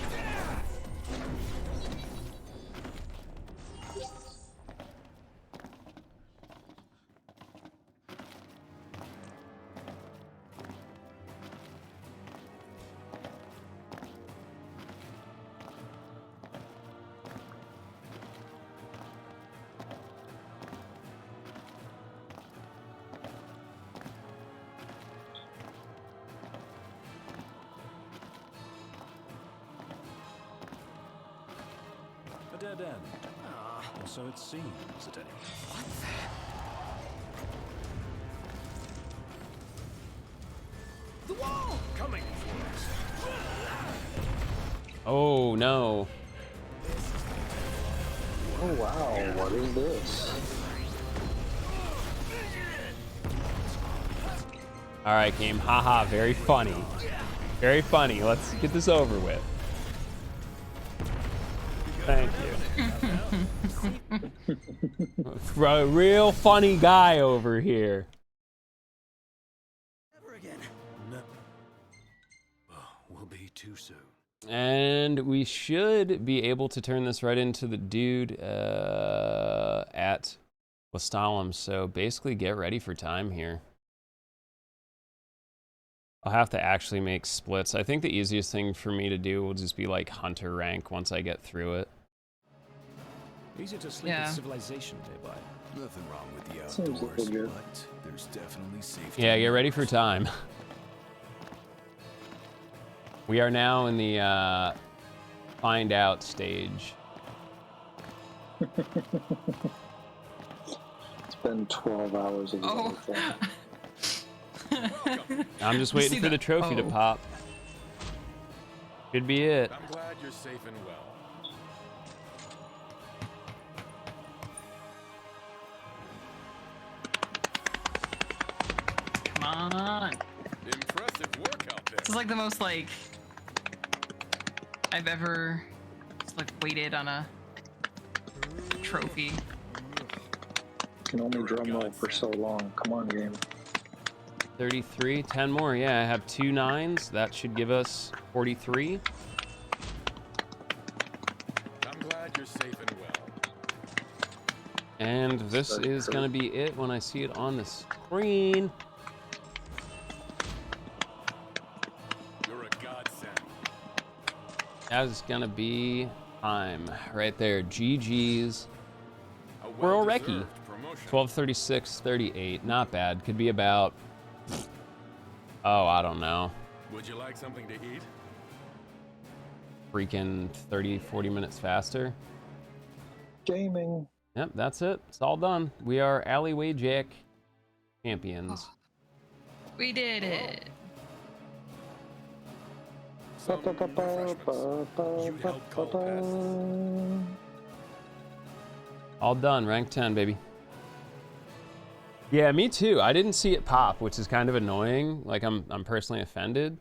C: A dead end. Or so it seems, at any rate.
D: The wall!
C: Coming for us.
A: Oh no.
B: Oh wow, what is this?
A: All right, game. Haha, very funny. Very funny. Let's get this over with. Thank you. A real funny guy over here.
C: Never again. No. Will be too soon.
A: And we should be able to turn this right into the dude at Kyoslilmonster. So basically get ready for time here. I'll have to actually make splits. I think the easiest thing for me to do will just be like hunter rank once I get through it.
C: Easy to sleep in civilization, Daylight.
L: Nothing wrong with the
B: Seems
L: outdoors,
B: good.
L: but there's definitely safety.
A: Yeah, get ready for time. We are now in the find out stage.
B: It's been 12 hours of
H: Oh.
A: I'm just waiting for the trophy to pop. Could be it.
N: I'm glad you're safe and well.
H: Come on.
N: Impressive work out there.
H: This is like the most like I've ever just like waited on a trophy.
B: Can only drum roll for so long. Come on, game.
A: 33, 10 more. Yeah, I have 2 9s. That should give us 43.
N: I'm glad you're safe and well.
A: And this is gonna be it when I see it on the screen.
N: You're a godsend.
A: That is gonna be time right there. GG's.
N: A
A: World Recce.
N: well-deserved promotion.
A: 12:36:38. Not bad. Could be about. Oh, I don't know.
N: Would you like something to eat?
A: Freaking 30, 40 minutes faster.
B: Gaming.
A: Yep, that's it. It's all done. We are Alleyway Jack champions.
H: We did it.
N: Some refreshments. You'd help call past.
A: All done. Rank 10, baby. Yeah, me too. I didn't see it pop, which is kind of annoying. Like, I'm personally offended.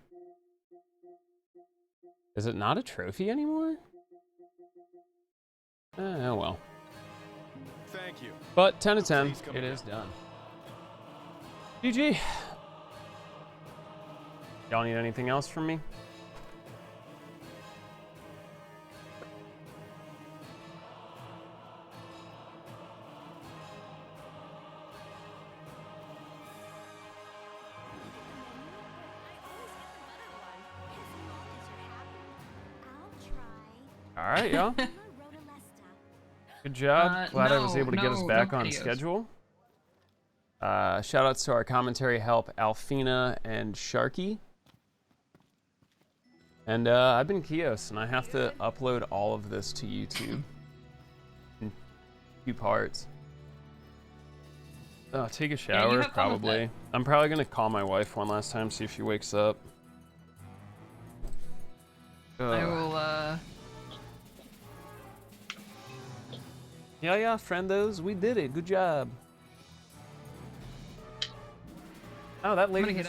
A: Is it not a trophy anymore? Oh, well.
N: Thank you.
A: But 10 to 10,
N: Please come
A: it
N: again.
A: is done. GG. Y'all need anything else from me? All right, y'all. Good job. Glad I was able to get us back on schedule. Shout outs to our commentary help, Alfina and Sharky. And I've been Kios, and I have to upload all of this to YouTube in 2 parts. Take a shower, probably. I'm probably going to call my wife one last time, see if she wakes up.
H: I will,
A: Yeah, friendos, we did it. Good job. Oh, that lady.